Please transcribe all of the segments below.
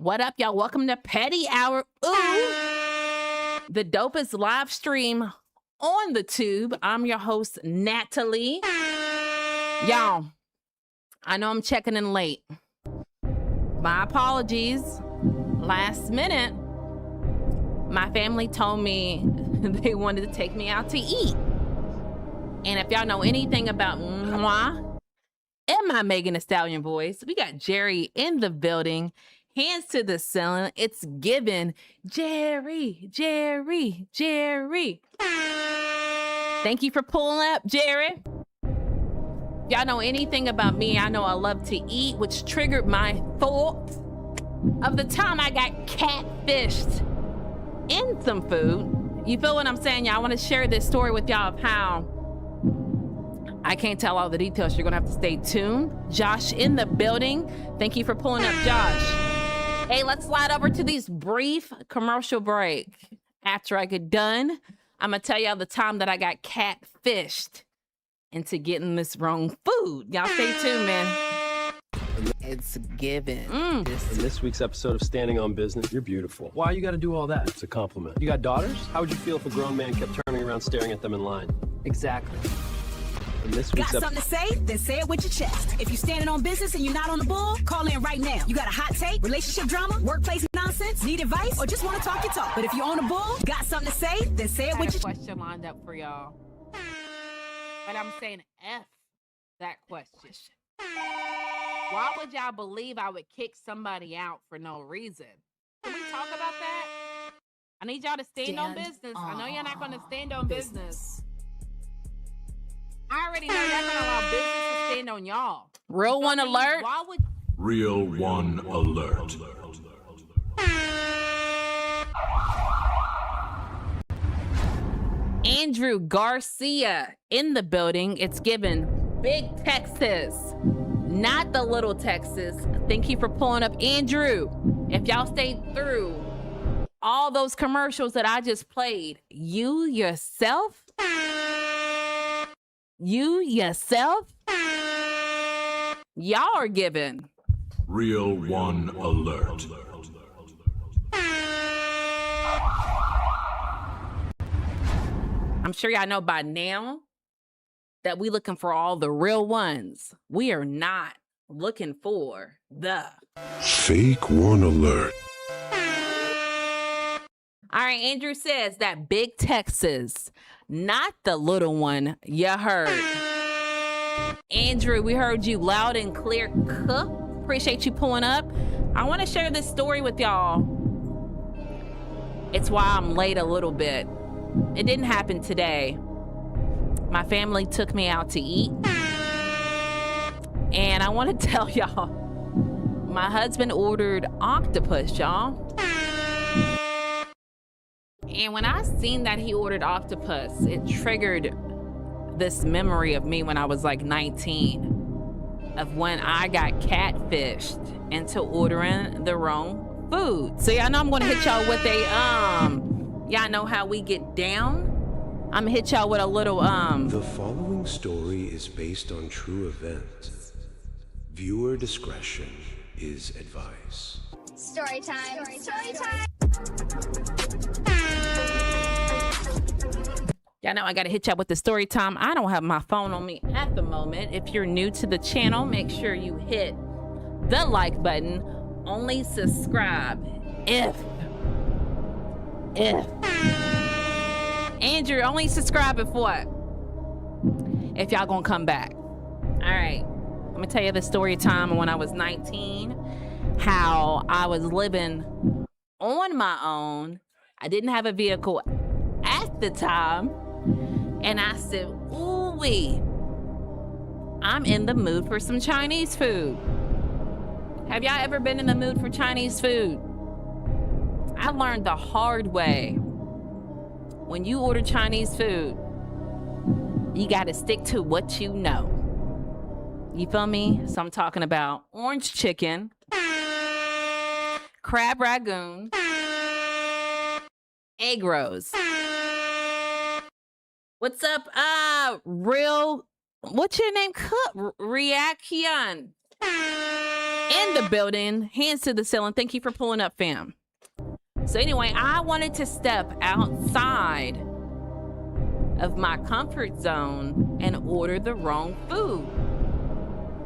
What up, y'all? Welcome to Petty Hour. Ooh, the dopest live stream on the tube. I'm your host, Natalie. Y'all, I know I'm checking in late. My apologies. Last minute, my family told me they wanted to take me out to eat. And if y'all know anything about moi and my Megan Thee Stallion voice, we got Jerry in the building. Hands to the ceiling. It's given Jerry, Jerry, Jerry. Thank you for pulling up, Jerry. Y'all know anything about me, I know I love to eat, which triggered my thoughts of the time I got catfished in some food. You feel what I'm saying? Y'all, I want to share this story with y'all of how I can't tell all the details. You're going to have to stay tuned. Josh in the building. Thank you for pulling up, Josh. Hey, let's slide over to these brief commercial break. After I get done, I'm going to tell y'all the time that I got catfished into getting this wrong food. Y'all stay tuned, man. It's given. In this week's episode of Standing on Business, you're beautiful. Why you got to do all that? It's a compliment. You got daughters? How would you feel if a grown man kept turning around staring at them in line? Exactly. Got something to say? Then say it with your chest. If you're standing on business and you're not on the bull, call in right now. You got a hot take, relationship drama, workplace nonsense, need advice, or just want to talk your talk. But if you're on the bull, got something to say? Then say it with your chest. Question lined up for y'all. But I'm saying F that question. Why would y'all believe I would kick somebody out for no reason? Can we talk about that? I need y'all to stand on business. I know you're not going to stand on business. I already know y'all going to allow business to stand on y'all. Real one alert. Why would... Real one alert. Andrew Garcia in the building. It's given Big Texas, not the little Texas. Thank you for pulling up, Andrew. If y'all stayed through all those commercials that I just played, you yourself, y'all are given Real one alert. I'm sure y'all know by now that we looking for all the real ones. We are not looking for the Fake one alert. All right, Andrew says that Big Texas, not the little one you heard. Andrew, we heard you loud and clear. Appreciate you pulling up. I want to share this story with y'all. It's why I'm late a little bit. It didn't happen today. My family took me out to eat. And I want to tell y'all, my husband ordered octopus, y'all. And when I seen that he ordered octopus, it triggered this memory of me when I was like 19, of when I got catfished into ordering the wrong food. So y'all know I'm gonna hit y'all with a y'all know how we get down. I'm gonna hit y'all with a little The following story is based on true events. Viewer discretion is advised. Story time. Story time. Y'all know I gotta hit y'all with the story time. I don't have my phone on me at the moment. If you're new to the channel, make sure you hit the like button. Only subscribe if Andrew, only subscribe if what? If y'all gonna come back. All right, I'm gonna tell you the story time when I was 19, how I was living on my own. I didn't have a vehicle at the time. And I said, ooh-wee, I'm in the mood for some Chinese food. Have y'all ever been in the mood for Chinese food? I learned the hard way. When you order Chinese food, you got to stick to what you know. You feel me? So I'm talking about orange chicken, crab ragoon, egg rolls. What's up, what's your name? Reaction. in the building. Hands to the ceiling. Thank you for pulling up, fam. So anyway, I wanted to step outside of my comfort zone and order the wrong food.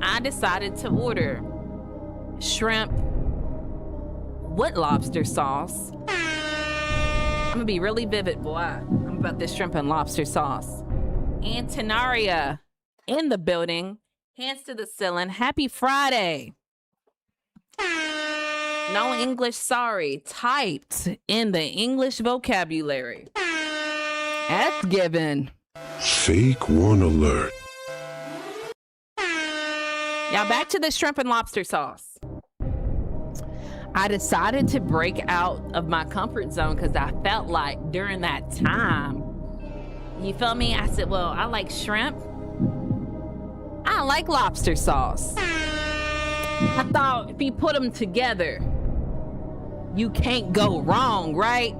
I decided to order shrimp with lobster sauce. I'm gonna be really vivid, boy. I'm about this shrimp and lobster sauce. And Tenaria in the building. Hands to the ceiling. Happy Friday. No English, sorry. Typed in the English vocabulary. That's given. Fake one alert. Y'all, back to the shrimp and lobster sauce. I decided to break out of my comfort zone because I felt like during that time, you feel me? I said, well, I like shrimp. I like lobster sauce. I thought if you put them together, you can't go wrong, right?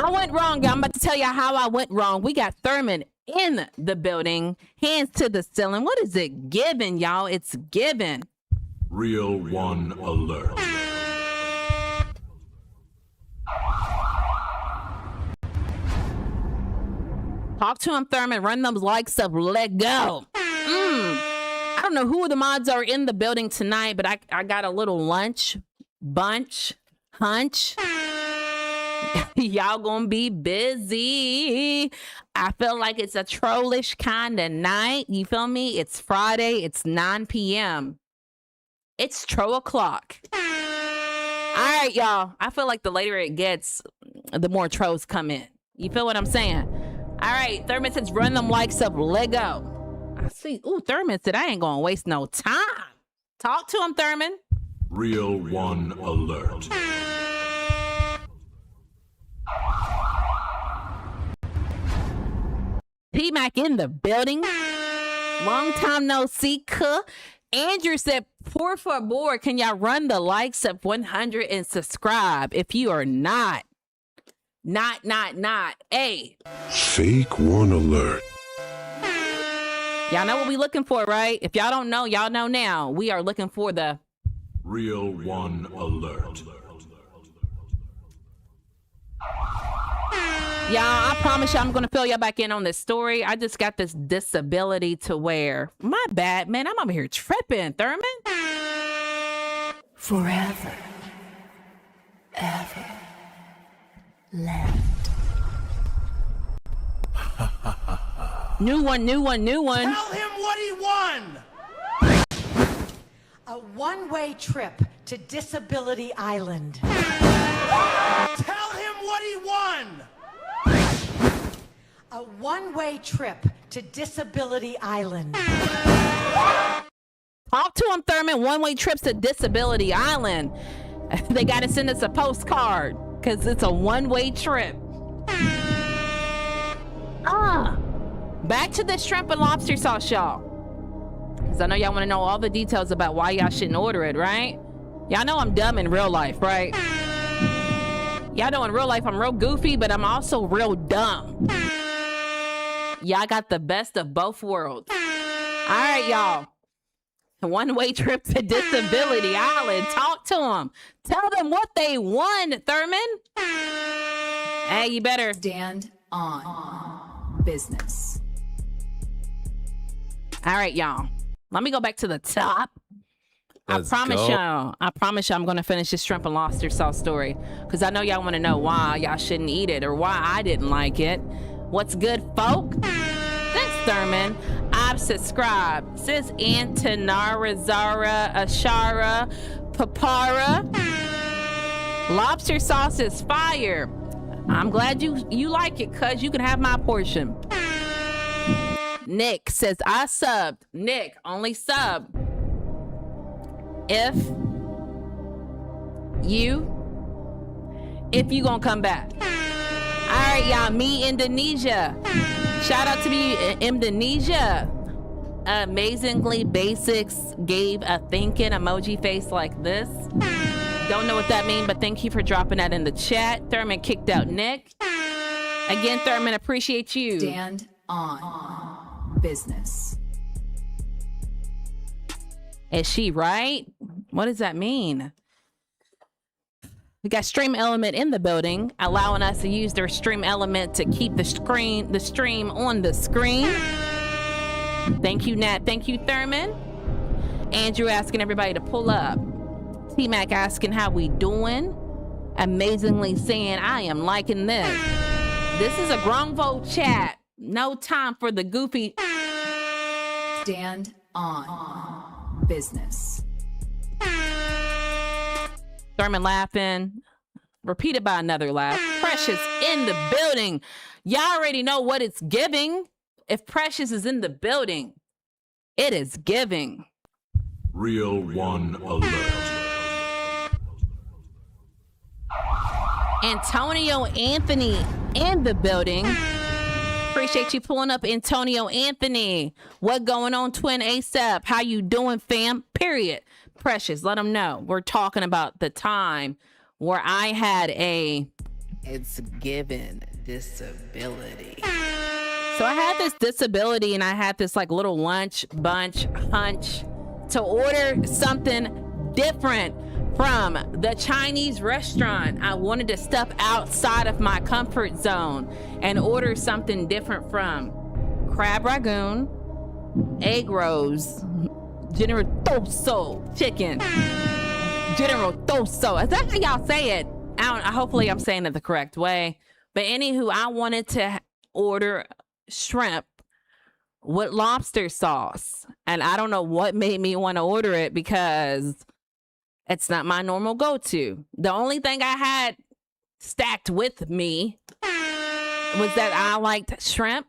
I went wrong, y'all. I'm about to tell you how I went wrong. We got Thurman in the building. Hands to the ceiling. What is it giving, y'all? It's giving. Real one alert. Talk to him, Thurman. Run those likes up. Let go. I don't know who the mods are in the building tonight, but I got a little hunch. Y'all gonna be busy. I feel like it's a trollish kind of night. You feel me? It's Friday. It's 9 p.m. It's troll o'clock. All right, y'all. I feel like the later it gets, the more trolls come in. You feel what I'm saying? All right. Thurman says, run them likes up. Let go. I see. Ooh, Thurman said, I ain't gonna waste no time. Talk to him, Thurman. Real one alert. P-Mac in the building. Long time no see, cuh. Andrew said, por favor, can y'all run the likes up 100 and subscribe if you are not. Hey. Fake one alert. Y'all know what we looking for, right? If y'all don't know, y'all know now. We are looking for the Real one alert. Y'all, I promise y'all I'm going to fill y'all back in on this story. I just got this disability to where, my bad, man, I'm over here tripping, Thurman. Forever, ever left. New one. Tell him what he won! A one-way trip to Disability Island. Tell him what he won! A one-way trip to Disability Island. Talk to him, Thurman. One-way trips to Disability Island. They got to send us a postcard because it's a one-way trip. Back to the shrimp and lobster sauce, y'all. Because I know y'all want to know all the details about why y'all shouldn't order it, right? Y'all know I'm dumb in real life, right? Y'all know in real life I'm real goofy, but I'm also real dumb. Y'all got the best of both worlds. All right, y'all. One-way trip to Disability Island. Talk to them. Tell them what they won, Thurman. Hey, you better Stand on business. All right, y'all. Let me go back to the top. I promise y'all I'm going to finish this shrimp and lobster sauce story because I know y'all want to know why y'all shouldn't eat it or why I didn't like it. What's good, folk? Thanks, Thurman. I've subscribed. Sis Antonara, Zara, Ashara, Papara. Lobster sauce is fire. I'm glad you like it because you can have my portion. Nick says, I subbed. Nick, only sub if you gonna come back. All right, y'all, me Indonesia. Shout out to me Indonesia. Amazingly Basics gave a thinking emoji face like this. Don't know what that means, but thank you for dropping that in the chat. Thurman kicked out Nick. Again, Thurman, appreciate you. Stand on business. Is she right? What does that mean? We got stream element in the building, allowing us to use their stream element to keep the stream on the screen. Thank you, Nat. Thank you, Thurman. Andrew asking everybody to pull up. T-Mac asking how we doing. Amazingly saying, I am liking this. This is a grown vote chat. No time for the goofy. Stand on business. Thurman laughing. Repeated by another laugh. Precious in the building. Y'all already know what it's giving. If Precious is in the building, it is giving. Real one alert. Antonio Anthony in the building. Appreciate you pulling up, Antonio Anthony. What going on, Twin ASAP? How you doing, fam? Period. Precious, let them know. We're talking about the time where I had it's given disability. So I had this disability and I had this like little hunch to order something different from the Chinese restaurant. I wanted to step outside of my comfort zone and order something different from crab ragoon, egg rolls, General Toso chicken. General Toso. Is that how y'all say it? Hopefully I'm saying it the correct way. But anywho, I wanted to order shrimp with lobster sauce. And I don't know what made me want to order it because it's not my normal go-to. The only thing I had stacked with me was that I liked shrimp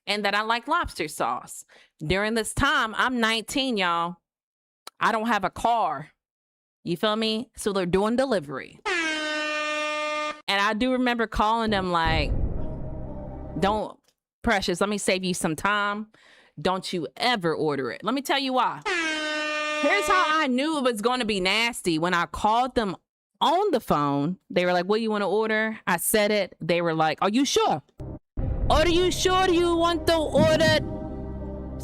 and that I liked lobster sauce. During this time, I'm 19, y'all. I don't have a car. You feel me? So they're doing delivery. And I do remember calling them like, don't, Precious, let me save you some time. Don't you ever order it. Let me tell you why. Here's how I knew it was going to be nasty. When I called them on the phone, they were like, what do you want to order? I said it. They were like, are you sure? Are you sure you want to order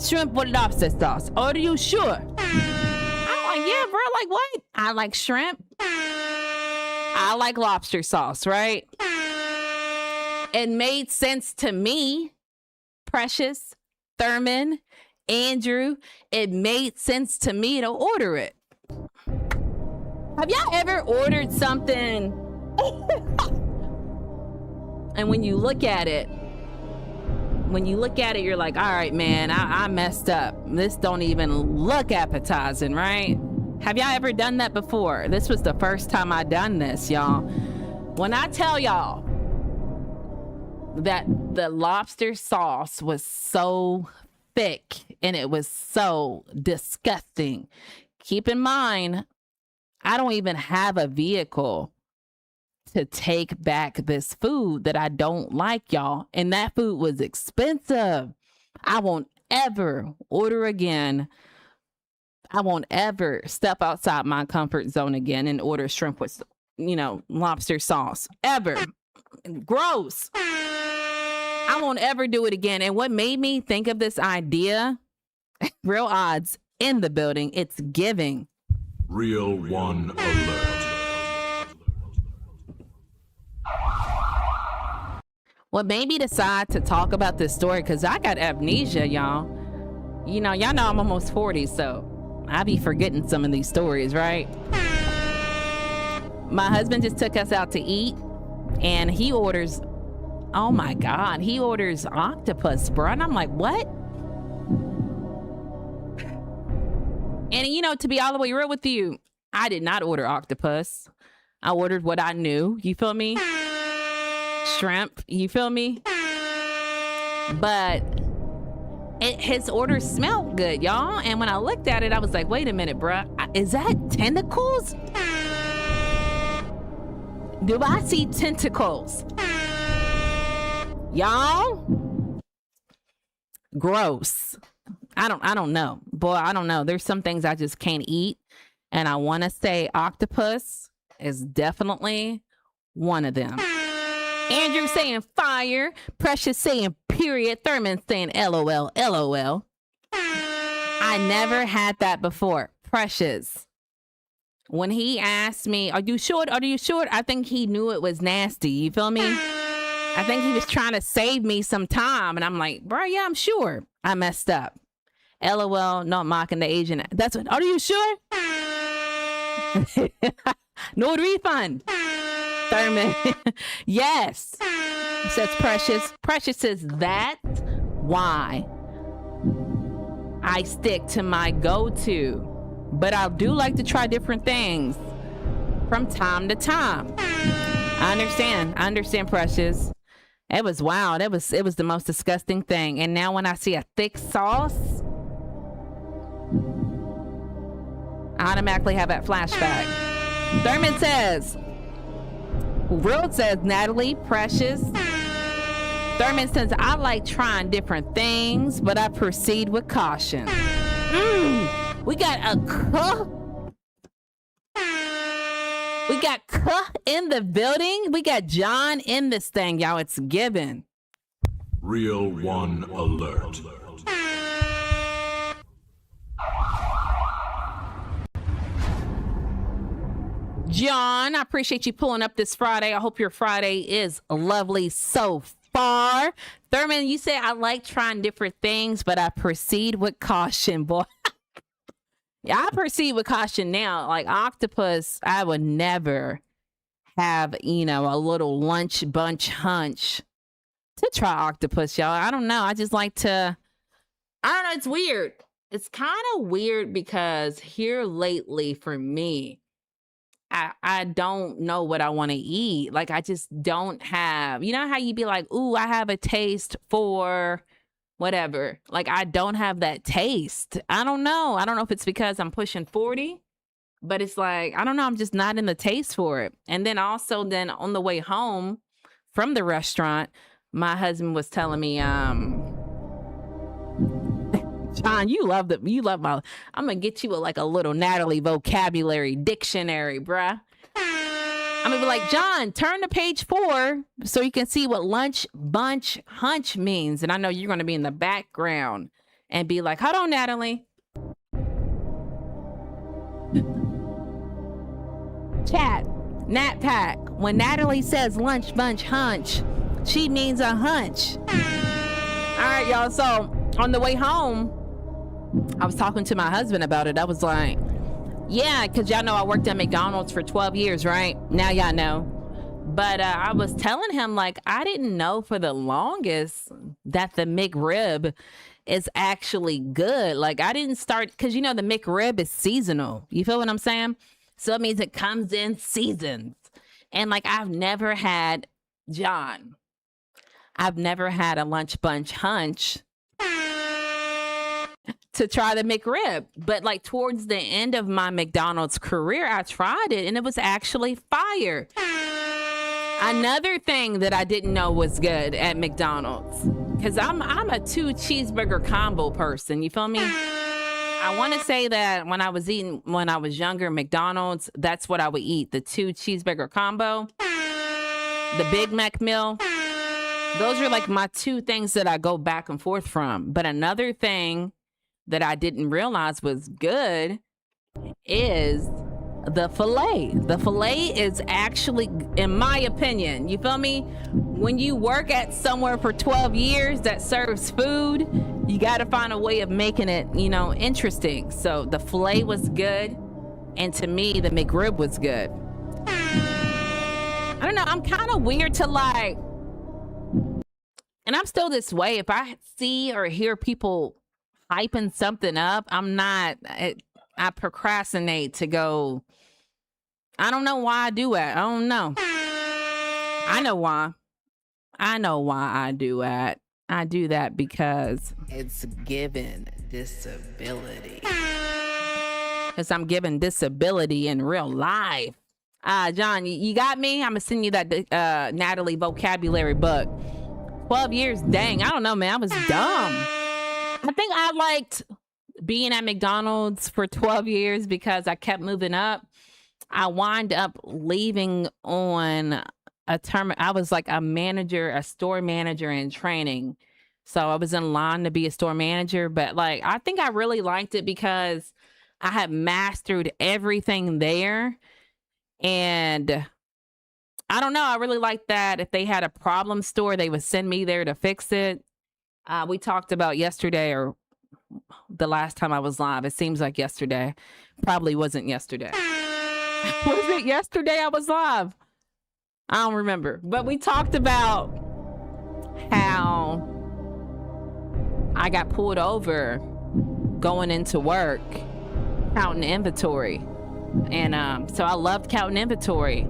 shrimp with lobster sauce? Are you sure? I'm like, yeah, bro. Like, what? I like shrimp. I like lobster sauce, right? It made sense to me, Precious, Thurman, Andrew. It made sense to me to order it. Have y'all ever ordered something and when you look at it, you're like, all right, man, I messed up. This don't even look appetizing, right? Have y'all ever done that before? This was the first time I done this, y'all. When I tell y'all that the lobster sauce was so thick and it was so disgusting, keep in mind, I don't even have a vehicle to take back this food that I don't like, y'all. And that food was expensive. I won't ever order again. I won't ever step outside my comfort zone again and order shrimp with, lobster sauce. Ever. Gross. I won't ever do it again. And what made me think of this idea, Real Odds in the building, it's giving. Real one alert. What made me decide to talk about this story, because I got amnesia, y'all. Y'all know I'm almost 40, so I be forgetting some of these stories, right? My husband just took us out to eat, and he orders, oh my God, he orders octopus, bro. And I'm like, what? And, to be all the way real with you, I did not order octopus. I ordered what I knew. You feel me? Shrimp. You feel me? But his order smelled good, y'all. And when I looked at it, I was like, wait a minute, bruh. Is that tentacles? Do I see tentacles? Y'all? Gross. I don't know. Boy, I don't know. There's some things I just can't eat. And I want to say octopus is definitely one of them. Andrew saying fire. Precious saying period. Thurman saying LOL, LOL. I never had that before. Precious. When he asked me, are you short? Are you short? I think he knew it was nasty. You feel me? I think he was trying to save me some time. And I'm like, bro, yeah, I'm sure. I messed up. LOL, not mocking the agent. That's what, are you sure? No refund. Thurman. Yes. Says Precious. Precious says, that's why I stick to my go-to. But I do like to try different things from time to time. I understand, Precious. It was wild. It was the most disgusting thing. And now when I see a thick sauce, I automatically have that flashback. Thurman says, World says, Natalie, Precious. Thurman says, I like trying different things, but I proceed with caution. We got a We got in the building. We got John in this thing, y'all. It's given. Real one alert. John, I appreciate you pulling up this Friday. I hope your Friday is lovely so far. Thurman, you say I like trying different things, but I proceed with caution, boy. Yeah, I proceed with caution now. Like octopus, I would never have, a little lunch bunch hunch to try octopus, y'all. I don't know. I just like to, I don't know. It's weird. It's kind of weird because here lately for me, I don't know what I want to eat. Like, I just don't have, how you be like, ooh, I have a taste for whatever. Like, I don't have that taste. I don't know. I don't know if it's because I'm pushing 40, but it's like, I don't know. I'm just not in the taste for it. And then also then on the way home from the restaurant, my husband was telling me, John, you love my, I'm going to get you a little Natalie vocabulary dictionary, bruh. I'm going to be like, John, turn to page 4 so you can see what lunch bunch hunch means. And I know you're going to be in the background and be like, hold on, Natalie. Chat, Nat Pack, when Natalie says lunch bunch hunch, she means a hunch. All right, y'all. So on the way home, I was talking to my husband about it. I was like, yeah, because y'all know I worked at McDonald's for 12 years, right? Now y'all know. But I was telling him, like, I didn't know for the longest that the McRib is actually good. Like, I didn't start, because, the McRib is seasonal. You feel what I'm saying? So it means it comes in seasons. And, like, I've never had a lunch bunch hunch to try the McRib. But like towards the end of my McDonald's career, I tried it and it was actually fire. Another thing that I didn't know was good at McDonald's, because I'm a 2 cheeseburger combo person. You feel me? I want to say that when I was younger, McDonald's, that's what I would eat. The 2 cheeseburger combo, the Big Mac meal. Those are like my 2 things that I go back and forth from. But another thing that I didn't realize was good is the filet. The filet is actually, in my opinion, you feel me? When you work at somewhere for 12 years that serves food, you got to find a way of making it, interesting. So the filet was good. And to me, the McRib was good. I don't know. I'm kind of weird to like, and I'm still this way. If I see or hear people hyping something up, I procrastinate to go. I don't know why I do it. I don't know. I know why I do it. I do that because it's given disability. Because I'm given disability in real life. John, you got me? I'm going to send you that Natalie vocabulary book. 12 years, dang. I don't know, man. I was dumb. I think I liked being at McDonald's for 12 years because I kept moving up. I wind up leaving on a term. I was like a store manager in training. So I was in line to be a store manager. But like, I think I really liked it because I had mastered everything there. And I don't know. I really like that. If they had a problem store, they would send me there to fix it. We talked about yesterday or the last time I was live. It seems like yesterday. Probably wasn't yesterday. Was it yesterday I was live? I don't remember. But we talked about how I got pulled over going into work, counting inventory. And so I loved counting inventory.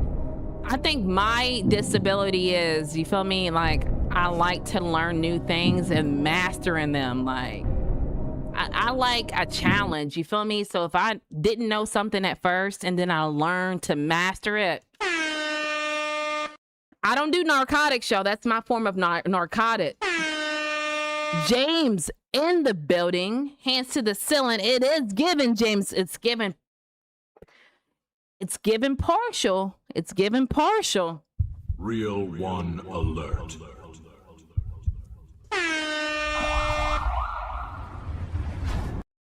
I think my disability is, you feel me? Like, I like to learn new things and mastering them. Like, I like a challenge, you feel me? So if I didn't know something at first and then I learned to master it. I don't do narcotics, y'all. That's my form of narcotic. James in the building, hands to the ceiling. It is given, James. It's given partial. It's given partial. Real one alert.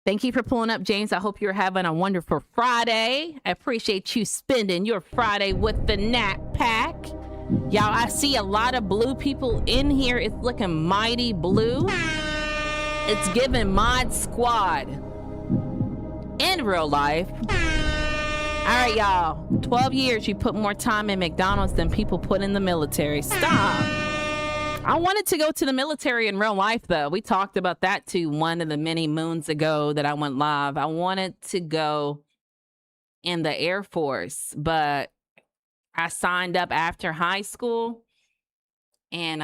Thank you for pulling up, James. I hope you're having a wonderful Friday. I appreciate you spending your Friday with the Nat Pack. Y'all, I see a lot of blue people in here. It's looking mighty blue. It's giving Mod Squad in real life. All right, y'all. 12 years, you put more time in McDonald's than people put in the military. Stop. I wanted to go to the military in real life, though. We talked about that too one of the many moons ago that I went live. I wanted to go in the Air Force, but I signed up after high school. And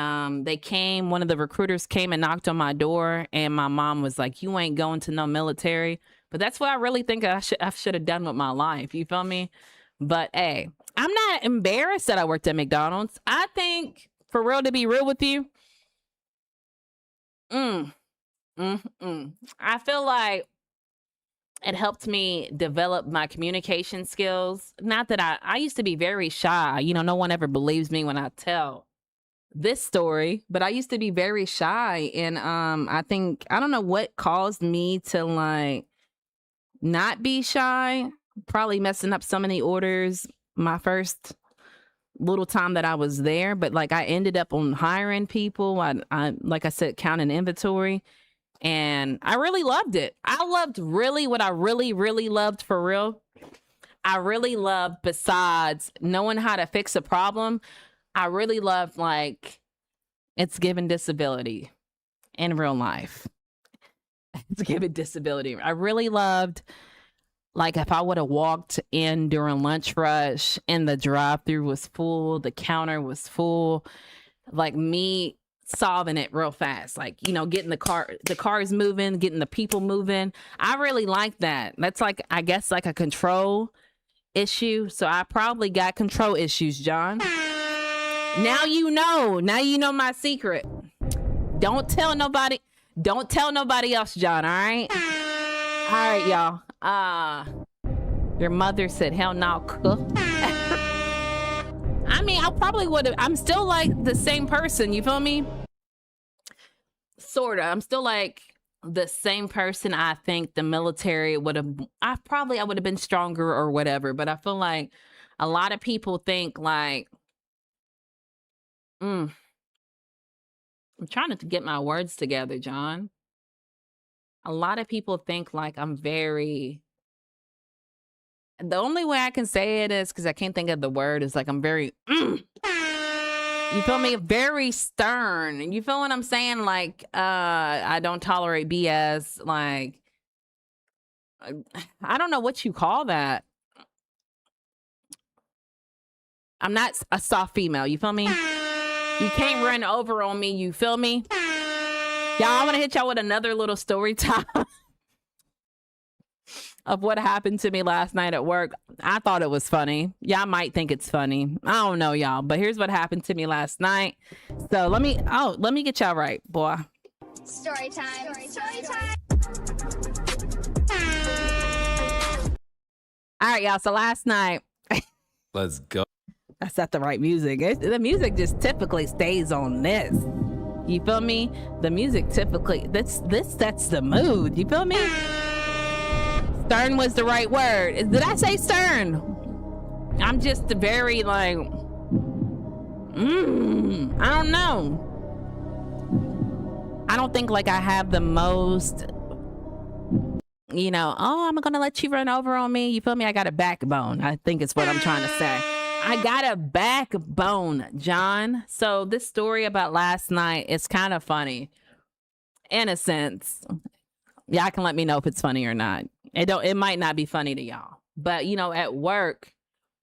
one of the recruiters came and knocked on my door, and my mom was like, you ain't going to no military. But that's what I really think I should have done with my life. You feel me? But hey, I'm not embarrassed that I worked at McDonald's. I think, for real, to be real with you, I feel like it helped me develop my communication skills. Not that I used to be very shy. You know, no one ever believes me when I tell this story, but I used to be very shy. And I think, I don't know what caused me to like not be shy. Probably messing up so many orders my first little time that I was there, but like I ended up on hiring people. I like I said, counting inventory, and I really loved it. I loved really what I really loved for real. I really loved, besides knowing how to fix a problem, I really loved like it's given disability in real life. It's given disability. I really loved, like, if I would have walked in during lunch rush and the drive-thru was full, the counter was full, like me solving it real fast, like, you know, getting the cars moving, getting the people moving. I really like that. That's like, I guess, like a control issue. So I probably got control issues, John. Now you know my secret. Don't tell nobody else, John. All right, y'all. Your mother said, hell no, cook. I mean, I probably would have. I'm still like the same person. You feel me? Sorta. I'm still like the same person. I think the military would have. I would have been stronger or whatever. But I feel like a lot of people think like, I'm trying to get my words together, John. A lot of people think like I'm very, the only way I can say it is because I can't think of the word, is like I'm very, you feel me? Very stern. You feel what I'm saying? Like, I don't tolerate BS. Like, I don't know what you call that. I'm not a soft female. You feel me? You can't run over on me. You feel me? Y'all, I want to hit y'all with another little story time of what happened to me last night at work. I thought it was funny. Y'all might think it's funny. I don't know, y'all. But here's what happened to me last night. So let me get y'all right, boy. Story time. Story time. All right, y'all. So last night. Let's go. That's not the right music. The music just typically stays on this. You feel me? The music typically, this sets the mood. You feel me? Stern was the right word. Did I say stern? I'm just very like, I don't know. I don't think like I have the most, you know, oh, I'm going to let you run over on me. You feel me? I got a backbone. I think is what I'm trying to say. I got a backbone, John. So this story about last night is kind of funny in a sense. Y'all can let me know if it's funny or not. It might not be funny to y'all. But, you know, at work,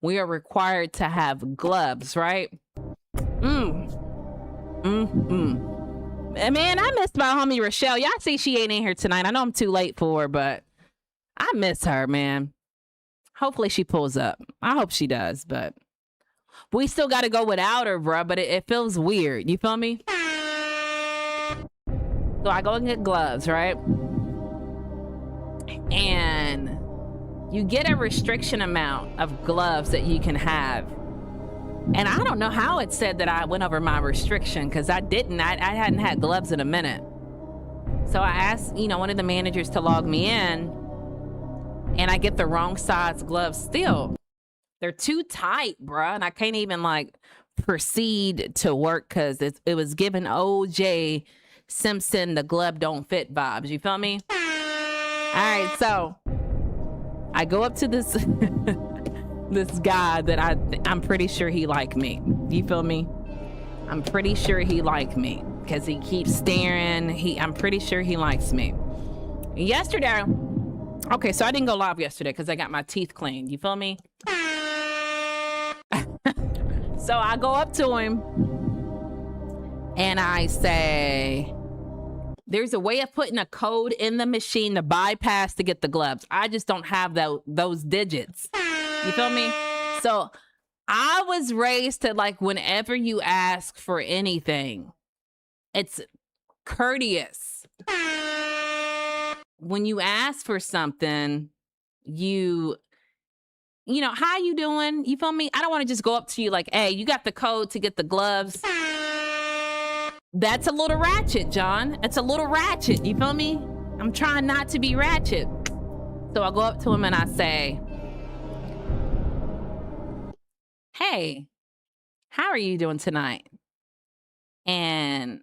we are required to have gloves, right? Man, I missed my homie Rochelle. Y'all see she ain't in here tonight. I know I'm too late for her, but I miss her, man. Hopefully she pulls up. I hope she does, but we still got to go without her, bro. But it feels weird. You feel me? So I go and get gloves, right? And you get a restriction amount of gloves that you can have. And I don't know how it said that I went over my restriction, because I didn't. I hadn't had gloves in a minute. So I asked, you know, one of the managers to log me in, and I get the wrong size gloves still. They're too tight, bruh, and I can't even like proceed to work because it was giving OJ Simpson the glove don't fit vibes. You feel me? All right, so I go up to this this guy that I'm pretty sure he like me. You feel me? I'm pretty sure he like me because he keeps staring. I'm pretty sure he likes me. Yesterday, okay, so I didn't go live yesterday because I got my teeth cleaned. You feel me? So I go up to him and I say, there's a way of putting a code in the machine to bypass to get the gloves. I just don't have those digits. You feel me? So I was raised to like, whenever you ask for anything, it's courteous. When you ask for something, you know, how you doing? You feel me? I don't want to just go up to you like, hey, you got the code to get the gloves. That's a little ratchet, John. It's a little ratchet. You feel me? I'm trying not to be ratchet. So I go up to him and I say, hey, how are you doing tonight? And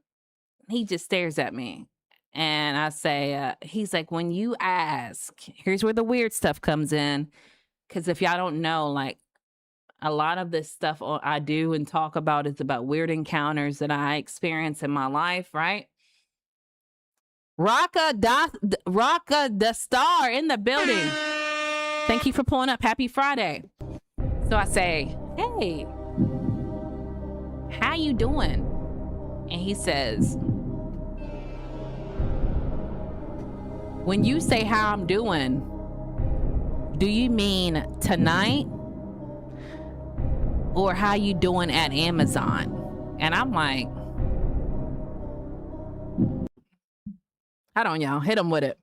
he just stares at me. And I say, he's like, when you ask, here's where the weird stuff comes in. Because if y'all don't know, like, a lot of this stuff I do and talk about is about weird encounters that I experience in my life, right? Raka the Star in the building. Thank you for pulling up. Happy Friday. So I say, hey, how you doing? And he says, when you say how I'm doing, do you mean tonight or how you doing at Amazon? And I'm like, hold on, y'all. Hit him with it.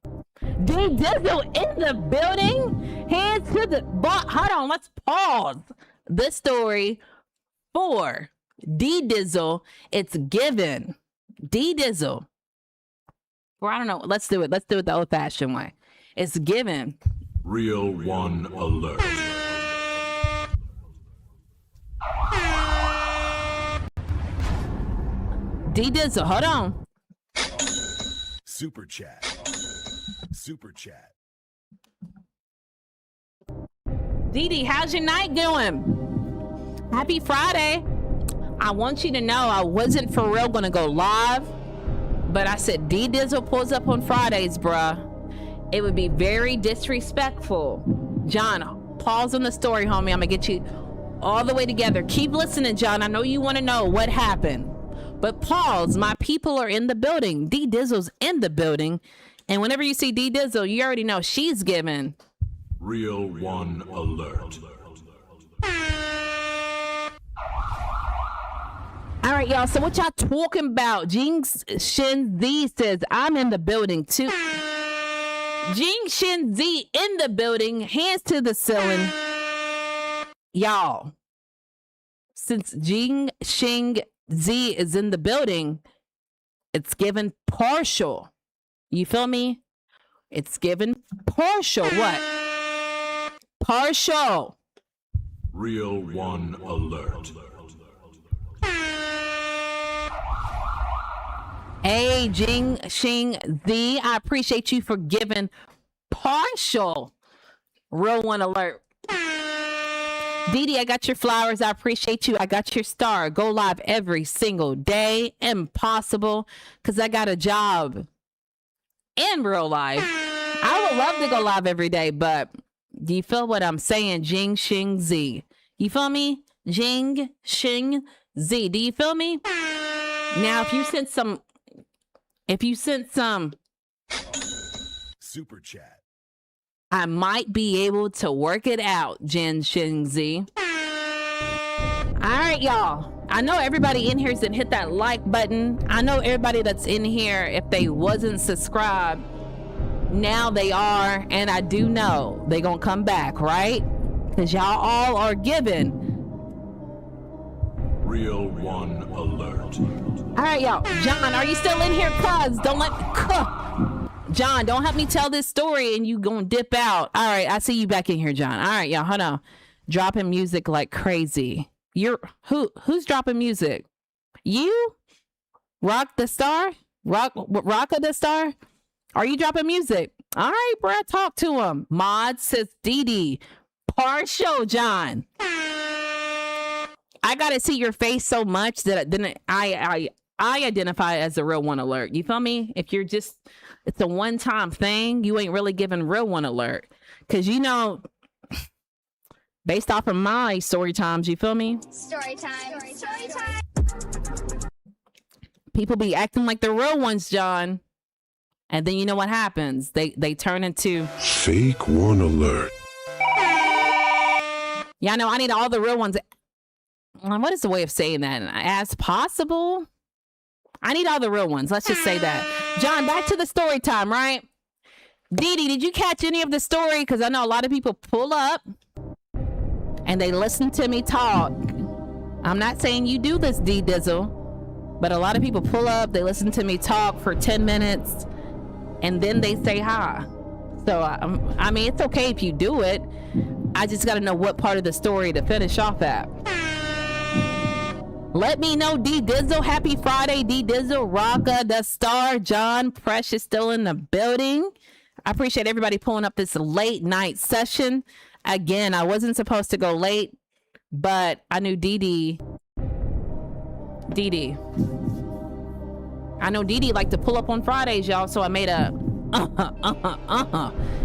D Dizzle in the building. Hands to the butt. Hold on, let's pause this story for D Dizzle. It's given. D Dizzle. Or I don't know. Let's do it. Let's do it the old-fashioned way. It's given. Real one alert. D Dizzle, hold on. Super chat. Super chat. Dee, how's your night going? Happy Friday. I want you to know I wasn't for real gonna go live, but I said D Dizzle pulls up on Fridays, bruh. It would be very disrespectful. John, pause on the story, homie. I'm gonna get you all the way together. Keep listening, John. I know you want to know what happened, but pause. My people are in the building. D Dizzle's in the building, and whenever you see D Dizzle, you already know she's given. Real one alert. All right, y'all. So what y'all talking about? Jing Shin Z says I'm in the building too. Jing Shin Z in the building. Hands to the ceiling. Y'all, since Jing Shin Z is in the building, it's given partial. You feel me? It's given partial. What? Partial. Real one alert. Hey, Jing Shing Z, I appreciate you for giving partial. Real one alert. Dee, I got your flowers. I appreciate you. I got your star. Go live every single day. Impossible, because I got a job in real life. I would love to go live every day, but do you feel what I'm saying? Jing Shing Z. You feel me? Jing Shing Z. Do you feel me? Now, if you sent some Super chat. I might be able to work it out, Jin Shin Z. All right, y'all. I know everybody in here didn't hit that like button. I know everybody that's in here, if they wasn't subscribed, now they are. And I do know they gonna come back, right? Because y'all all are given. Real one alert. All right, y'all. John, are you still in here? Cuz don't let John, don't help me tell this story and you gonna dip out. All right, I see you back in here, John. All right, y'all, hold on. Dropping music like crazy. Who's dropping music? You? Rock the Star? Rocka the Star? Are you dropping music? All right, bro, talk to him. Mod says Dee. Partial, John. I gotta see your face so much that then I identify it as a real one alert. You feel me? If you're just, it's a one-time thing, you ain't really giving real one alert. Because, you know, based off of my story times, you feel me? Story time. Story time. People be acting like the real ones, John. And then you know what happens? They turn into fake one alert. Yeah, I know. I need all the real ones. What is the way of saying that? As possible? I need all the real ones. Let's just say that. John, back to the story time, right? Dee, did you catch any of the story? Because I know a lot of people pull up and they listen to me talk. I'm not saying you do this, D Dizzle, but a lot of people pull up, they listen to me talk for 10 minutes, and then they say hi. So, I mean, it's okay if you do it. I just got to know what part of the story to finish off at. Let me know, D Dizzle. Happy Friday, D Dizzle. Rocka the Star. John Precious still in the building. I appreciate everybody pulling up this late night session. Again, I wasn't supposed to go late, but I knew Dee. I know Dee liked to pull up on Fridays, y'all, so I made a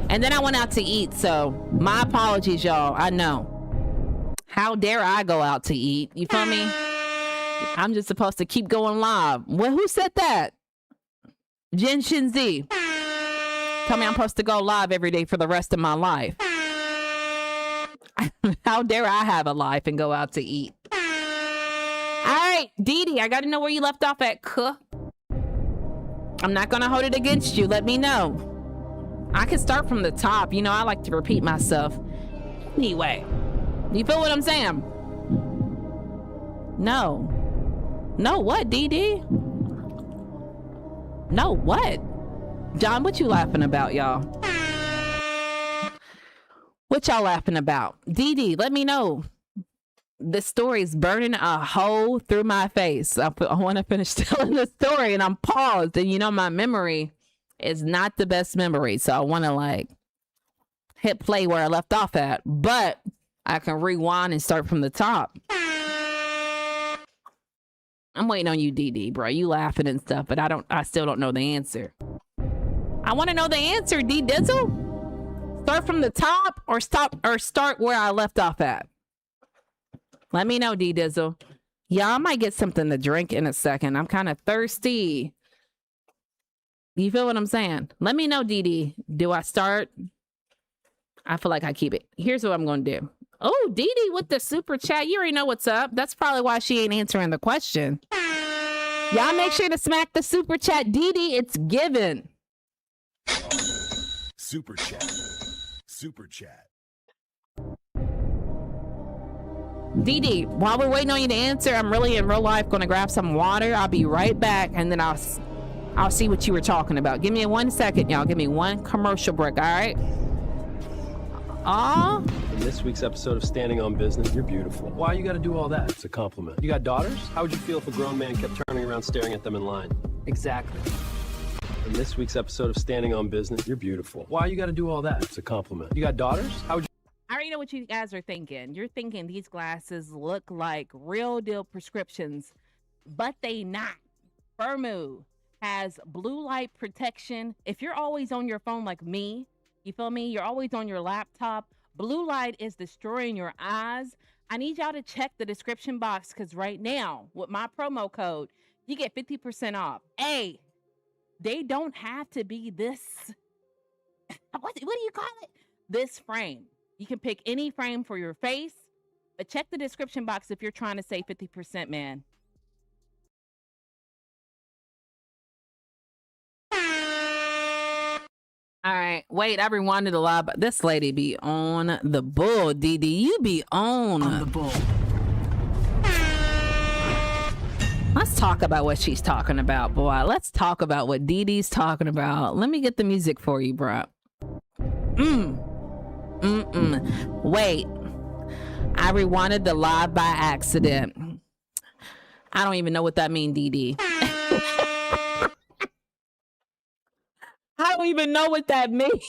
and then I went out to eat, so my apologies, y'all. I know. How dare I go out to eat? You feel me? I'm just supposed to keep going live. Well, who said that? Jin Shin Z. Tell me I'm supposed to go live every day for the rest of my life. How dare I have a life and go out to eat? All right, Dee, I got to know where you left off at. I'm not going to hold it against you. Let me know. I can start from the top. You know, I like to repeat myself. Anyway, you feel what I'm saying? No. No, what, Dee? No, what? John, what you laughing about, y'all? What y'all laughing about? Dee, let me know. The story's burning a hole through my face. I want to finish telling the story and I'm paused. And you know, my memory is not the best memory. So I want to like hit play where I left off at. But I can rewind and start from the top. I'm waiting on you, Dee, bro. You laughing and stuff, but I still don't know the answer. I want to know the answer, D Dizzle. Start from the top or start where I left off at. Let me know, D Dizzle. Yeah, I might get something to drink in a second. I'm kind of thirsty. You feel what I'm saying? Let me know, Dee. Do I start? I feel like I keep it. Here's what I'm going to do. Oh, Dee with the super chat. You already know what's up. That's probably why she ain't answering the question. Y'all make sure to smack the super chat. Dee, it's given. Super chat. Super chat. Dee, while we're waiting on you to answer, I'm really in real life going to grab some water. I'll be right back, and then I'll I'll see what you were talking about. Give me 1 second, y'all. Give me one commercial break, all right? In this week's episode of Standing on Business, you're beautiful. Why you gotta do all that? It's a compliment. You got daughters? How would you feel if a grown man kept turning around staring at them in line? Exactly. In this week's episode of Standing on Business, you're beautiful. Why you gotta do all that? It's a compliment. You got daughters? How would you... I already know what you guys are thinking. You're thinking these glasses look like real deal prescriptions, but they not. Vermu has blue light protection. If you're always on your phone like me, you feel me? You're always on your laptop. Blue light is destroying your eyes. I need y'all to check the description box because right now, with my promo code, you get 50% off. Hey, they don't have to be this. What do you call it? This frame. You can pick any frame for your face, but check the description box if you're trying to save 50%, man. All right, wait, I rewinded a lot, but this lady be on the bull, DD. You be on the bull. Let's talk about what she's talking about, boy. Let's talk about what DD's talking about. Let me get the music for you, bro. Wait, I rewinded the live by accident. I don't even know what that means, DD. I don't even know what that means.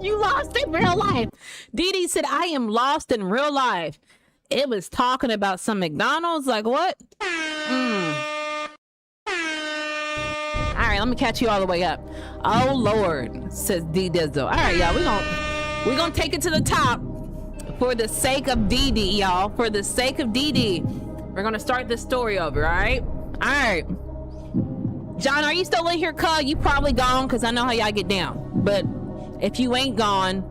You lost in real life. Dee said, I am lost in real life. It was talking about some McDonald's. Like, what? All right, let me catch you all the way up. Oh, Lord, says D Dizzle. All right, y'all, we're gonna take it to the top for the sake of DD, y'all. For the sake of DD, we're going to start this story over, all right? All right. John, are you still in here, cuz? You probably gone because I know how y'all get down. But if you ain't gone,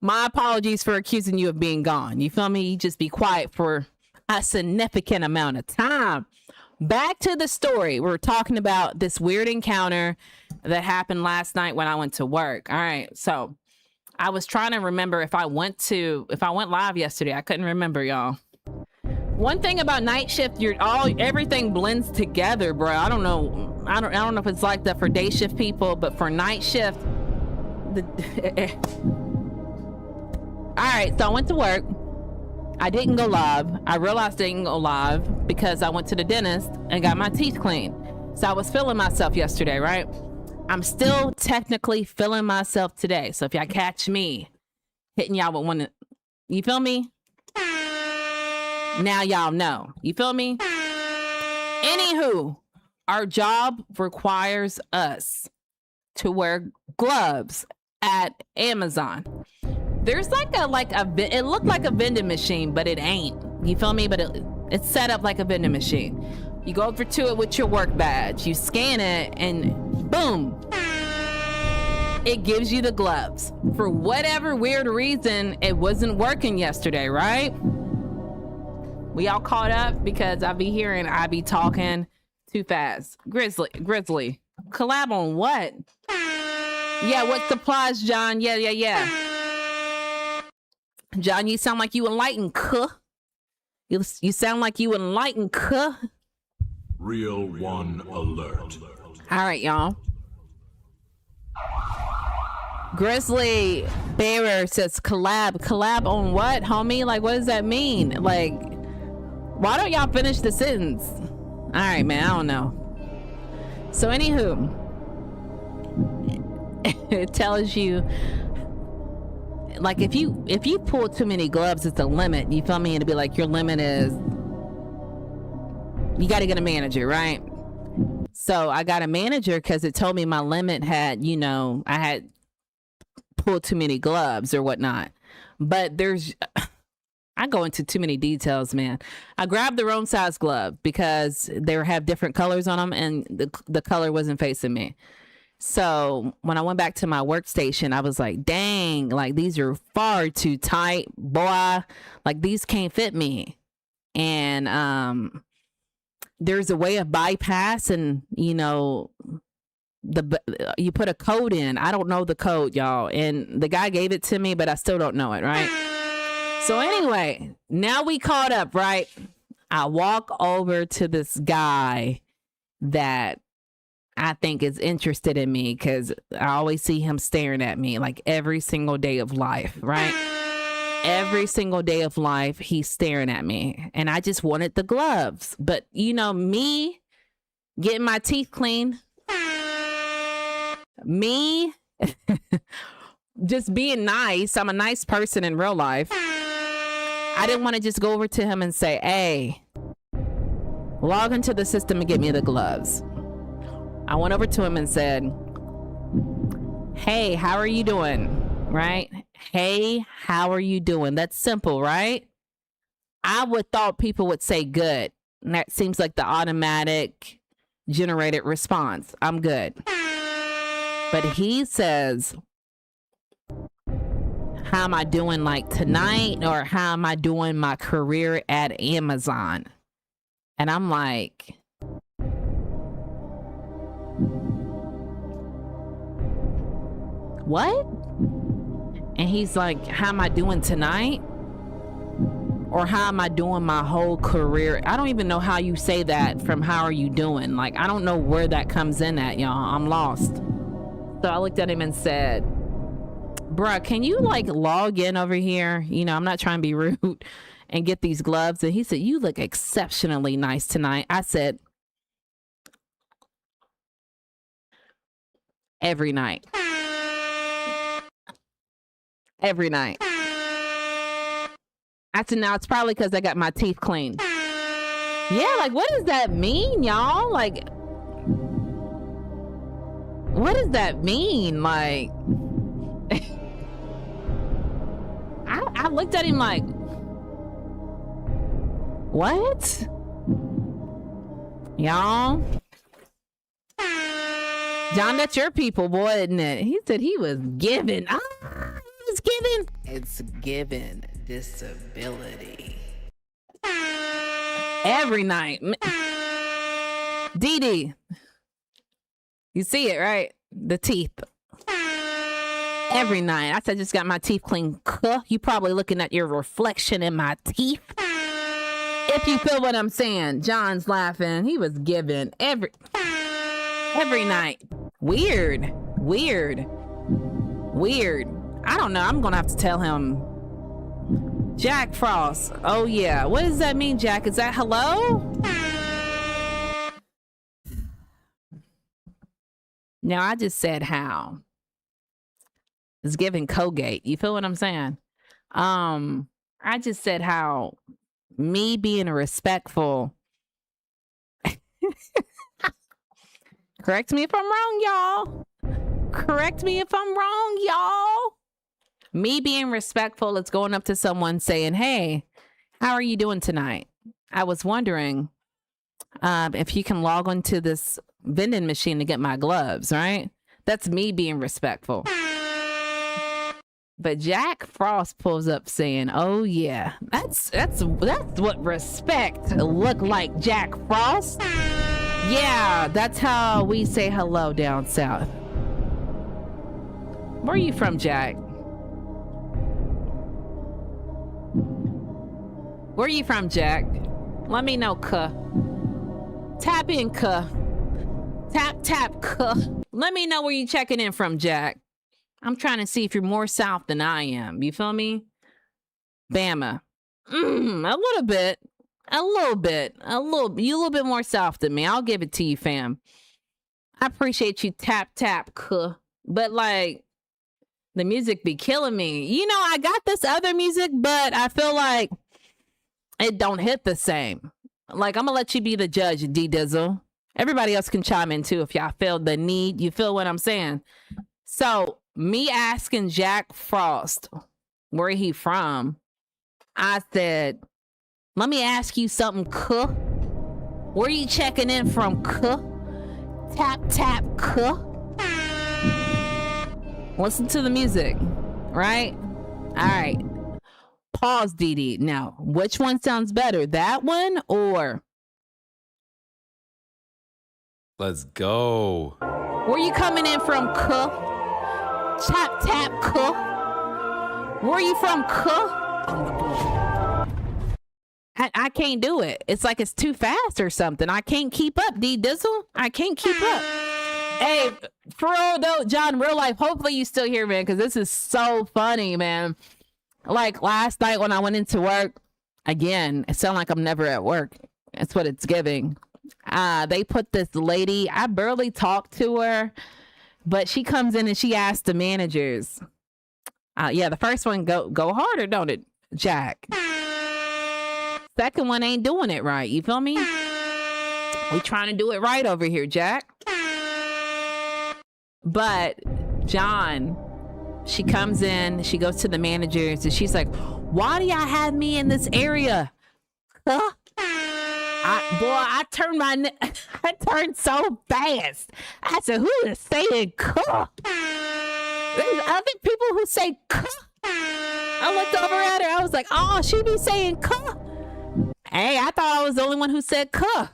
my apologies for accusing you of being gone. You feel me? You just be quiet for a significant amount of time. Back to the story. We're talking about this weird encounter that happened last night when I went to work. All right. So I was trying to remember if I went live yesterday. I couldn't remember, y'all. One thing about night shift, everything blends together, bro. I don't know if it's like that for day shift people, but for night shift, all right, so I went to work. I didn't go live. I realized I didn't go live because I went to the dentist and got my teeth cleaned. So I was feeling myself yesterday, right? I'm still technically feeling myself today. So if y'all catch me hitting y'all with one, you feel me? Now y'all know. You feel me? Anywho, our job requires us to wear gloves at Amazon. There's it looked like a vending machine, but it ain't. You feel me? But it's set up like a vending machine. You go over to it with your work badge. You scan it and boom. It gives you the gloves. For whatever weird reason, it wasn't working yesterday, right? We all caught up because I be talking too fast. Grizzly, collab on what? Yeah, what supplies, John? Yeah. John, you sound like you enlightened, cuh. You sound like you enlightened, cuh. Real one alert. All right, y'all. Grizzly Bearer says collab on what, homie? Like, what does that mean? Like, why don't y'all finish the sentence? All right, man, I don't know. So anywho, it tells you, like, if you pull too many gloves, it's a limit. You feel me? It'll be like your limit is, you got to get a manager, right? So I got a manager because it told me my limit had, I had pulled too many gloves or whatnot. But I go into too many details, man. I grabbed the wrong size glove because they have different colors on them and the color wasn't facing me. So when I went back to my workstation, I was like, dang, like these are far too tight, boy. Like these can't fit me. And there's a way of bypassing, you put a code in. I don't know the code, y'all. And the guy gave it to me, but I still don't know it, right? So anyway, now we caught up, right? I walk over to this guy that I think is interested in me because I always see him staring at me like every single day of life, right? Every single day of life, he's staring at me. And I just wanted the gloves. But, you know, me getting my teeth clean, me just being nice. I'm a nice person in real life. I didn't want to just go over to him and say, hey, log into the system and get me the gloves. I went over to him and said, hey, how are you doing? Right? Hey, how are you doing? That's simple, right? I would thought people would say good. And that seems like the automatic generated response. I'm good. But he says, how am I doing like tonight? Or how am I doing my career at Amazon? And I'm like, what? And he's like, how am I doing tonight? Or how am I doing my whole career? I don't even know how you say that from how are you doing? Like, I don't know where that comes in at, y'all. I'm lost. So I looked at him and said, bruh, can you like log in over here? You know, I'm not trying to be rude, and get these gloves. And he said, you look exceptionally nice tonight. I said, every night. Every night. I said, now it's probably because I got my teeth cleaned. Yeah, like, what does that mean, y'all? Like, what does that mean? Like, I looked at him like, what? Y'all? John, that's your people, boy, isn't it? He said he was given. It's given. It's given disability. Every night. Dee Dee. You see it, right? The teeth. Every night. I said, just got my teeth clean. You probably looking at your reflection in my teeth. If you feel what I'm saying. John's laughing. He was given every night. Weird. I don't know. I'm going to have to tell him. Jack Frost. Oh, yeah. What does that mean, Jack? Is that hello? Now, I just said how. It's giving Colgate. You feel what I'm saying? I just said how me being respectful. Correct me if I'm wrong, y'all. Correct me if I'm wrong, y'all. Me being respectful is going up to someone saying, hey, how are you doing tonight? I was wondering if you can log onto this vending machine to get my gloves, right? That's me being respectful. But Jack Frost pulls up saying, oh, yeah, that's what respect look like, Jack Frost. Yeah, that's how we say hello down south. Where are you from, Jack? Where are you from, Jack? Let me know, cuh. Tap in, cuh. Tap, cuh. Let me know where you checking in from, Jack. I'm trying to see if you're more south than I am. You feel me? Bama. A little bit. You a little bit more south than me. I'll give it to you, fam. I appreciate you, tap, cuh. But like, the music be killing me. You know, I got this other music, but I feel like it don't hit the same. Like, I'm gonna let you be the judge, D Dizzle. Everybody else can chime in too if y'all feel the need. You feel what I'm saying? So, me asking Jack Frost where he from, I said, let me ask you something, cuh. Where you checking in from, cuh? Tap, cuh. Listen to the music, right? All right. Pause, Dee Dee. Now, which one sounds better? That one or? Let's go. Where you coming in from, cuh? Tap, cuh. Where you from, cuh? I can't do it. It's like it's too fast or something. I can't keep up, D Dizzle. I can't keep up. Hey, for real though, John, real life, hopefully you still here, man, because this is so funny, man. Like last night when I went into work, again, it sounds like I'm never at work. That's what it's giving. They put this lady, I barely talked to her, but she comes in and she asks the managers. Yeah, the first one go harder, don't it, Jack? Second one ain't doing it right. You feel me? We trying to do it right over here, Jack. But John, she comes in, she goes to the managers, and she's like, "Why do y'all have me in this area?" Huh? I turned so fast. I said, "Who is saying cuh?" There's other people who say cuh. I looked over at her. I was like, "Oh, she be saying cuh." Hey, I thought I was the only one who said cuh.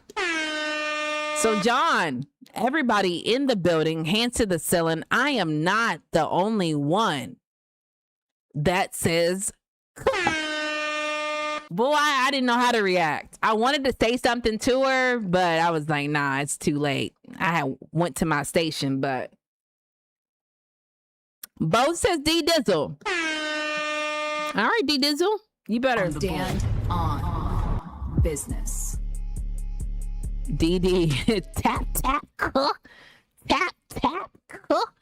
So John, everybody in the building, hands to the ceiling. I am not the only one that says cuh. Boy, I didn't know how to react. I wanted to say something to her, but I was like, nah, it's too late. I went to my station, but Bo says D Dizzle. All right, D Dizzle, you better stand on business. DD tap tap cook, tap tap cook.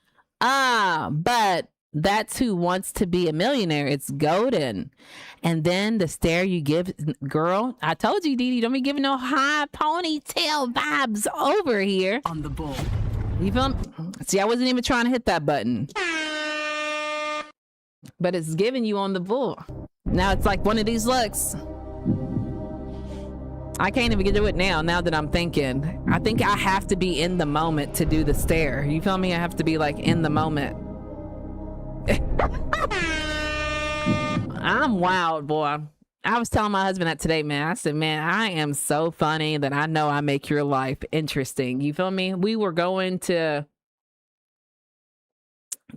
But that's Who Wants to Be a Millionaire. It's golden. And then the stare you give, girl. I told you, DD, don't be giving no high ponytail vibes over here. On the bull. You feel me? See, I wasn't even trying to hit that button. But it's giving you on the bull. Now it's like one of these looks. I can't even do it now that I'm thinking. I think I have to be in the moment to do the stare. You feel me? I have to be like in the moment. I'm wild, boy. I was telling my husband that today, man. I said, man, I am so funny that I know I make your life interesting. You feel me? We were going to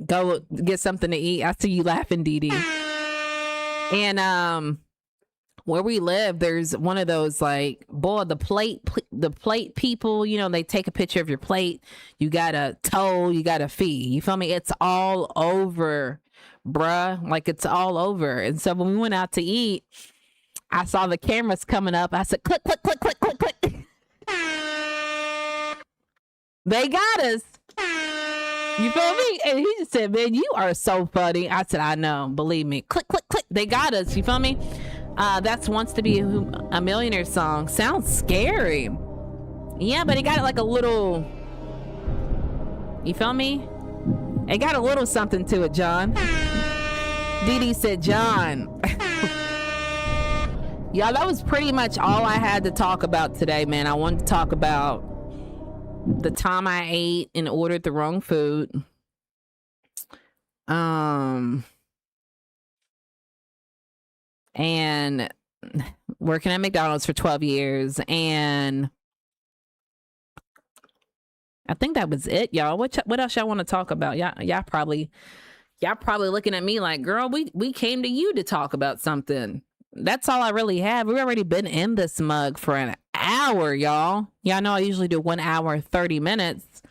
go get something to eat. I see you laughing, Dee Dee. And where we live, there's one of those like, boy, the plate people, you know, they take a picture of your plate. You got a toll, you got a fee. You feel me? It's all over, bruh. Like it's all over. And so when we went out to eat, I saw the cameras coming up. I said, click, click, click, click, click, click. They got us. You feel me? And he just said, man, you are so funny. I said, I know. Believe me. Click, click, click. They got us. You feel me? That's Wants to Be a Millionaire song. Sounds scary. Yeah, but it got like a little, you feel me? It got a little something to it, John. Dee Dee said, John. Y'all, that was pretty much all I had to talk about today, man. I wanted to talk about the time I ate and ordered the wrong food. And working at McDonald's for 12 years. And I think that was it, y'all. What else y'all want to talk about? Y'all probably looking at me like, girl, we came to you to talk about something. That's all I really have. We've already been in this mug for an hour, y'all. Y'all know I usually do 1 hour, 30 minutes.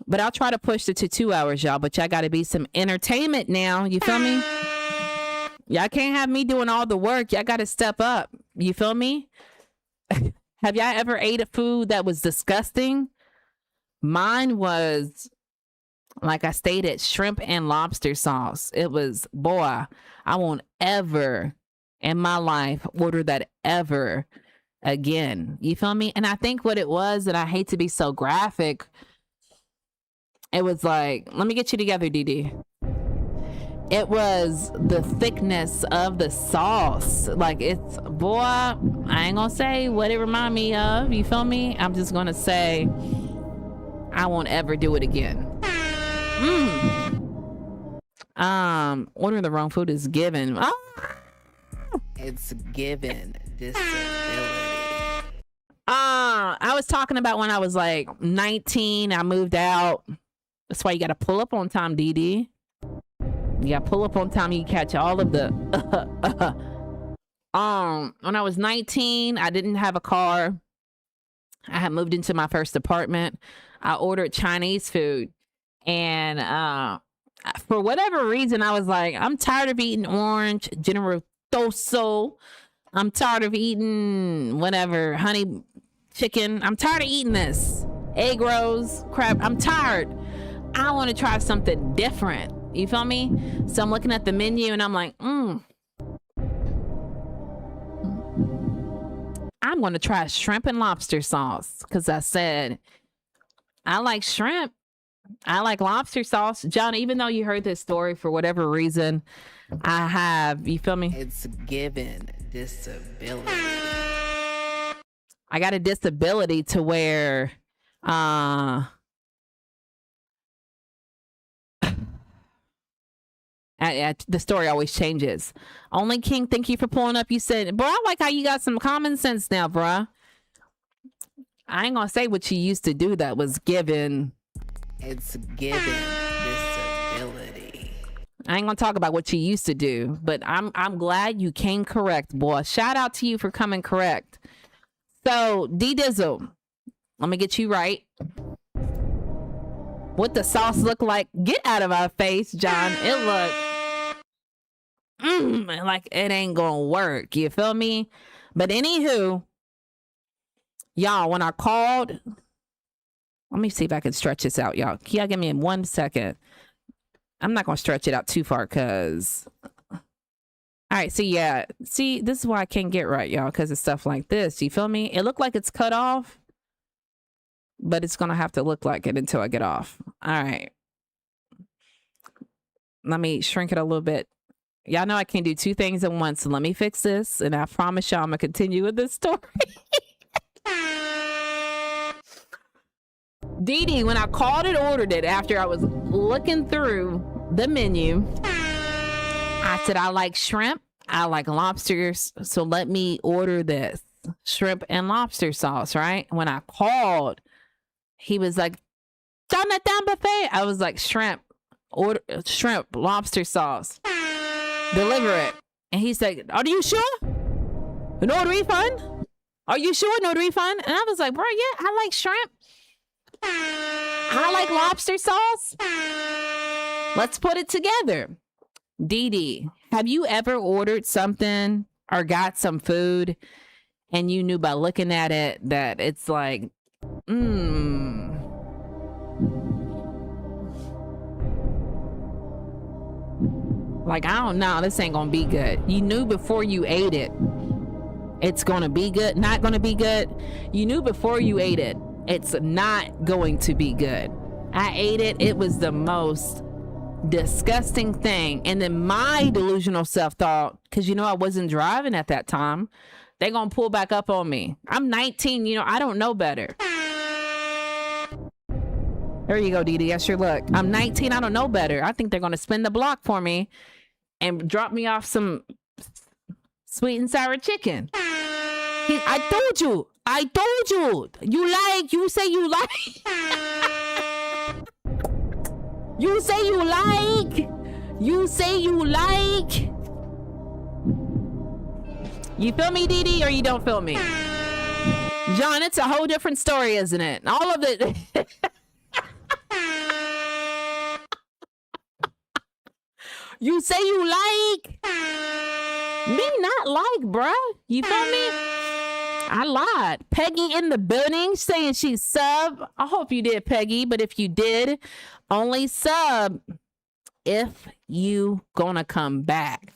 But I'll try to push it to 2 hours, y'all. But y'all got to be some entertainment now. You feel me? Y'all can't have me doing all the work. Y'all got to step up. You feel me? Have y'all ever ate a food that was disgusting? Mine was, like I stated, shrimp and lobster sauce. It was, boy, I won't ever in my life order that ever again. You feel me? And I think what it was, and I hate to be so graphic, it was like, let me get you together, Dee Dee. It was the thickness of the sauce. Like it's, boy, I ain't gonna say what it reminded me of. You feel me? I'm just gonna say I won't ever do it again. Ordering the wrong food is given. It's given disability. I was talking about when I was like 19, I moved out. That's why you gotta pull up on time, Dee Dee. You gotta pull up on time. You catch all of the When I was 19, I didn't have a car. I had moved into my first apartment. I ordered Chinese food. And for whatever reason, I was like, I'm tired of eating orange, General Toso. I'm tired of eating whatever, honey chicken. I'm tired of eating this. Egg rolls, crab. I'm tired. I want to try something different. You feel me? So I'm looking at the menu and I'm like, I'm going to try shrimp and lobster sauce because I said, I like shrimp. I like lobster sauce. John, even though you heard this story for whatever reason, I have, you feel me? It's given disability. I got a disability to where, the story always changes. Only King, thank you for pulling up. You said, bro, I like how you got some common sense now, bruh. I ain't gonna say what you used to do that was given. It's given disability. I ain't gonna talk about what you used to do, but I'm glad you came correct, boy. Shout out to you for coming correct. So, D-Dizzle, let me get you right. What the sauce look like? Get out of our face, John. It look like it ain't gonna work. You feel me? But anywho, y'all, when I called, let me see if I can stretch this out, y'all. Can y'all give me 1 second? I'm not gonna stretch it out too far because, all right, see, yeah, see, this is why I can't get right, y'all, because of stuff like this. You feel me? It looked like it's cut off, but it's gonna have to look like it until I get off. All right, let me shrink it a little bit. Y'all know I can't do two things at once, so let me fix this, and I promise y'all I'm gonna continue with this story. Dee, when I called and ordered it after I was looking through the menu, I said, I like shrimp, I like lobsters, so let me order this shrimp and lobster sauce, right? When I called, he was like, Jonathan buffet. I was like, shrimp, order shrimp, lobster sauce, deliver it. And he said, are you sure? No refund? Are you sure? No refund? And I was like, bro, yeah, I like shrimp. I like lobster sauce. Let's put it together. Dee, have you ever ordered something or got some food and you knew by looking at it that it's like, like, I don't know, this ain't gonna be good. You knew before you ate it, it's gonna be good, not gonna be good. You knew before you ate it, it's not going to be good. I ate it. It was the most disgusting thing. And then my delusional self thought, because, you know, I wasn't driving at that time, they're going to pull back up on me. I'm 19. You know, I don't know better. There you go, Dee. That's your look. I'm 19. I don't know better. I think they're going to spin the block for me and drop me off some sweet and sour chicken. I told you. You say you like. You say you like. You feel me, Dee, or you don't feel me? John, it's a whole different story, isn't it? All of it. You say you like. Me not like, bruh. You feel me? I lied. Peggy in the building saying she's sub. I hope you did, Peggy. But if you did, only sub if you gonna come back.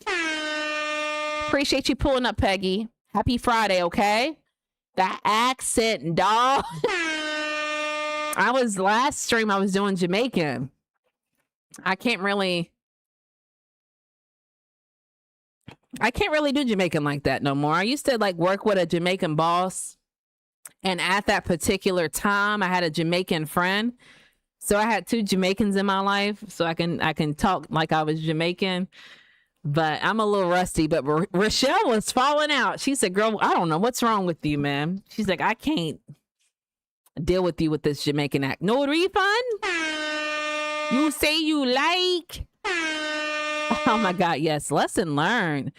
Appreciate you pulling up, Peggy. Happy Friday, okay? The accent, dog. Last stream I was doing Jamaican. I can't really do Jamaican like that no more. I used to like work with a Jamaican boss, and at that particular time I had a Jamaican friend. So I had two Jamaicans in my life, so I can talk like I was Jamaican, but I'm a little rusty. But Rochelle was falling out. She said, girl, I don't know what's wrong with you, man. She's like, I can't deal with you with this Jamaican act. No refund? You say you like? Oh my God, yes. Lesson learned.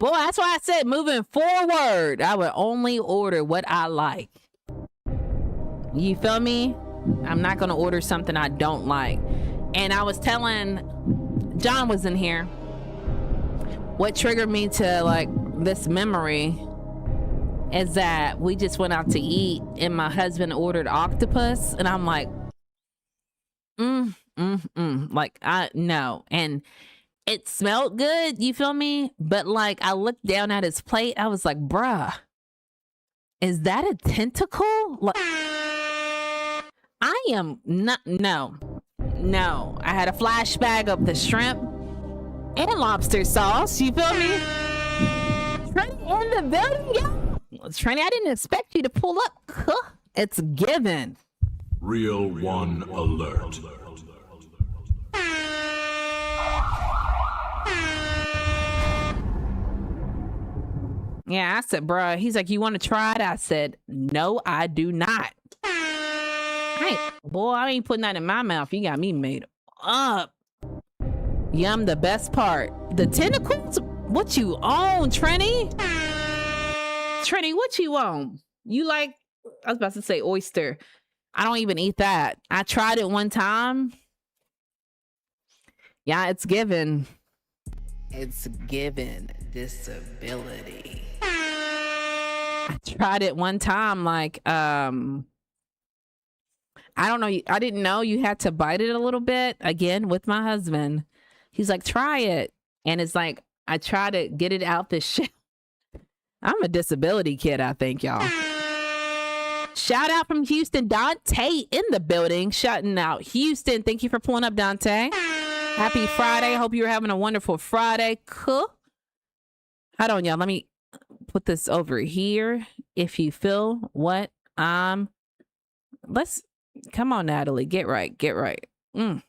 Boy, that's why I said moving forward, I would only order what I like. You feel me? I'm not going to order something I don't like. And I was telling, John was in here, what triggered me to like this memory is that we just went out to eat and my husband ordered octopus. And I'm like, like, no. And it smelled good, you feel me? But like, I looked down at his plate. I was like, bruh, is that a tentacle? Like, I am not, no. I had a flashback of the shrimp and lobster sauce, you feel me? Trini in the building, yo. Trini, I didn't expect you to pull up. It's given. Real one alert. Yeah, I said, bruh. He's like, you want to try it? I said, no, I do not. Boy, I ain't putting that in my mouth. You got me made up. Yum, the best part. The tentacles? What you own, Trini? Trini, what you own? You like, I was about to say oyster. I don't even eat that. I tried it one time. Yeah, it's given. It's given disability. I tried it one time, like, I don't know. I didn't know you had to bite it a little bit. Again, with my husband. He's like, try it. And it's like, I try to get it out the shell. I'm a disability kid, I think, y'all. Shout out from Houston. Dante in the building. Shouting out Houston. Thank you for pulling up, Dante. Happy Friday. Hope you're having a wonderful Friday. Cool. Hold on, y'all. Let me put this over here. If you feel what let's come on, Natalie. Get right. All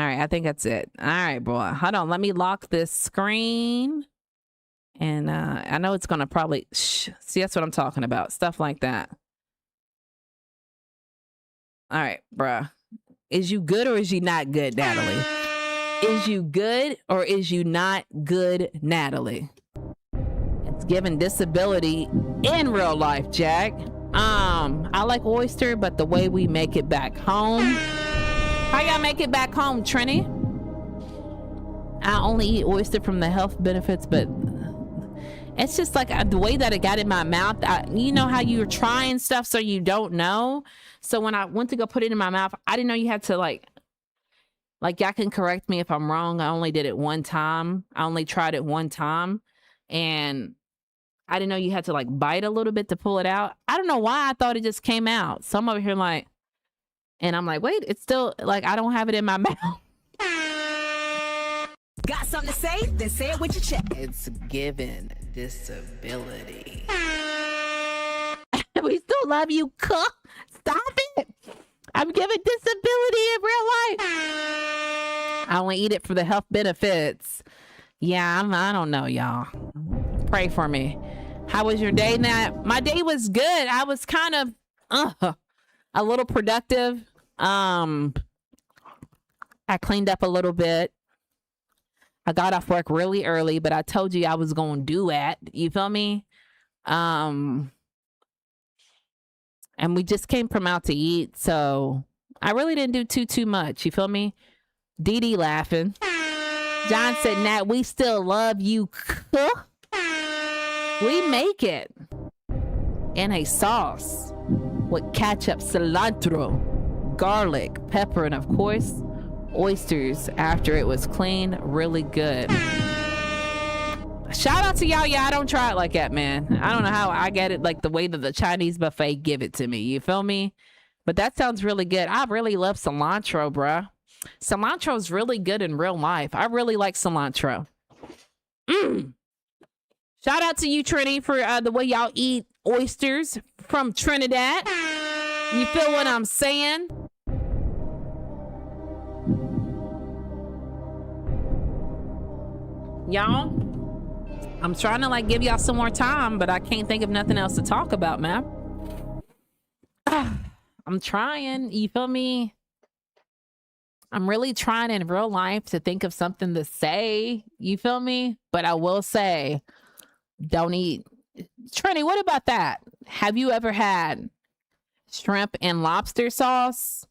right, I think that's it. All right, boy. Hold on. Let me lock this screen. And I know it's going to probably... See, that's what I'm talking about. Stuff like that. All right, bruh. Is you good or is you not good, Natalie? Is you good or is you not good, Natalie? It's given disability in real life, Jack. I like oyster, but the way we make it back home... How y'all make it back home, Trini? I only eat oyster from the health benefits, but it's just like the way that it got in my mouth. You know how you're trying stuff so you don't know? So when I went to go put it in my mouth, I didn't know you had to like y'all can correct me if I'm wrong. I only did it one time. I only tried it one time. And I didn't know you had to like bite a little bit to pull it out. I don't know why I thought it just came out. So I'm over here like, and I'm like, wait, it's still like, I don't have it in my mouth. Got something to say? Then say it with your chest. It's given disability. We still love you, cook. Stop it. I'm giving disability in real life. I only eat it for the health benefits. Yeah, I don't know, y'all. Pray for me. How was your day? Now, my day was good. I was kind of a little productive. I cleaned up a little bit. I got off work really early, but I told you I was going to do it. You feel me? And we just came from out to eat, so I really didn't do too much. You feel me? Dee Dee laughing. John said, Nat, we still love you. We make it in a sauce with ketchup, cilantro, garlic, pepper, and of course, oysters after it was clean. Really good. Shout out to y'all. Yeah, I don't try it like that, man. I don't know how I get it like the way that the Chinese buffet give it to me. You feel me? But that sounds really good. I really love cilantro, bruh. Cilantro is really good in real life. I really like cilantro. Shout out to you, Trini, for the way y'all eat oysters from Trinidad. You feel what I'm saying? Y'all, I'm trying to like give y'all some more time, but I can't think of nothing else to talk about, man. I'm trying. You feel me? I'm really trying in real life to think of something to say. You feel me? But I will say, don't eat. Trini, what about that? Have you ever had shrimp and lobster sauce?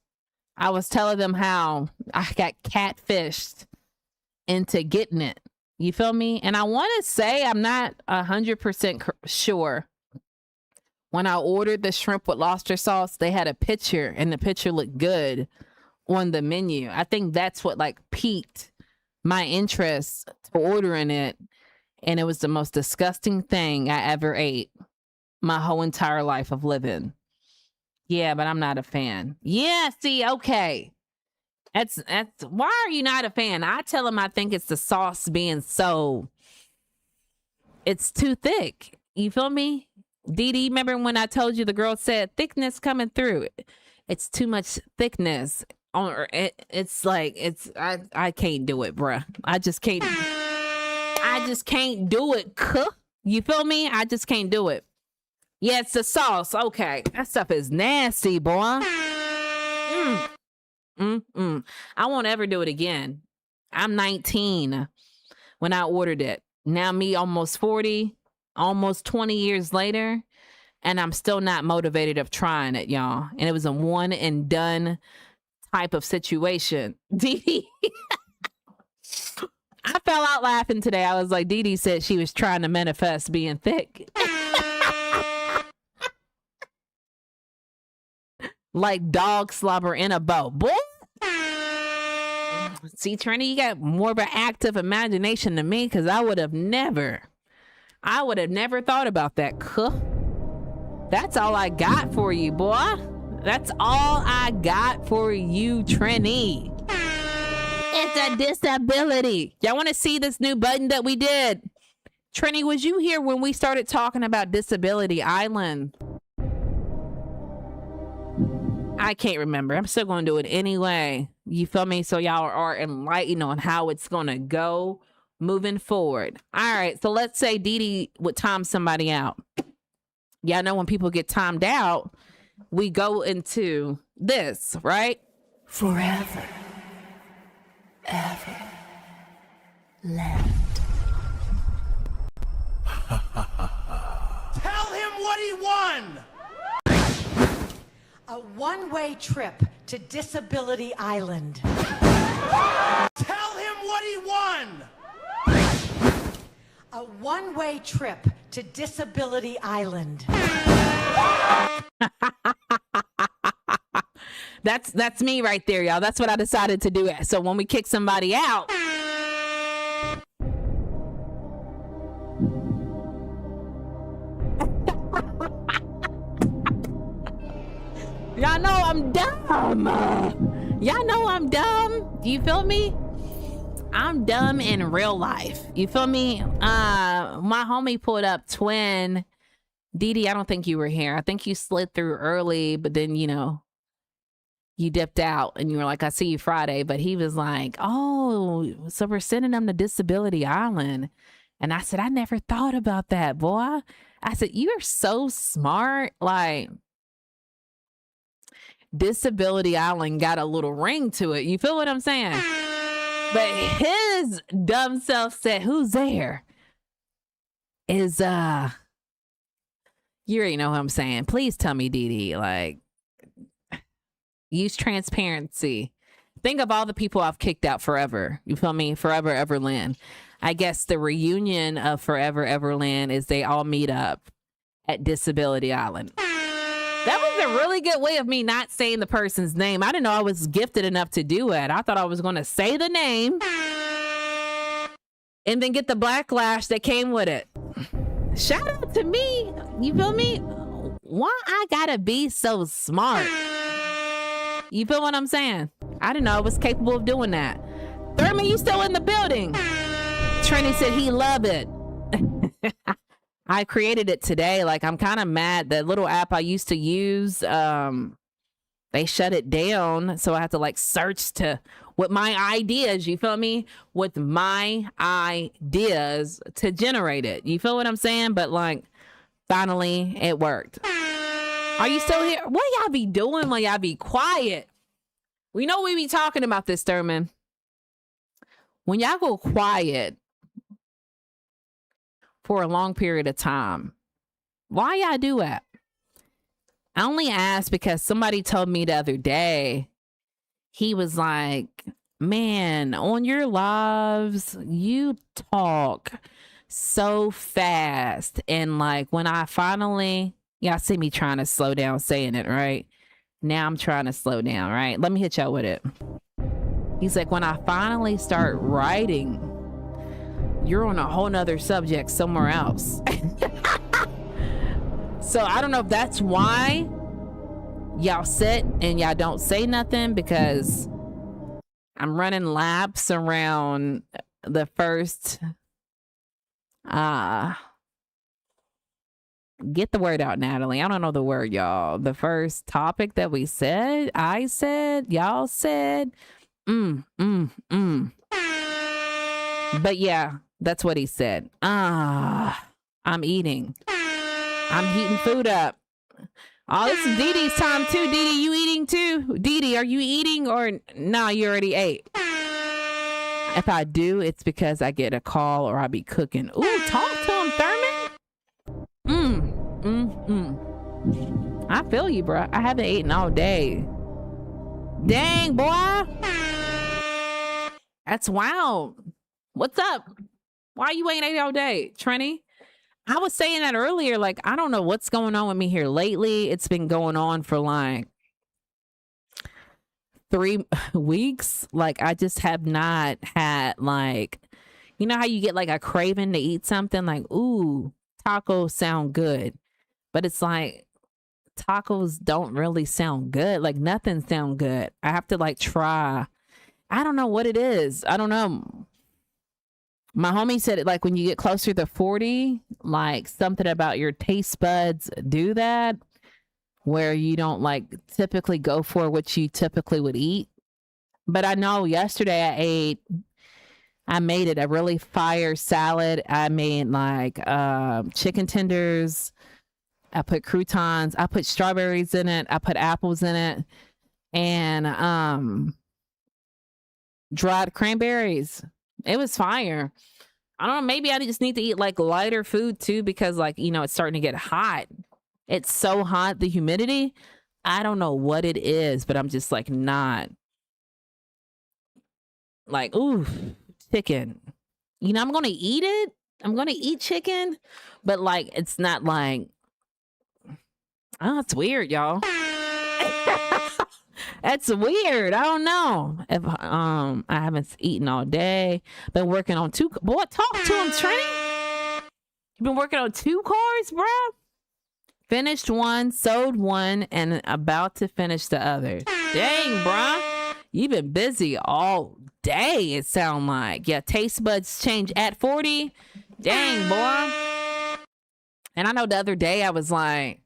I was telling them how I got catfished into getting it. You feel me? And I want to say I'm not 100% sure. When I ordered the shrimp with lobster sauce, they had a picture and the picture looked good on the menu. I think that's what like piqued my interest to ordering it. And it was the most disgusting thing I ever ate my whole entire life of living. Yeah, but I'm not a fan. Yeah, see, okay. That's why are you not a fan? I tell them I think it's the sauce being it's too thick. You feel me? Dee Dee, remember when I told you the girl said thickness coming through? It's too much thickness. It's like I can't do it, bruh. I just can't do it. You feel me? I just can't do it. Yeah, it's the sauce. Okay, that stuff is nasty, boy. I won't ever do it again. I'm 19 when I ordered it. Now me almost 40, almost 20 years later, and I'm still not motivated of trying it, y'all. And it was a one and done type of situation. Dee Dee. I fell out laughing today. I was like, Dee Dee said she was trying to manifest being thick. Like dog slobber in a boat. Boy. See, Trini, you got more of an active imagination than me, because I would have never thought about that. That's all I got for you, boy. That's all I got for you, Trini. It's a disability. Y'all want to see this new button that we did? Trini, was you here when we started talking about Disability Island? I can't remember. I'm still going to do it anyway. You feel me? So y'all are enlightened on how it's going to go moving forward. All right. So let's say Dee Dee would time somebody out. Y'all know when people get timed out, we go into this, right? Forever. Ever. Left. Tell him what he won! A one-way trip to Disability Island. Tell him what he won! A one-way trip to Disability Island. That's me right there, y'all. That's what I decided to do. So when we kick somebody out, y'all know I'm dumb. Y'all know I'm dumb. You feel me? I'm dumb in real life. You feel me? My homie pulled up twin. Dee Dee, I don't think you were here. I think you slid through early, but then, you dipped out and you were like, I see you Friday. But he was like, oh, so we're sending them to Disability Island. And I said, I never thought about that, boy. I said, you are so smart. Like, Disability Island got a little ring to it. You feel what I'm saying? But his dumb self said, who's there? Is, you already know what I'm saying. Please tell me, Dee Dee, like, use transparency. Think of all the people I've kicked out forever. You feel me? Forever Everland. I guess the reunion of Forever Everland is they all meet up at Disability Island. That was a really good way of me not saying the person's name. I didn't know I was gifted enough to do it. I thought I was going to say the name and then get the backlash that came with it. Shout out to me. You feel me? Why I gotta be so smart? You feel what I'm saying? I didn't know I was capable of doing that. Thurman, you still in the building? Trini said he love it. I created it today. Like, I'm kind of mad. The little app I used to use, they shut it down. So I have to like search with my ideas, you feel me? With my ideas to generate it. You feel what I'm saying? But like, finally it worked. Are you still here? What y'all be doing when y'all be quiet? We know we be talking about this, Thurman. When y'all go quiet for a long period of time, why y'all do that? I only asked because somebody told me the other day, he was like, man, on your lives, you talk so fast. And like when I finally, y'all see me trying to slow down saying it, right? Now I'm trying to slow down, right? Let me hit y'all with it. He's like, when I finally start writing, you're on a whole nother subject somewhere else. So I don't know if that's why y'all sit and y'all don't say nothing, because I'm running laps around the first, get the word out, Natalie. I don't know the word, y'all. The first topic that we said, I said, y'all said, But yeah, that's what he said. I'm eating. I'm heating food up. Oh, this is Dee Dee's time too. Dee Dee, you eating too? Dee Dee, are you eating or no, you already ate? If I do, it's because I get a call or I be cooking. Ooh, talk to him, Thurman. I feel you, bro. I haven't eaten all day. Dang, boy. That's wild. What's up? Why you ain't ate all day, Trini? I was saying that earlier. Like, I don't know what's going on with me here lately. It's been going on for like 3 weeks. Like, I just have not had, like, you know how you get like a craving to eat something? Like, ooh, tacos sound good. But it's like, tacos don't really sound good. Like, nothing sound good. I have to like try. I don't know what it is. I don't know. My homie said it, like when you get closer to 40, like something about your taste buds do that, where you don't like typically go for what you typically would eat. But I know yesterday I made it a really fire salad. I made like chicken tenders. I put croutons. I put strawberries in it. I put apples in it. And dried cranberries. It was fire. I don't know. Maybe I just need to eat like lighter food too, because like, you know, it's starting to get hot. It's so hot, the humidity. I don't know what it is, but I'm just like not like, ooh, chicken. You know, I'm going to eat it. I'm going to eat chicken, but like, it's not like, oh, it's weird, y'all. That's weird. I don't know if I haven't eaten all day. Been working on 2. Boy, talk to him, Trini. You been working on 2 cars, bro. Finished one, sold one, and about to finish the other. Dang, bro. You've been busy all day. It sound like. Yeah, taste buds change at 40. Dang, boy. And I know the other day I was like,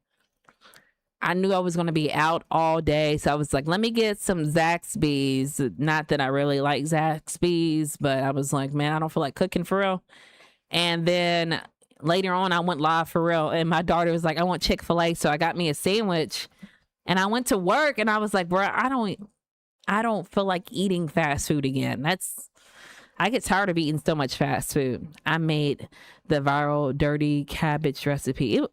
I knew I was going to be out all day. So I was like, let me get some Zaxby's. Not that I really like Zaxby's, but I was like, man, I don't feel like cooking for real. And then later on, I went live for real. And my daughter was like, I want Chick-fil-A. So I got me a sandwich. And I went to work and I was like, bro, I don't feel like eating fast food again. I get tired of eating so much fast food. I made the viral dirty cabbage recipe. Ooh.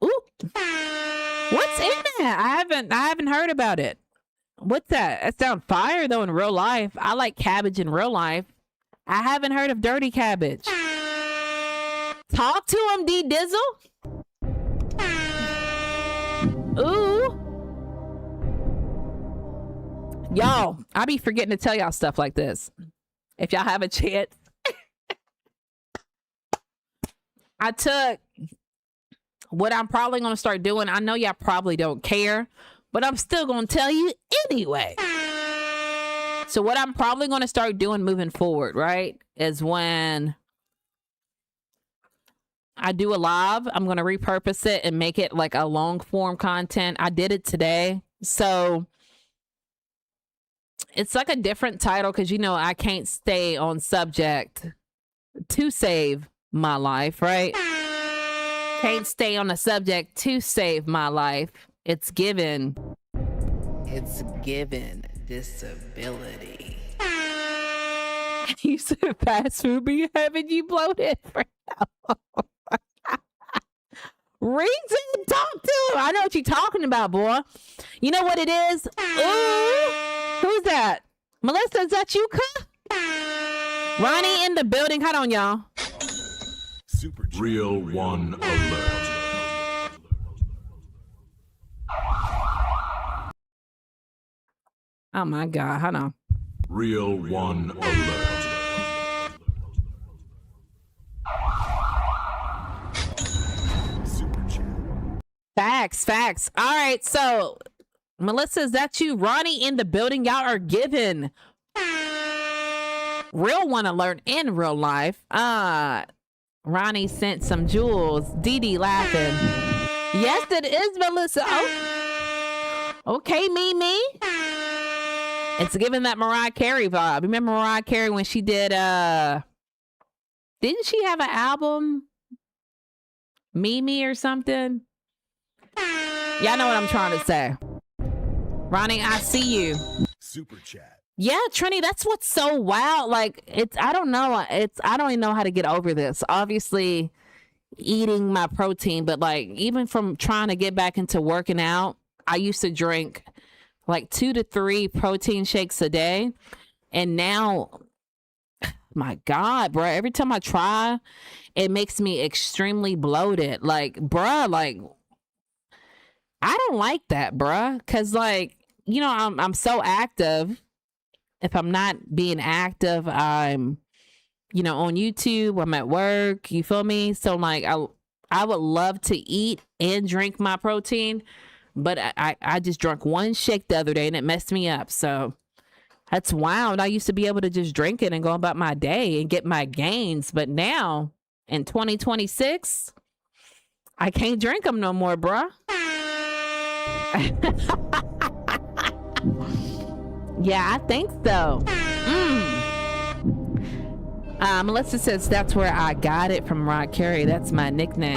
What's in that? I haven't heard about it. What's that? It sounds fire though in real life. I like cabbage in real life. I haven't heard of dirty cabbage. Talk to him, D Dizzle. Ooh. Y'all, I be forgetting to tell y'all stuff like this. If y'all have a chance. I took what I'm probably going to start doing. I know y'all probably don't care, but I'm still going to tell you anyway. So what I'm probably going to start doing moving forward, right, is when I do a live, I'm going to repurpose it and make it like a long form content. I did it today. So it's like a different title because, you know, I can't stay on subject to save my life, right? Can't stay on the subject to save my life. It's given disability. You said fast food be having you bloated for reason, talk to him. I know what you're talking about, boy. You know what it is? Ooh, who's that? Melissa, is that you, Ronnie in the building. Hold on, y'all. Super Real One Alert. Oh my God, hold on. Real One Alert. Facts. All right, so Melissa, is that you? Ronnie in the building. Y'all are giving real one alert in real life. Ronnie sent some jewels. Dee Dee laughing. Yes, it is Melissa. Oh, okay, Mimi. It's giving that Mariah Carey vibe. Remember Mariah Carey when she did, didn't she have an album? Mimi or something? Y'all know what I'm trying to say. Ronnie, I see you. Super chat. Yeah, Trini, that's what's so wild. Like, I don't even know how to get over this. Obviously, eating my protein, but like, even from trying to get back into working out, I used to drink like 2 to 3 protein shakes a day. And now, my God, bro, every time I try, it makes me extremely bloated. Like, bruh, like, I don't like that, bruh. Cause like, you know, I'm so active. If I'm not being active, I'm, you know, on YouTube, I'm at work, you feel me? So like, I would love to eat and drink my protein, but I just drank 1 shake the other day and it messed me up. So that's wild. I used to be able to just drink it and go about my day and get my gains. But now in 2026, I can't drink them no more, bruh. Yeah, I think so. Melissa says that's where I got it from Mariah Carey. That's my nickname.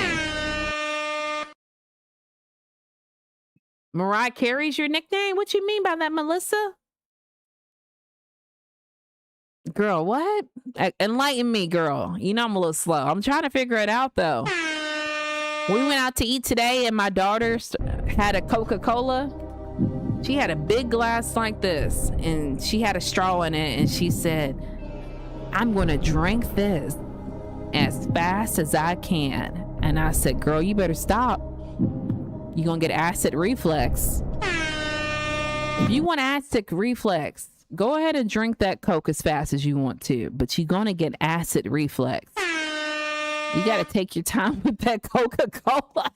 Mariah Carey's your nickname? What you mean by that, Melissa? Girl, what? Enlighten me, girl. You know I'm a little slow. I'm trying to figure it out, though. We went out to eat today, and my daughter had a Coca-Cola. She had a big glass like this, and she had a straw in it, and she said, I'm going to drink this as fast as I can. And I said, girl, you better stop. You're going to get acid reflux. If you want acid reflux, go ahead and drink that Coke as fast as you want to, but you're going to get acid reflux. You got to take your time with that Coca-Cola.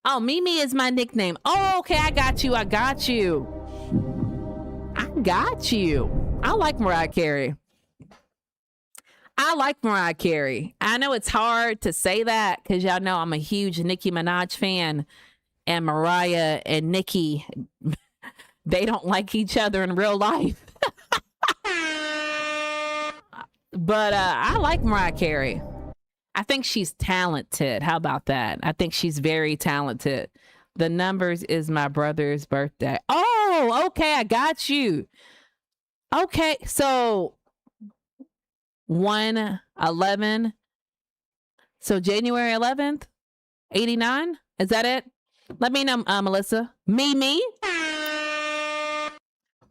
Oh, Mimi is my nickname. Oh, okay. I got you. I like Mariah Carey. I know it's hard to say that because y'all know I'm a huge Nicki Minaj fan, and Mariah and Nicki, they don't like each other in real life. But I like Mariah Carey. I think she's talented. How about that? I think she's very talented. The numbers is my brother's birthday. Oh, okay. I got you. Okay. So 1/11. So January 11th, 89. Is that it? Let me know, Melissa. Mimi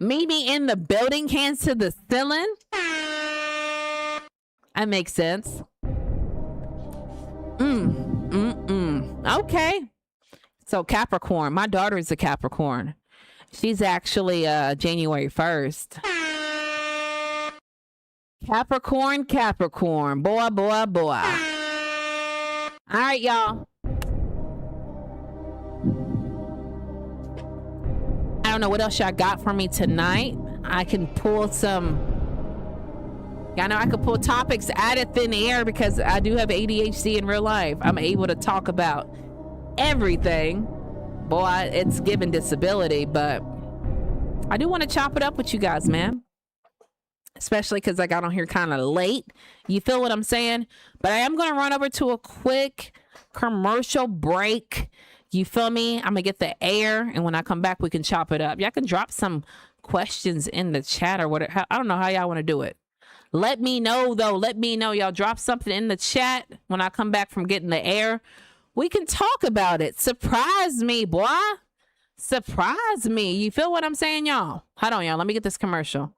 in the building, hands to the ceiling. That makes sense. Okay. So Capricorn. My daughter is a Capricorn. She's actually January 1st. Capricorn. Boy. All right, y'all. I don't know what else y'all got for me tonight. I can pull some... I know I could pull topics out of thin air because I do have ADHD in real life. I'm able to talk about everything. Boy, it's given disability, but I do want to chop it up with you guys, man. Especially because I got on here kind of late. You feel what I'm saying? But I am going to run over to a quick commercial break. You feel me? I'm gonna get the air, and when I come back, we can chop it up. Y'all can drop some questions in the chat or whatever. I don't know how y'all want to do it. Let me know though. Let me know. Y'all drop something in the chat when I come back from getting the air. We can talk about it. Surprise me, boy. Surprise me. You feel what I'm saying, y'all? Hold on, y'all. Let me get this commercial.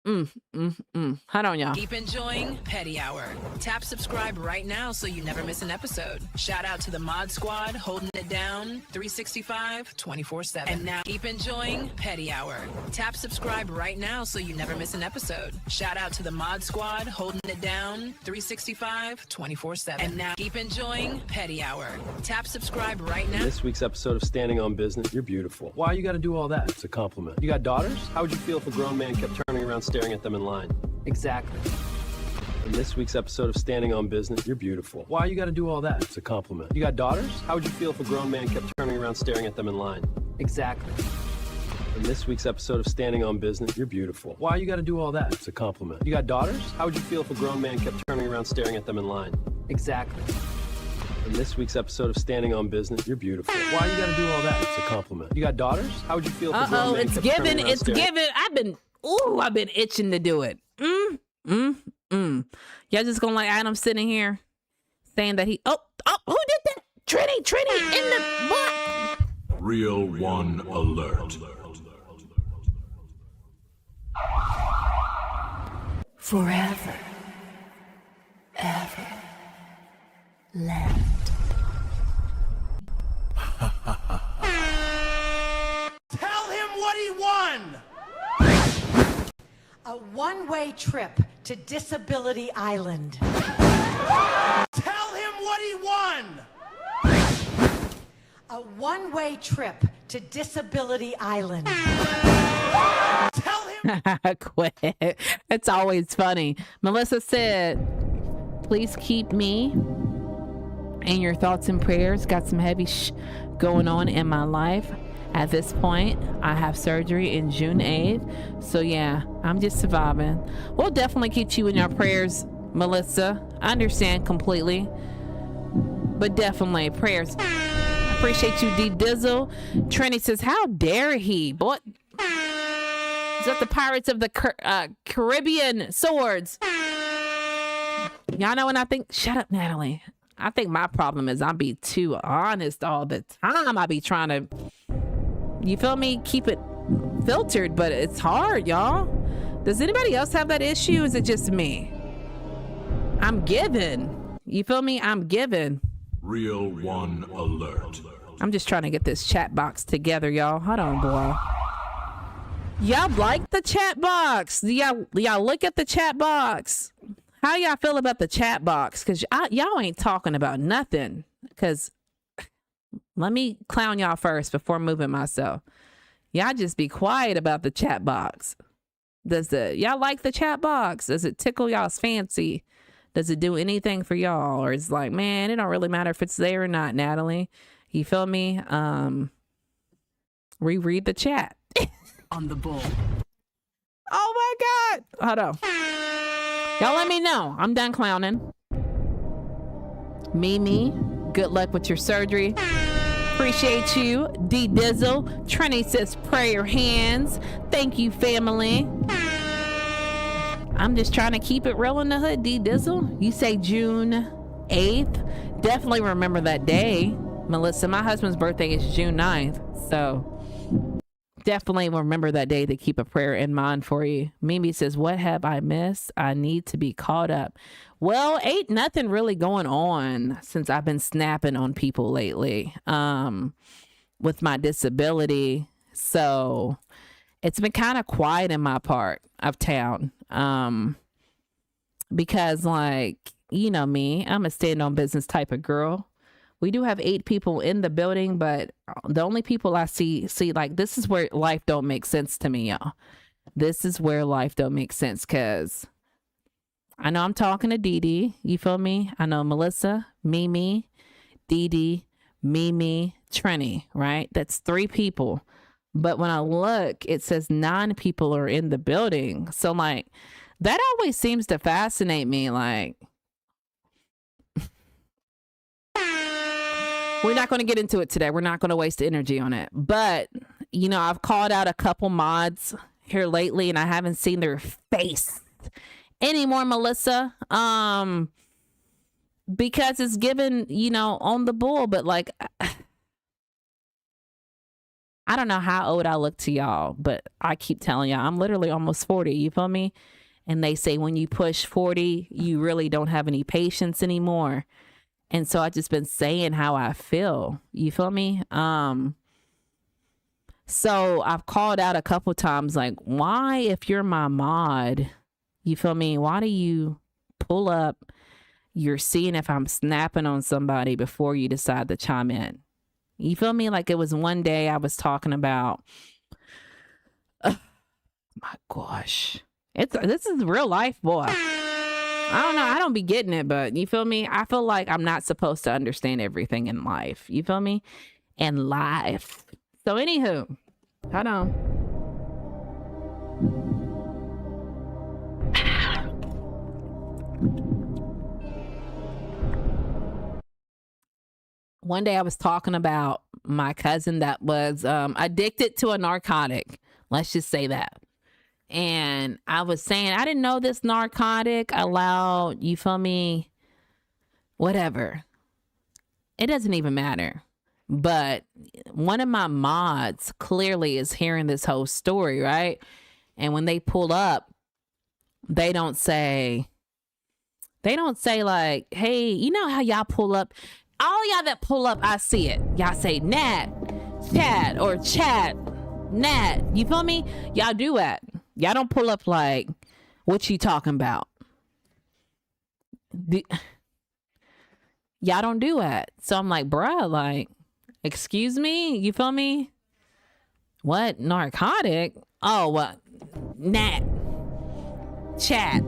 Hold on, y'all. Keep enjoying Petty Hour. Tap subscribe right now so you never miss an episode. Shout out to the Mod Squad holding it down 365 24/7. And now keep enjoying Petty Hour. Tap subscribe right now so you never miss an episode. Shout out to the Mod Squad holding it down 365 24/7. And now keep enjoying Petty Hour. Tap subscribe right now. In this week's episode of Standing on Business, you're beautiful. Why you got to do all that? It's a compliment. You got daughters? How would you feel if a grown man kept turning around staring at them in line? Exactly. In this week's episode of Standing on Business, you're beautiful. Why you got to do all that? It's a compliment. You got daughters? How would you feel if a grown man kept turning around staring at them in line? Exactly. In this week's episode of Standing on Business, you're beautiful. Why you got to do all that? It's a compliment. You got daughters? How would you feel if a grown man kept turning around staring at them in line? Exactly. In this week's episode of Standing on Business, you're beautiful. Why you got to do all that? It's a compliment. You got daughters? How would you feel if a grown man it's kept given. turning around It's staring? given. I've been itching to do it. Y'all just gonna like Adam sitting here saying that he who did that? Trini in the what? Real one alert. Forever, ever left. Tell him what he won! A one-way trip to Disability Island. Tell him what he won! A one-way trip to Disability Island. Tell him... Quit. It's always funny. Melissa said, please keep me in your thoughts and prayers. Got some heavy going on in my life. At this point, I have surgery in June 8th. So yeah, I'm just surviving. We'll definitely keep you in our prayers, Melissa. I understand completely. But definitely prayers. I appreciate you, D Dizzle. Trini says, how dare he? Boy, is that the Pirates of the Caribbean swords? Y'all know when I think, shut up, Natalie. I think my problem is I be too honest all the time. I be trying to, you feel me, keep it filtered, but it's hard, y'all. Does anybody else have that issue? Is it just me? I'm giving. You feel me? I'm giving. Real one alert. I'm just trying to get this chat box together, y'all. Hold on, boy. Y'all like the chat box? Y'all look at the chat box? How y'all feel about the chat box? Because y'all ain't talking about nothing. Because let me clown y'all first before moving myself. Y'all just be quiet about the chat box. Y'all like the chat box? Does it tickle y'all's fancy? Does it do anything for y'all? Or it's like, man, it don't really matter if it's there or not, Natalie. You feel me? Reread the chat. On the bull. Oh my God. Hold on. Y'all let me know. I'm done clowning. Mimi, good luck with your surgery. Appreciate you. D Dizzle. Trini says prayer hands. Thank you, family. I'm just trying to keep it real in the hood, D Dizzle. You say June 8th. Definitely remember that day. Melissa, my husband's birthday is June 9th. So definitely remember that day to keep a prayer in mind for you. Mimi says, what have I missed? I need to be caught up. Well, ain't nothing really going on since I've been snapping on people lately with my disability. So it's been kind of quiet in my part of town because, like, you know me, I'm a stand on business type of girl. We do have 8 people in the building, but the only people I see like, this is where life don't make sense to me, y'all. This is where life don't make sense, because I know I'm talking to Dee Dee. You feel me? I know Melissa, Mimi, Dee Dee, Mimi, Trini, right? That's 3 people. But when I look, it says 9 people are in the building. So, like, that always seems to fascinate me. Like, We're not going to get into it today. We're not going to waste energy on it. But, you know, I've called out a couple mods here lately and I haven't seen their face anymore, Melissa. Because it's given, you know, on the bull, but like, I don't know how old I look to y'all, but I keep telling y'all, I'm literally almost 40. You feel me? And they say when you push 40, you really don't have any patience anymore. And so I just been saying how I feel. You feel me? So I've called out a couple times, like, why, if you're my mod, you feel me? Why do you pull up? You're seeing if I'm snapping on somebody before you decide to chime in. You feel me? Like it was one day I was talking about, my gosh, this is real life, boy. I don't know. I don't be getting it, but you feel me? I feel like I'm not supposed to understand everything in life. You feel me? And life. So anywho, hold on. One day I was talking about my cousin that was addicted to a narcotic. Let's just say that. And I was saying, I didn't know this narcotic allowed, you feel me? Whatever. It doesn't even matter. But one of my mods clearly is hearing this whole story, right? And when they pull up, they don't say like, hey, you know how y'all pull up? All y'all that pull up, I see it. Y'all say Nat, Chad, or Chat, Nat. You feel me? Y'all do that. Y'all don't pull up like, what you talking about? Y'all don't do that. So I'm like, bruh, like, excuse me? You feel me? What? Narcotic? Oh, what? Nat. Chat,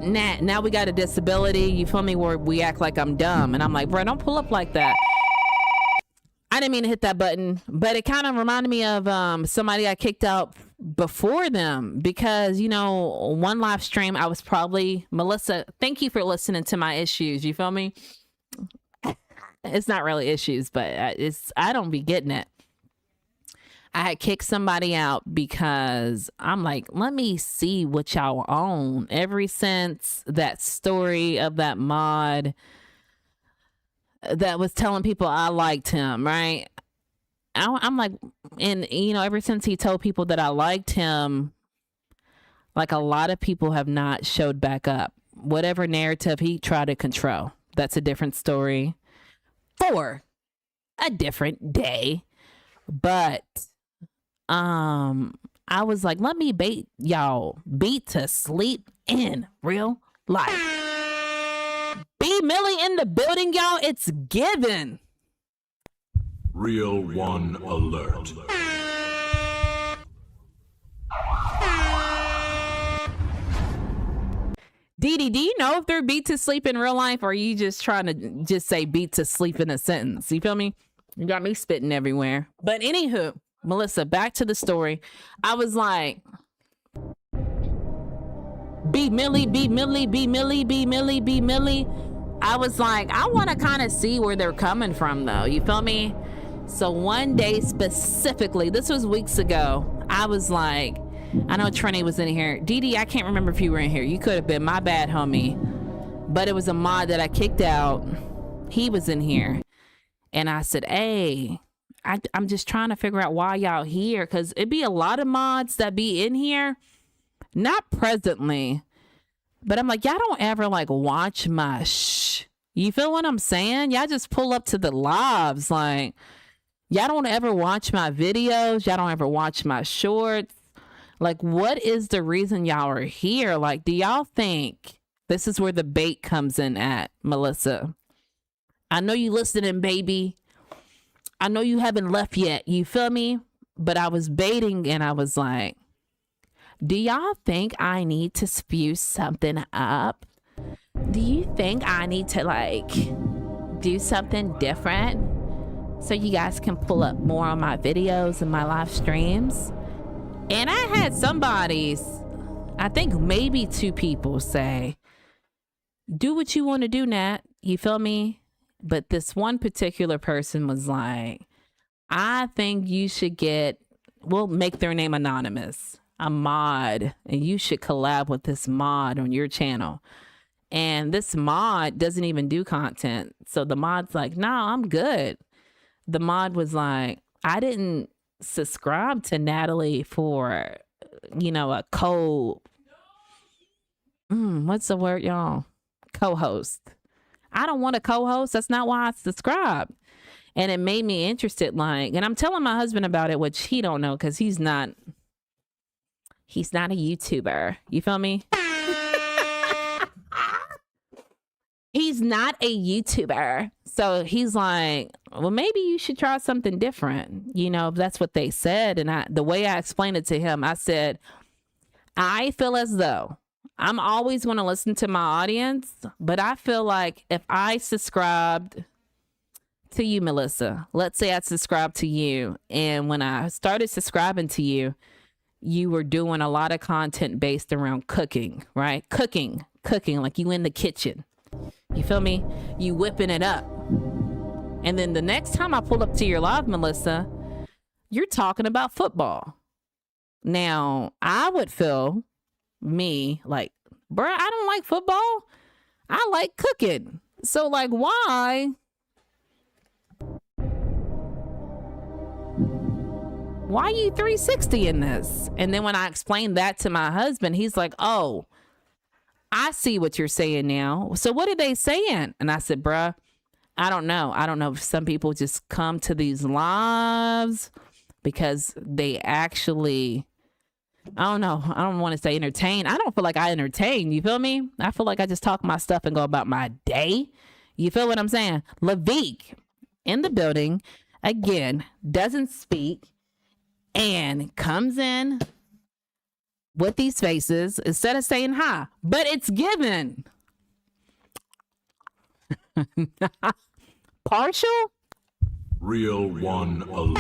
Nat. Now we got a disability. You feel me? Where we act like I'm dumb. And I'm like, bro, don't pull up like that. I didn't mean to hit that button, but it kind of reminded me of somebody I kicked out before them because, you know, one live stream, I was probably, Melissa, thank you for listening to my issues. You feel me? It's not really issues, but I don't be getting it. I had kicked somebody out because I'm like, let me see what y'all own. Ever since that story of that mod that was telling people I liked him, right? I'm like, and you know, ever since he told people that I liked him, like a lot of people have not showed back up. Whatever narrative he tried to control, that's a different story for a different day. But I was like, let me bait y'all beat to sleep in real life. B Millie in the building, y'all. It's given. Real one alert. Dee, do you know if they're beat to sleep in real life, or are you just trying to just say beat to sleep in a sentence? You feel me? You got me spitting everywhere. But anywho, Melissa, back to the story. I was like, B Millie. I was like, I want to kind of see where they're coming from, though. You feel me? So one day specifically, this was weeks ago, I was like, I know Trini was in here. Dee, I can't remember if you were in here. You could have been. My bad, homie. But it was a mod that I kicked out. He was in here. And I said, hey, I'm just trying to figure out why y'all here. Because it'd be a lot of mods that be in here. Not presently. But I'm like, y'all don't ever like watch my You feel what I'm saying? Y'all just pull up to the lives. Like, y'all don't ever watch my videos. Y'all don't ever watch my shorts. Like, what is the reason y'all are here? Like, do y'all think this is where the bait comes in at, Melissa? I know you listening, baby. I know you haven't left yet. You feel me? But I was baiting and I was like, do y'all think I need to spew something up? Do you think I need to like do something different so you guys can pull up more on my videos and my live streams? And I had I think maybe 2 people say, do what you want to do, Nat. You feel me? But this one particular person was like, I think you should we'll make their name anonymous, a mod, and you should collab with this mod on your channel. And this mod doesn't even do content. So the mod's like, nah, I'm good. The mod was like, I didn't subscribe to Natalie for, a what's the word, y'all? Co-host. I don't want a co-host. That's not why I subscribed. And it made me interested, and I'm telling my husband about it, which he don't know because he's not a YouTuber. You feel me? He's not a YouTuber. So he's like, well, maybe you should try something different. That's what they said. And the way I explained it to him, I said, I feel as though I'm always going to listen to my audience, but I feel like if I subscribed to you, Melissa, let's say I subscribed to you, and when I started subscribing to you, you were doing a lot of content based around cooking, right? Cooking, like you in the kitchen. You feel me? You whipping it up. And then the next time I pull up to your live, Melissa, you're talking about football. Now, I would feel like, bruh, I don't like football. I like cooking. So why are you 360 in this? And then when I explained that to my husband, he's like, oh, I see what you're saying now. So what are they saying? And I said, bruh, I don't know. I don't know if some people just come to these lives because they actually, I don't know. I don't want to say entertain. I don't feel like I entertain. You feel me? I feel like I just talk my stuff and go about my day. You feel what I'm saying? Lavique in the building, again, doesn't speak and comes in with these faces instead of saying hi. But it's given. Partial? Real one alert.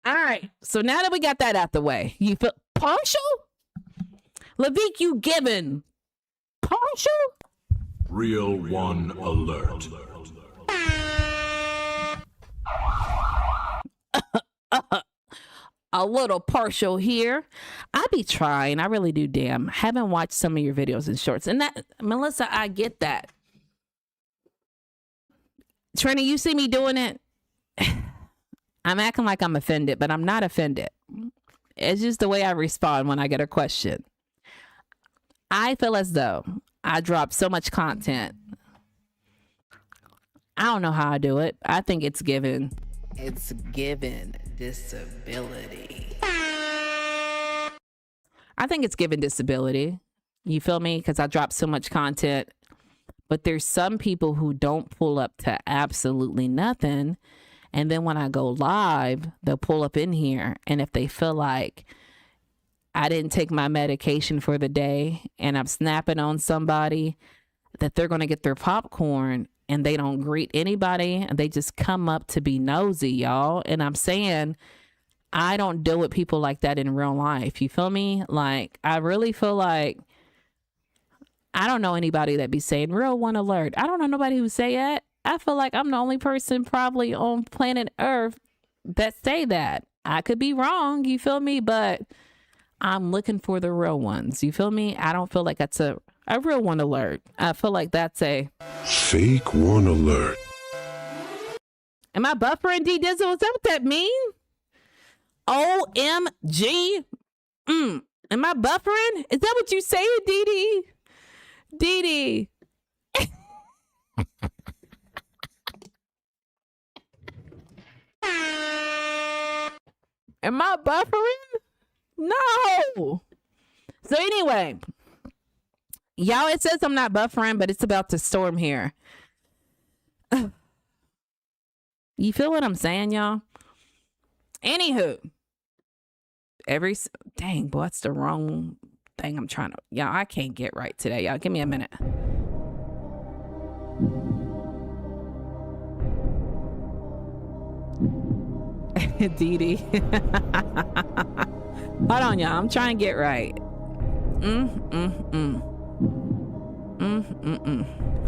All right. So now that we got that out the way, you feel partial? Lavique, you given. Partial? Real one alert. A little partial here. I be trying. I really do. Damn. Haven't watched some of your videos and shorts. And that, Melissa, I get that. Trini, you see me doing it? I'm acting like I'm offended, but I'm not offended. It's just the way I respond when I get a question. I feel as though I drop so much content. I don't know how I do it. I think it's given. It's given disability. I think it's given disability. You feel me? Because I drop so much content. But there's some people who don't pull up to absolutely nothing. And then when I go live, they'll pull up in here. And if they feel like I didn't take my medication for the day and I'm snapping on somebody, that they're going to get their popcorn and they don't greet anybody and they just come up to be nosy, y'all. And I'm saying, I don't deal with people like that in real life. You feel me? Like, I really feel like I don't know anybody that be saying real one alert. I don't know nobody who say that. I feel like I'm the only person probably on planet Earth that say that. I could be wrong, you feel me? But I'm looking for the real ones. You feel me? I don't feel like that's a real one alert. I feel like that's a fake one alert. Am I buffering, D Dizzle? Is that what that mean? OMG. Am I buffering? Is that what you saying, Dee Dee? Dee Dee. Am I buffering? No. So anyway, y'all, it says I'm not buffering, but it's about to storm here. You feel what I'm saying, y'all? Anywho, dang, boy, that's the wrong thing I'm trying to, y'all, I can't get right today, y'all. Give me a minute. Dee Dee. Hold on, y'all. I'm trying to get right.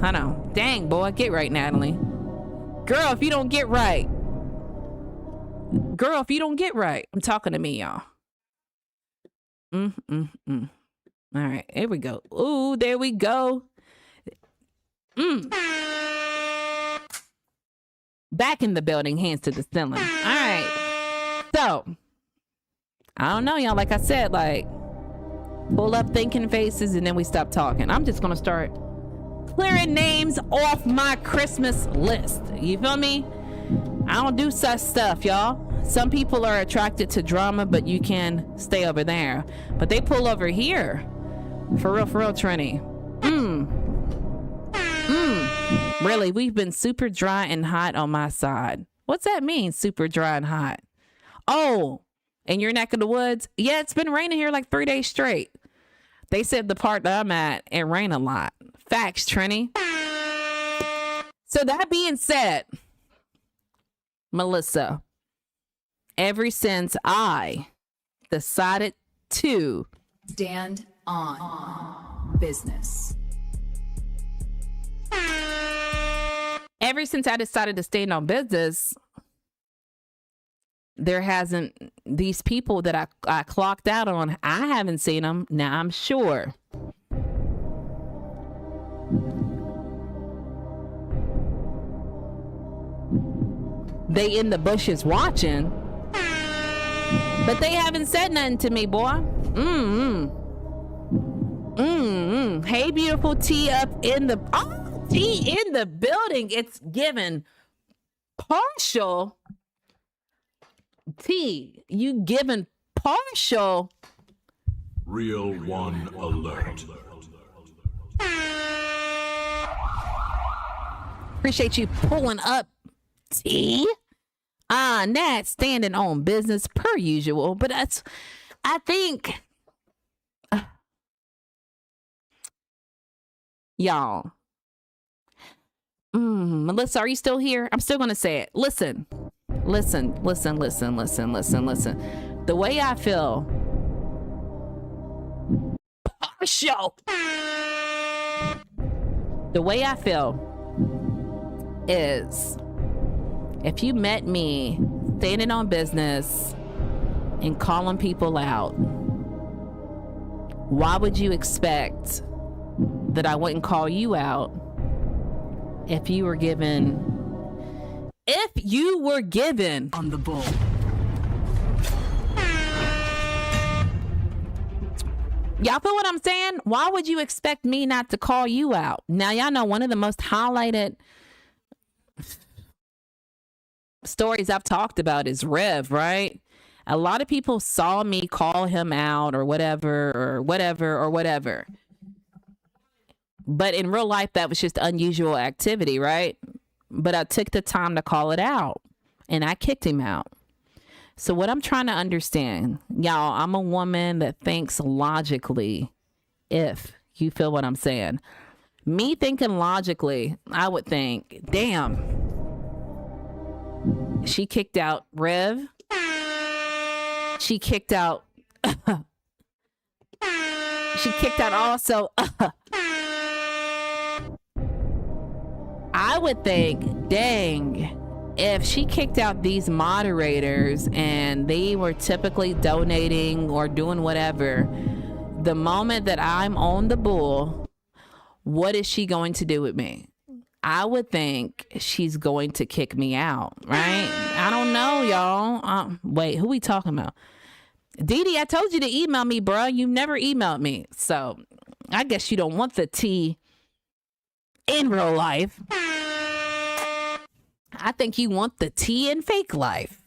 I know. Dang, boy, get right, Natalie. Girl, if you don't get right. Girl, if you don't get right. I'm talking to me, y'all. All right, here we go. Ooh, there we go. Back in the building, hands to the ceiling. All right. So, I don't know, y'all. Like I said, like, pull up thinking faces and then we stop talking. I'm just going to start clearing names off my Christmas list. You feel me? I don't do such stuff, y'all. Some people are attracted to drama, but you can stay over there. But they pull over here. For real, Trini. Really, we've been super dry and hot on my side. What's that mean, super dry and hot? Oh, in your neck of the woods? Yeah, it's been raining here like 3 days straight. They said the part that I'm at, it rained a lot. Facts, Trini. So that being said, Melissa, ever since I decided to stand on business. Ever since I decided to stand on business, there hasn't, these people that I clocked out on, I haven't seen them. Now I'm sure. They in the bushes watching, but they haven't said nothing to me, boy. Hey, beautiful T up in the, T in the building. It's given partial. T, you given partial. Real one alert. Appreciate you pulling up, T. Nat standing on business per usual, but that's, I think, y'all. Melissa, are you still here? I'm still gonna say it. Listen. The way I feel, partial. The way I feel is, if you met me standing on business and calling people out, why would you expect that I wouldn't call you out if you were given on the bull? Y'all feel what I'm saying? Why would you expect me not to call you out? Now, y'all know one of the most highlighted stories I've talked about is Rev, right? A lot of people saw me call him out or whatever. But in real life, that was just unusual activity, right? But I took the time to call it out and I kicked him out. So what I'm trying to understand, y'all, I'm a woman that thinks logically, if you feel what I'm saying. Me thinking logically, I would think, damn, she kicked out Rev. She kicked out, also, I would think, dang, if she kicked out these moderators and they were typically donating or doing whatever, the moment that I'm on the bull, what is she going to do with me? I would think she's going to kick me out, right? I don't know, y'all. Wait, who we talking about? Dee, I told you to email me, bruh. You never emailed me. So I guess you don't want the tea in real life. I think you want the tea in fake life.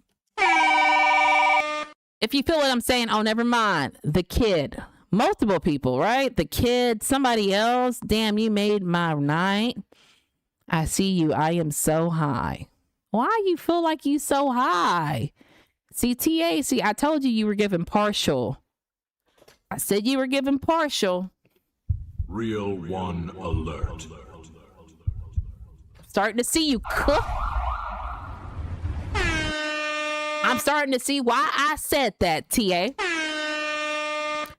If you feel what I'm saying, oh, never mind. The kid. Multiple people, right? The kid, somebody else. Damn, you made my night. I see you. I am so high. Why you feel like you so high? CTA, see, I told you were given partial. I said you were given partial. Real one alert. Starting to see you cook. I'm starting to see why I said that, TA.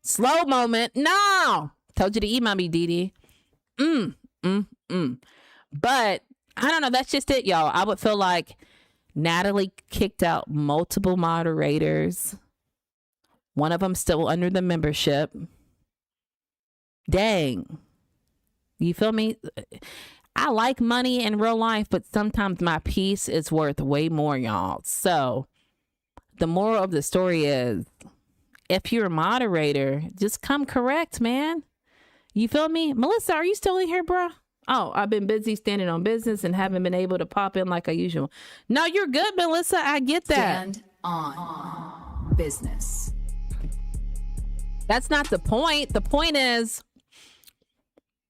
Slow moment. No. Told you to email me, Dee. But I don't know. That's just it, y'all. I would feel like Natalie kicked out multiple moderators. One of them still under the membership. Dang. You feel me? I like money in real life, but sometimes my peace is worth way more, y'all. So the moral of the story is, if you're a moderator, just come correct, man. You feel me? Melissa, are you still in here, bruh? Oh, I've been busy standing on business and haven't been able to pop in like I usual. No, you're good, Melissa. I get that. Stand on business. That's not the point. The point is,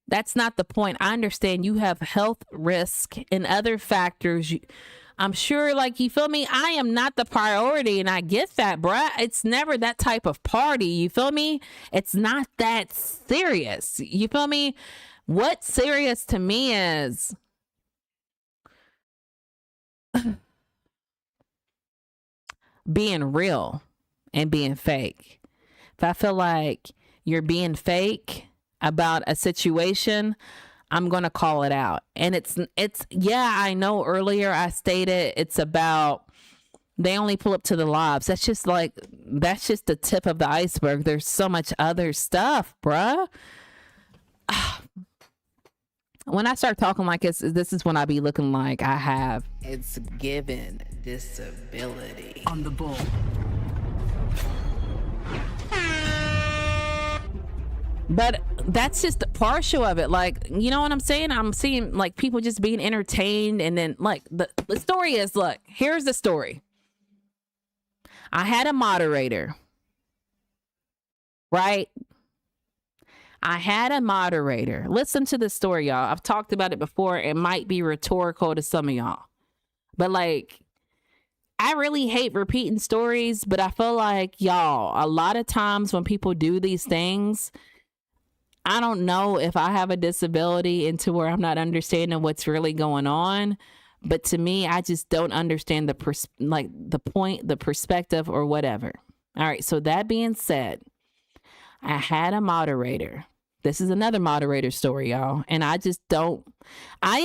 that's not the point. I understand you have health risk and other factors. I'm sure, like, you feel me? I am not the priority, and I get that, bruh. It's never that type of party. You feel me? It's not that serious. You feel me? What's serious to me is being real and being fake. If I feel like you're being fake about a situation, I'm going to call it out. And it's yeah, I know earlier I stated it's about they only pull up to the lives. That's just the tip of the iceberg. There's so much other stuff, bruh. When I start talking like this is when I be looking like I have it's given disability On the bull. But that's just the partial of it. Like, you know what I'm saying? I'm seeing like people just being entertained. And then like the story is, look, here's the story. I had a moderator, right? I had a moderator. Listen to the story, y'all. I've talked about it before. It might be rhetorical to some of y'all. But like, I really hate repeating stories, but I feel like, y'all, a lot of times when people do these things, I don't know if I have a disability into where I'm not understanding what's really going on. But to me, I just don't understand the point, the perspective, or whatever. All right. So that being said, I had a moderator. This is another moderator story, y'all. And I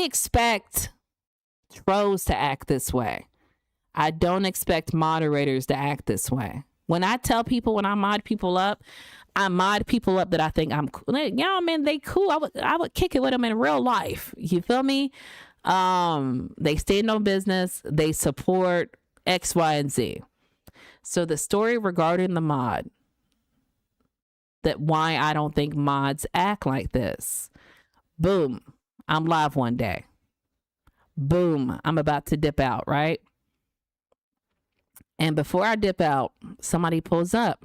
expect trolls to act this way. I don't expect moderators to act this way. When I tell people, when I mod people up, I mod people up that I think I'm cool. Y'all, man, they cool. I would kick it with them in real life. You feel me? They stand on business. They support X, Y, and Z. So the story regarding the mod, that why I don't think mods act like this. Boom. I'm live one day. Boom. I'm about to dip out, right? And before I dip out, somebody pulls up.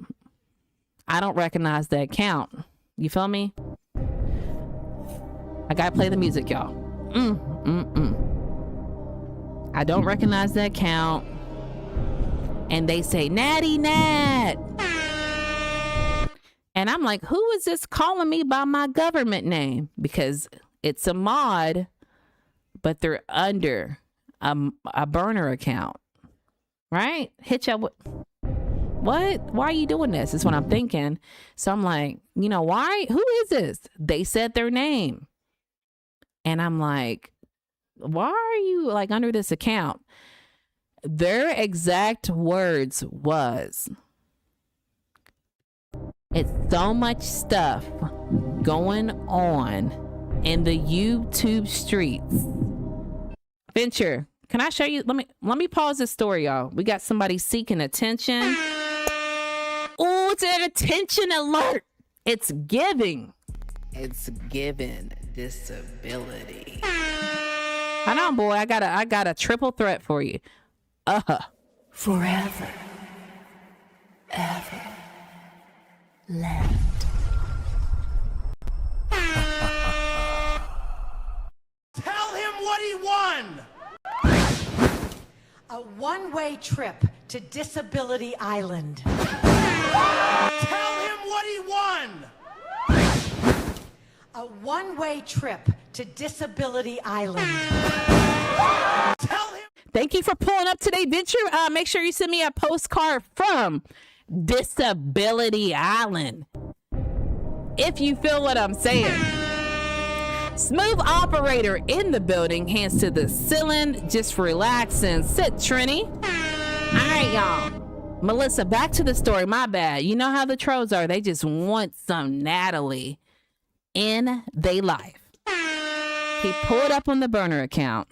I don't recognize the account. You feel me? I gotta play the music, y'all. I don't recognize the account. And they say, Natty Nat. And I'm like, who is this calling me by my government name? Because it's a mod, but they're under a burner account. Right? Hit you with, what? Why are you doing this? Is what I'm thinking. So I'm like, you know, why? Who is this? They said their name. And I'm like, why are you like under this account? Their exact words was, it's so much stuff going on in the YouTube streets. Venture, can I show you? Let me pause this story, y'all. We got somebody seeking attention. Oh, it's an attention alert. It's giving disability. I know, boy. I got a triple threat for you. Forever. Ever. Left. Tell him what he won! A one-way trip to Disability Island. Tell him what he won! A one-way trip to Disability Island. Tell him. Thank you for pulling up today, Venture. Make sure you send me a postcard from Disability Island. If you feel what I'm saying. Smooth operator in the building. Hands to the ceiling. Just relax and sit, Trini. All right, y'all. Melissa, back to the story. My bad. You know how the trolls are. They just want some Natalie in their life. He pulled up on the burner account.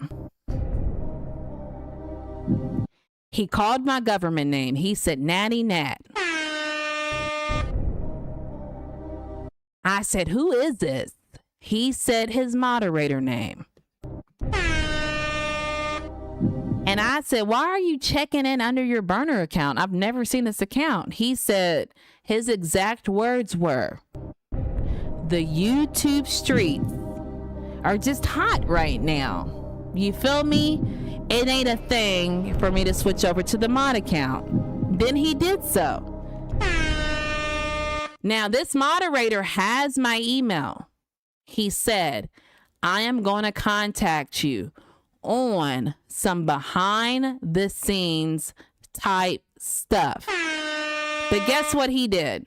He called my government name. He said, Natty Nat. I said, who is this? He said his moderator name. And I said, why are you checking in under your burner account? I've never seen this account. He said his exact words were, the YouTube streets are just hot right now. You feel me? It ain't a thing for me to switch over to the mod account. Then he did so. Now, this moderator has my email. He said, I am going to contact you on some behind the scenes type stuff. But guess what he did?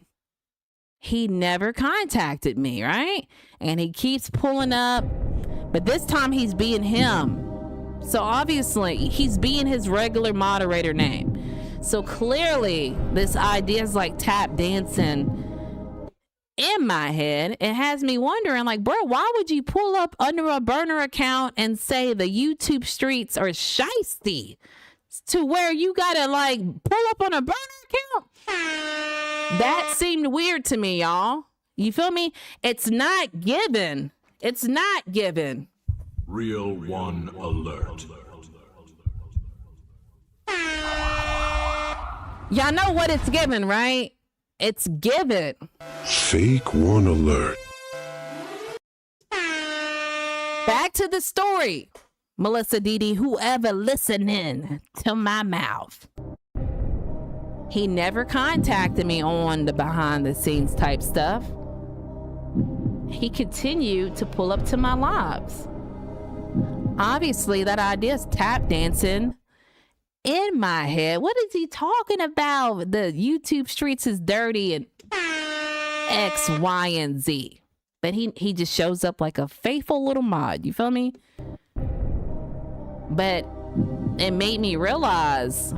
He never contacted me, right? And he keeps pulling up, but this time he's being him. So obviously he's being his regular moderator name. So clearly this idea is like tap dancing in my head. It has me wondering, like, bro, why would you pull up under a burner account and say the YouTube streets are shiesty to where you gotta like pull up on a burner account? That seemed weird to me, y'all. You feel me? It's not given. It's not given. Real one alert. Y'all know what it's given, right? It's given. Fake one alert. Back to the story. Melissa, Didi, whoever listening to my mouth. He never contacted me on the behind the scenes type stuff. He continued to pull up to my lives. Obviously, that idea is tap dancing in my head. What is he talking about? The YouTube streets is dirty and X, Y, and Z. But he just shows up like a faithful little mod. You feel me? But it made me realize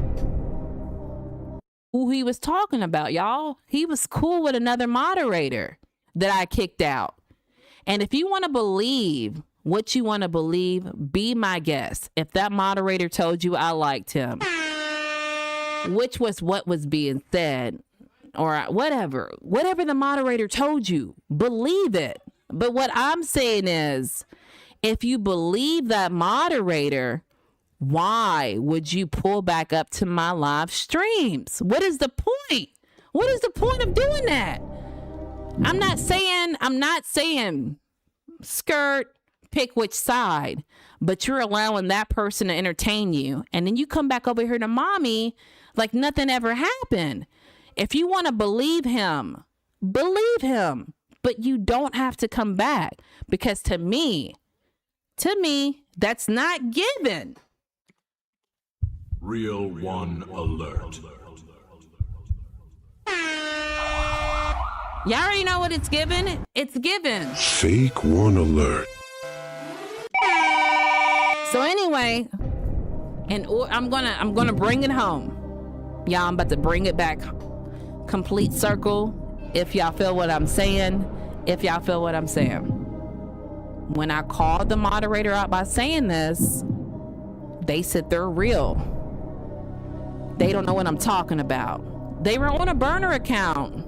who he was talking about, y'all. He was cool with another moderator that I kicked out. And if you want to believe what you want to believe, be my guest. If that moderator told you I liked him, which was what was being said, or whatever the moderator told you, believe it. But what I'm saying is, if you believe that moderator, why would you pull back up to my live streams? What is the point? What is the point of doing that? I'm not saying skirt, pick which side, but you're allowing that person to entertain you. And then you come back over here to mommy like nothing ever happened. If you want to believe him, but you don't have to come back, because to me, that's not given. Real one alert. Y'all already know what it's given. It's given. Fake one alert. So anyway, and I'm gonna bring it home. Y'all, I'm about to bring it back. Complete circle. If y'all feel what I'm saying. When I called the moderator out by saying this, they said they're real. They don't know what I'm talking about. They were on a burner account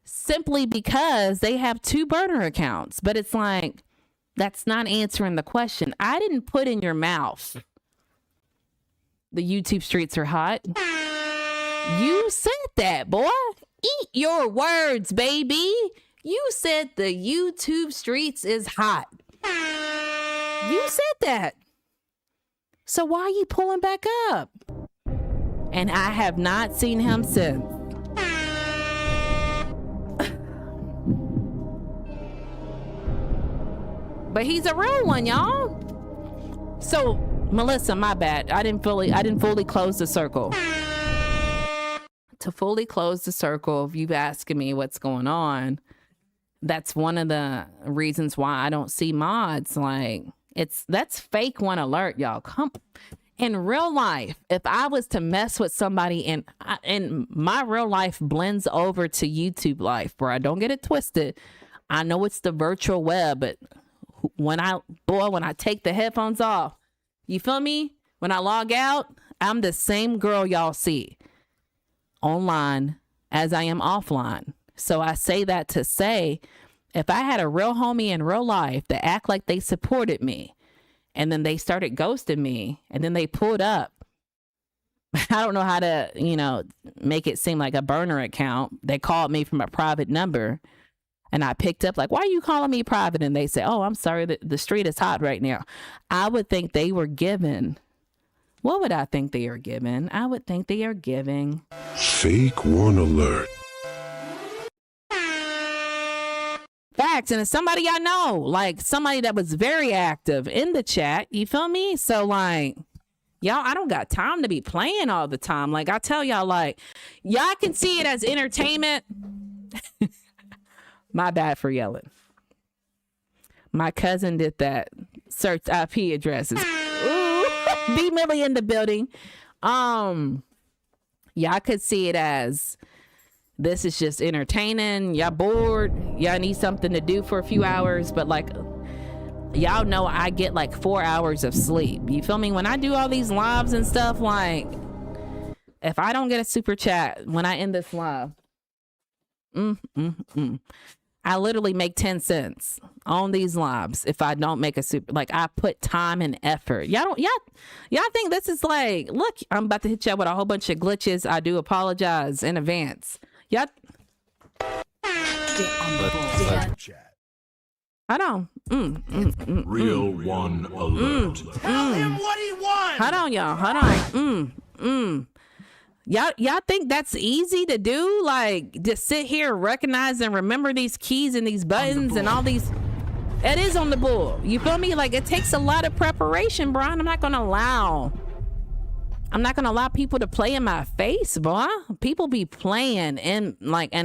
simply because they have 2 burner accounts. But it's like, that's not answering the question. I didn't put in your mouth the YouTube streets are hot. You said that, boy. Eat your words, baby. You said the YouTube streets is hot. You said that. So why are you pulling back up? And I have not seen him since. But he's a real one, y'all. So, Melissa, my bad. I didn't fully close the circle. To fully close the circle of you asking me what's going on, that's one of the reasons why I don't see mods. Like, that's fake one alert, y'all. Come in real life, if I was to mess with somebody and my real life blends over to YouTube life, bro, don't get it twisted. I know it's the virtual web, but when I take the headphones off, you feel me? When I log out, I'm the same girl y'all see online as I am offline. So I say that to say, if I had a real homie in real life that act like they supported me, and then they started ghosting me, and then they pulled up, I don't know how to, make it seem like a burner account. They called me from a private number, and I picked up like, why are you calling me private? And they say, oh, I'm sorry, the street is hot right now. I would think they were given. What would I think they are giving? I would think they are giving fake one alert. Facts. And it's somebody I know, like somebody that was very active in the chat. You feel me? So like, y'all, I don't got time to be playing all the time. Like I tell y'all, like, y'all can see it as entertainment. My bad for yelling. My cousin did that. Search IP addresses. Ooh, B Millie in the building. Y'all could see it as, this is just entertaining. Y'all bored. Y'all need something to do for a few hours. But like, y'all know I get like 4 hours of sleep. You feel me? When I do all these lives and stuff, like, if I don't get a super chat when I end this live, I literally make 10 cents on these lives if I don't make a super, like I put time and effort. Y'all think this is like, look, I'm about to hit y'all with a whole bunch of glitches. I do apologize in advance. Y'all. Hold on. Real one alert. Tell him what he wants. Hold on, y'all. Hold on. Y'all think that's easy to do? Like, just sit here, recognize and remember these keys and these buttons and all these. It is on the bull. You feel me? Like, it takes a lot of preparation, Brian. I'm not gonna allow people to play in my face, boy. People be playing and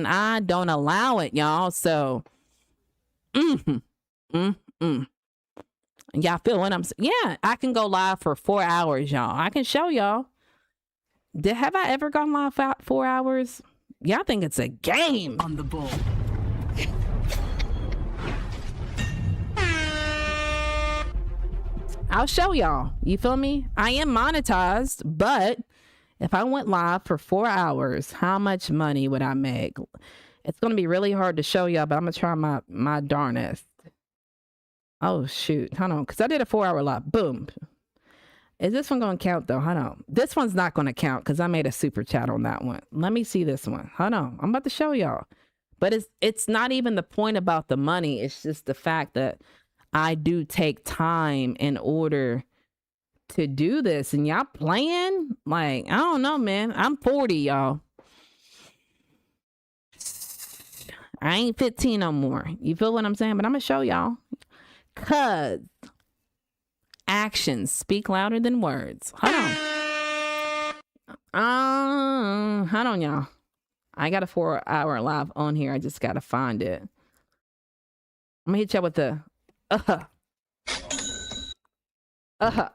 I don't allow it, y'all. So, y'all feel what I'm saying? Yeah, I can go live for 4 hours, y'all. I can show y'all. Have I ever gone live for 4 hours? Y'all think it's a game. On the bull. I'll show y'all. You feel me? I am monetized, but if I went live for 4 hours, how much money would I make? It's going to be really hard to show y'all, but I'm going to try my darnest. Oh, shoot. Hold on. Because I did a 4 hour live. Boom. Is this one going to count, though? Hold on. This one's not going to count because I made a super chat on that one. Let me see this one. Hold on. I'm about to show y'all. But it's not even the point about the money. It's just the fact that I do take time in order to do this. And y'all playing? Like, I don't know, man. I'm 40, y'all. I ain't 15 no more. You feel what I'm saying? But I'm going to show y'all. Because actions speak louder than words. Hold on. Hold on, y'all. I got a 4 hour live on here. I just got to find it. I'm going to hit y'all with the That's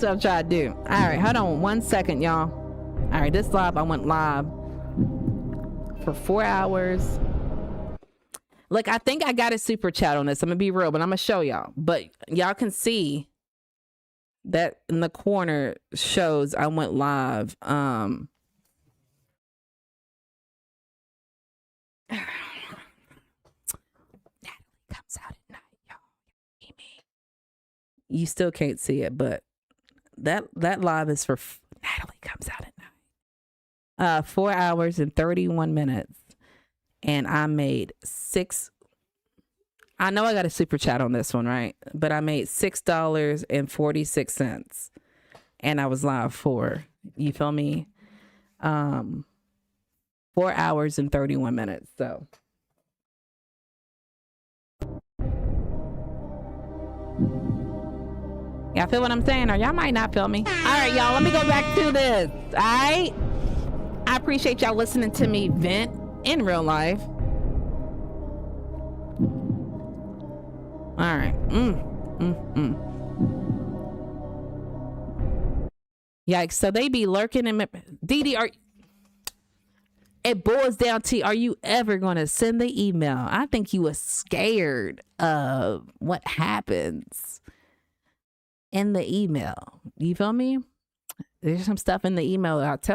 what I'm trying to do. All right, hold on 1 second, y'all. All right, this live, I went live for 4 hours. Look, I think I got a super chat on this. I'm gonna be real, but I'm gonna show y'all. But y'all can see that in the corner shows I went live. You still can't see it, but that live is for Natalie comes out at night. 4 hours and 31 minutes. And I made I know I got a super chat on this one, right? But I made $6.46. And I was live for, you feel me? 4 hours and 31 minutes. So y'all feel what I'm saying? Or y'all might not feel me. All right, y'all, let me go back to this. All right? I appreciate y'all listening to me vent in real life. All right. Yikes. So they be lurking in Dee, it boils down to, are you ever going to send the email? I think you were scared of what happens in the email. You feel me? There's some stuff in the email that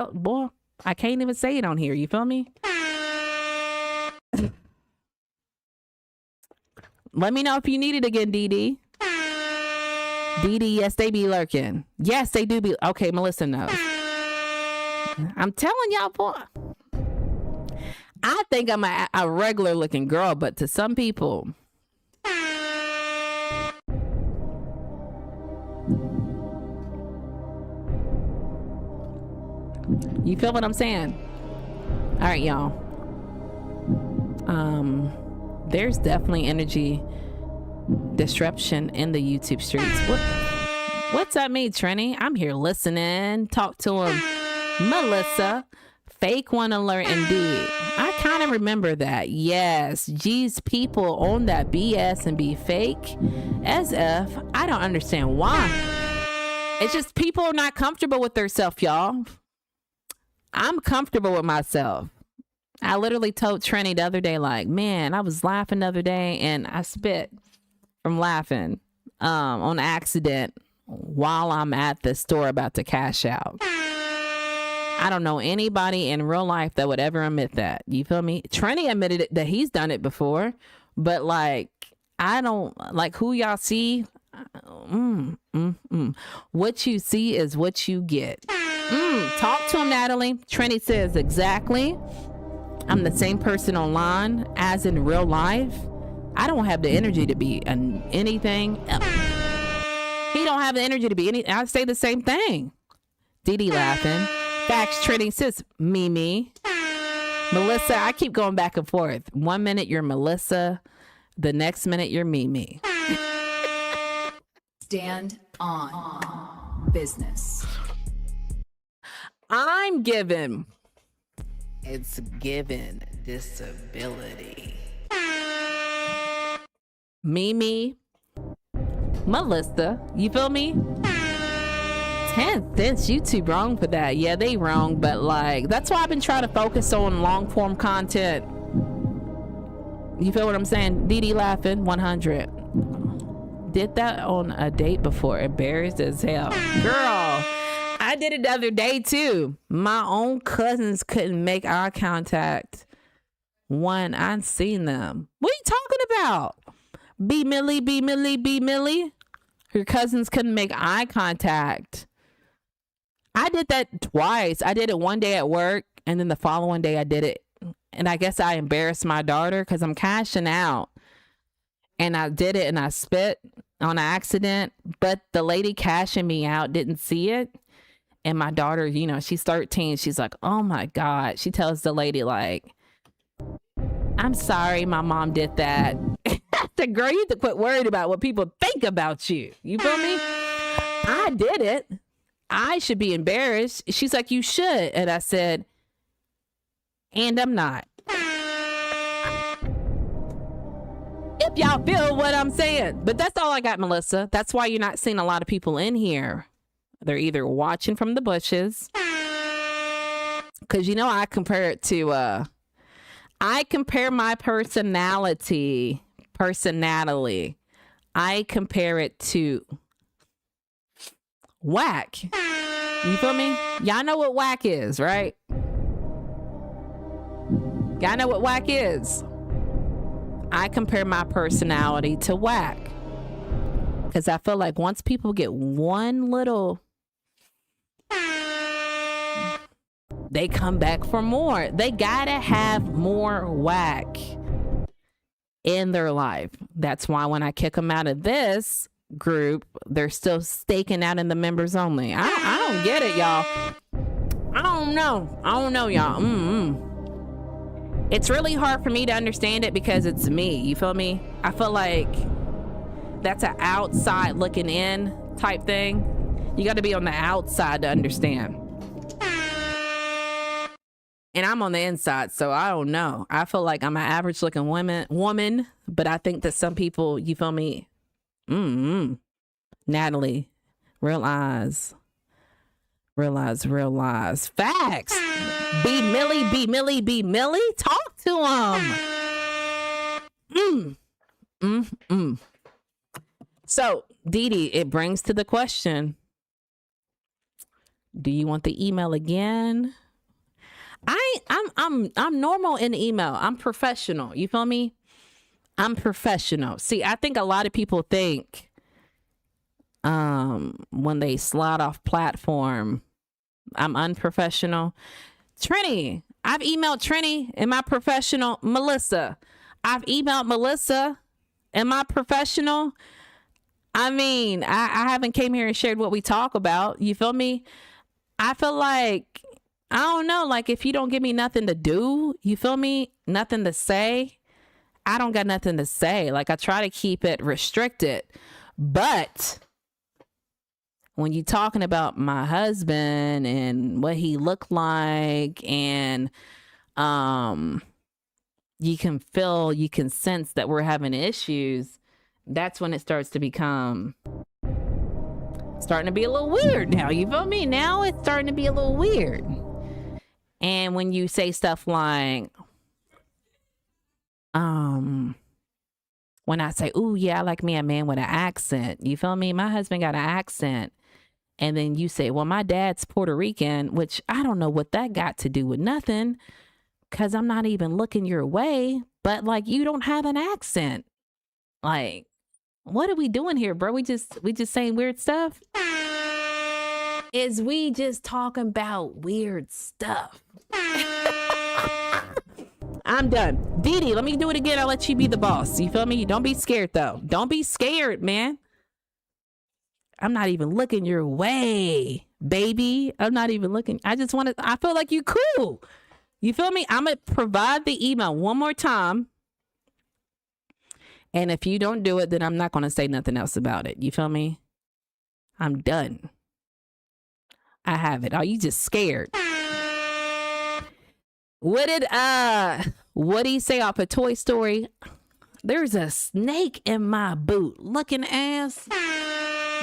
I can't even say it on here. You feel me? Let me know if you need it again, Dee Dee. Dee Dee, yes, they be lurking. Yes, they do be. Okay, Melissa knows. I'm telling y'all, boy. I think I'm a regular looking girl, but to some people, you feel what I'm saying? All right, y'all. There's definitely energy disruption in the YouTube streets. What's that mean, Trini? I'm here listening. Talk to him. Melissa. Fake one alert indeed. I kind of remember that. Yes. Geez, people on that BS and be fake as if. I don't understand why. It's just people are not comfortable with themselves, y'all. I'm comfortable with myself. I literally told Trini the other day, like, man, I was laughing the other day and I spit from laughing on accident while I'm at the store about to cash out. I don't know anybody in real life that would ever admit that. You feel me? Trini admitted that he's done it before, but like, I don't like who y'all see. What you see is what you get. Talk to him, Natalie. Trini says exactly. I'm the same person online as in real life. I don't have the energy to be anything else. He don't have the energy to be anything. I say the same thing. Dee Dee laughing. Facts, Trini says Mimi. Melissa, I keep going back and forth. 1 minute you're Melissa. The next minute you're Mimi. Stand on business. I'm given. It's given disability. Mimi, Melissa, you feel me? 10 cents, YouTube wrong for that. Yeah, they wrong, but like, that's why I've been trying to focus on long form content. You feel what I'm saying? Dee Dee laughing, 100. Did that on a date before, embarrassed as hell. Girl, I did it the other day too. My own cousins couldn't make eye contact. One, I'd seen them. What are you talking about? B Millie. Her cousins couldn't make eye contact. I did that twice. I did it one day at work, and then the following day I did it. And I guess I embarrassed my daughter because I'm cashing out. And I did it and I spit on accident. But the lady cashing me out didn't see it. And my daughter, you know, she's 13. She's like, oh my God. She tells the lady, like, I'm sorry my mom did that. The girl, you have to quit worried about what people think about you. You feel me? I did it. I should be embarrassed. She's like, you should. And I said, and I'm not. If y'all feel what I'm saying. But that's all I got, Melissa. That's why you're not seeing a lot of people in here. They're either watching from the bushes. Because, you know, I compare it to, I compare my personality. I compare it to whack. You feel me? Y'all know what whack is, right? Y'all know what whack is. I compare my personality to whack. Because I feel like once people get one little, they come back for more. They gotta have more whack in their life. That's why when I kick them out of this group, they're still staking out in the members only. I don't get it, y'all. I don't know, y'all. It's really hard for me to understand it because it's me. You feel me? I feel like that's an outside looking in type thing. You got to be on the outside to understand. And I'm on the inside, so I don't know. I feel like I'm an average looking woman, but I think that some people, you feel me, Natalie, realize. Facts. B Millie. Talk to him. So, Dee Dee, it brings to the question, do you want the email again? I'm normal in email. I'm professional. You feel me? I'm professional. See, I think a lot of people think when they slide off platform, I'm unprofessional. Trini, I've emailed Trini. Am I professional? Melissa, I've emailed Melissa. Am I professional? I mean, I haven't came here and shared what we talk about. You feel me? I feel like, I don't know, like if you don't give me nothing to do, you feel me? Nothing to say. I don't got nothing to say. Like I try to keep it restricted. But when you're talking about my husband and what he looked like, and you can feel, you can sense that we're having issues, that's when it starts to become starting to be a little weird now. You feel me? Now it's starting to be a little weird. And when you say stuff like, when I say, ooh, yeah, I like me a man with an accent. You feel me? My husband got an accent. And then you say, well, my dad's Puerto Rican, which I don't know what that got to do with nothing, because I'm not even looking your way. But like, you don't have an accent. Like, what are we doing here, bro? We just saying weird stuff? Is we just talking about weird stuff? I'm done. Dee Dee, let me do it again. I'll let you be the boss. You feel me? Don't be scared, though. Don't be scared, man. I'm not even looking your way, baby. I'm not even looking. I feel like you cool. You feel me? I'm going to provide the email one more time. And if you don't do it, then I'm not going to say nothing else about it. You feel me? I'm done. I have it. Are you just scared? What did he say off of Toy Story? There's a snake in my boot. Looking ass.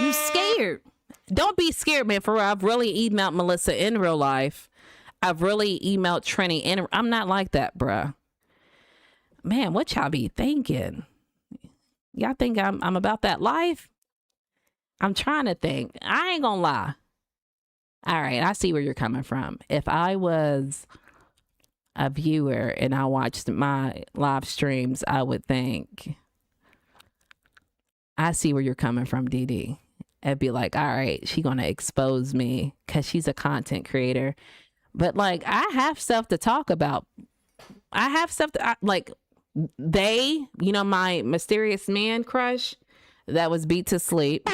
You scared. Don't be scared, man. For real, I've really emailed Melissa in real life. I've really emailed Trini in. I'm not like that, bruh. Man, what y'all be thinking? Y'all think I'm about that life? I'm trying to think. I ain't gonna lie. All right, I see where you're coming from. If I was a viewer and I watched my live streams, I would think, I see where you're coming from, Dee Dee. It'd be like, all right, she gonna expose me because she's a content creator. But like, I have stuff to talk about. I have stuff to, like, my mysterious man crush that was beat to sleep.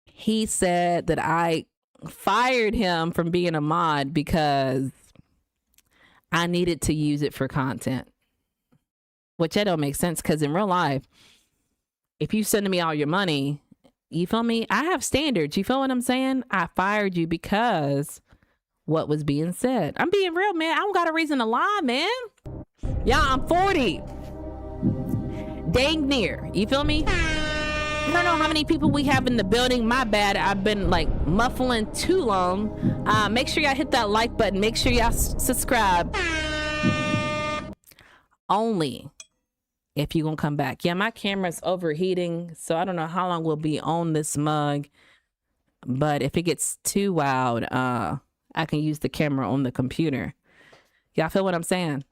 He said that I fired him from being a mod because I needed to use it for content. Which that don't make sense, because in real life, if you send me all your money, you feel me? I have standards. You feel what I'm saying? I fired you because what was being said. I'm being real, man. I don't got a reason to lie, man. Yeah, I'm 40. Dang near. You feel me? I don't know how many people we have in the building. My bad. I've been like muffling too long. Make sure y'all hit that like button. Make sure y'all subscribe. Only if you gonna come back. Yeah, my camera's overheating, so I don't know how long we'll be on this mug. But if it gets too wild, I can use the camera on the computer. Y'all feel what I'm saying?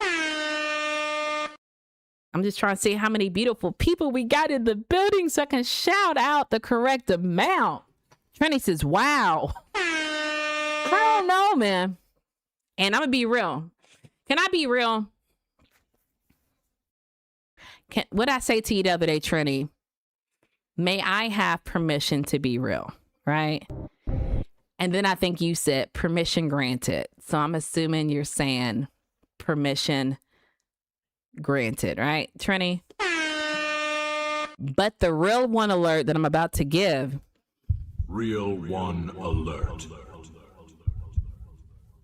I'm just trying to see how many beautiful people we got in the building so I can shout out the correct amount. Trini says, wow. I don't know, man. And I'm going to be real. Can I be real? What I say to you the other day, Trini? May I have permission to be real, right? And then I think you said permission granted. So I'm assuming you're saying permission granted, right, Trini? But the real one alert that I'm about to give. Real one alert.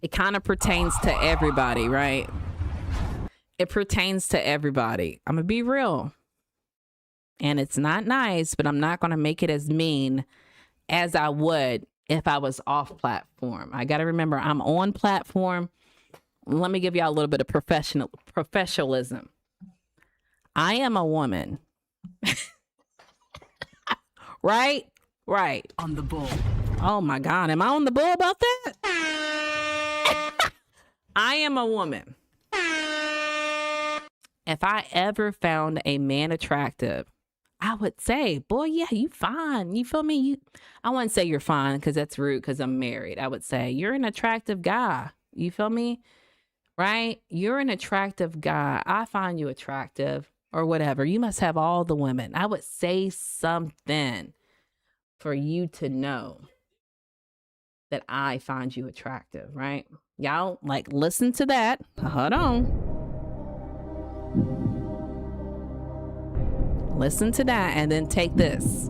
It kind of pertains to everybody, right? It pertains to everybody. I'm going to be real. And it's not nice, but I'm not going to make it as mean as I would if I was off platform. I got to remember I'm on platform. Let me give y'all a little bit of professionalism. I am a woman. Right? Right. On the bull. Oh my God. Am I on the bull about that? I am a woman. If I ever found a man attractive, I would say, boy, yeah, you fine. You feel me? I wouldn't say you're fine because that's rude because I'm married. I would say you're an attractive guy. You feel me? Right? You're an attractive guy. I find you attractive or whatever. You must have all the women. I would say something for you to know that I find you attractive, right? Y'all, like, listen to that. Hold on. Listen to that and then take this.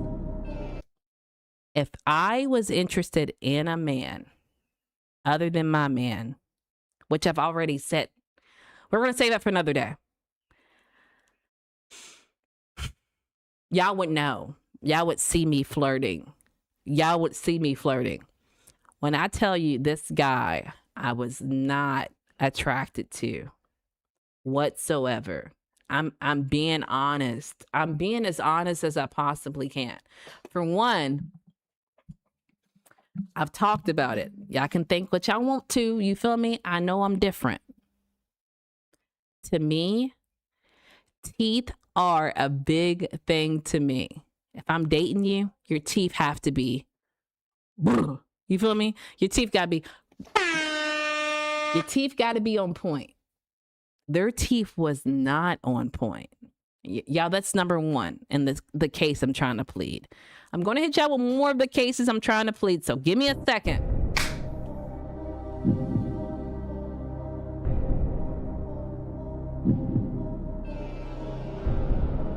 If I was interested in a man other than my man, which I've already said, we're going to save that for another day. Y'all would know. Y'all would see me flirting. Y'all would see me flirting. When I tell you this guy, I was not attracted to whatsoever. I'm being honest. I'm being as honest as I possibly can. For one, I've talked about it. Y'all can think what y'all want to. You feel me? I know I'm different. To me, teeth are a big thing to me. If I'm dating you, your teeth have to be, you feel me? Your teeth got to be on point. Their teeth was not on point. Y'all, that's number one in the case I'm trying to plead. I'm going to hit y'all with more of the cases I'm trying to plead, so give me a second.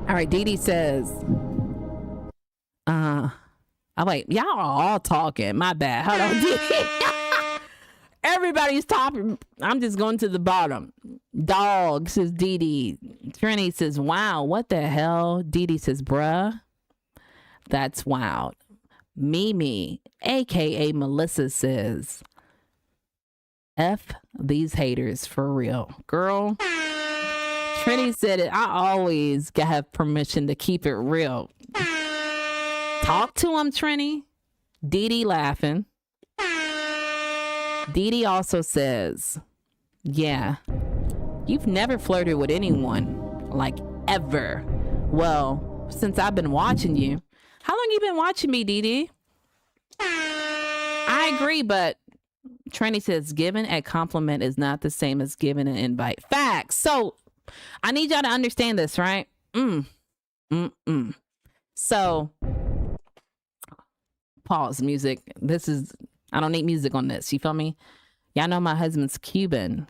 All right, Dee Dee says, oh, wait, y'all are all talking. My bad. Hold on, Dee Dee. Everybody's talking. I'm just going to the bottom. Dog says Dee Dee. Trini says, wow, what the hell? Dee Dee says, bruh, that's wild. Mimi, a.k.a. Melissa, says, F these haters for real. Girl, Trini said it. I always have permission to keep it real. Talk to him, Trini. Dee Dee laughing. Dee Dee also says, yeah, you've never flirted with anyone, like, ever. Well, since I've been watching you. How long you been watching me, Dee Dee? I agree, but Trini says, giving a compliment is not the same as giving an invite. Facts. So, I need y'all to understand this, right? So, pause, music. I don't need music on this. You feel me? Y'all know my husband's Cuban.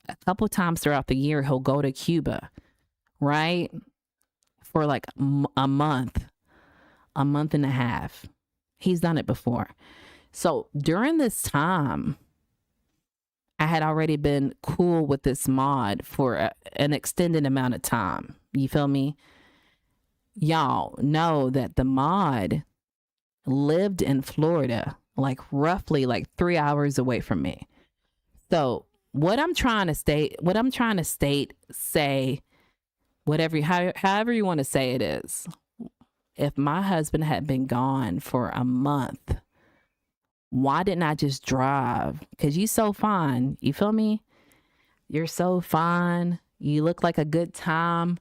A couple times throughout the year, he'll go to Cuba, right? For like a month and a half. He's done it before. So during this time, I had already been cool with this mod for an extended amount of time. You feel me? Y'all know that the mod lived in Florida, like roughly like 3 hours away from me. So however you want to say it is, if my husband had been gone for a month, why didn't I just drive? Because you so fine. You feel me? You're so fine. You look like a good time.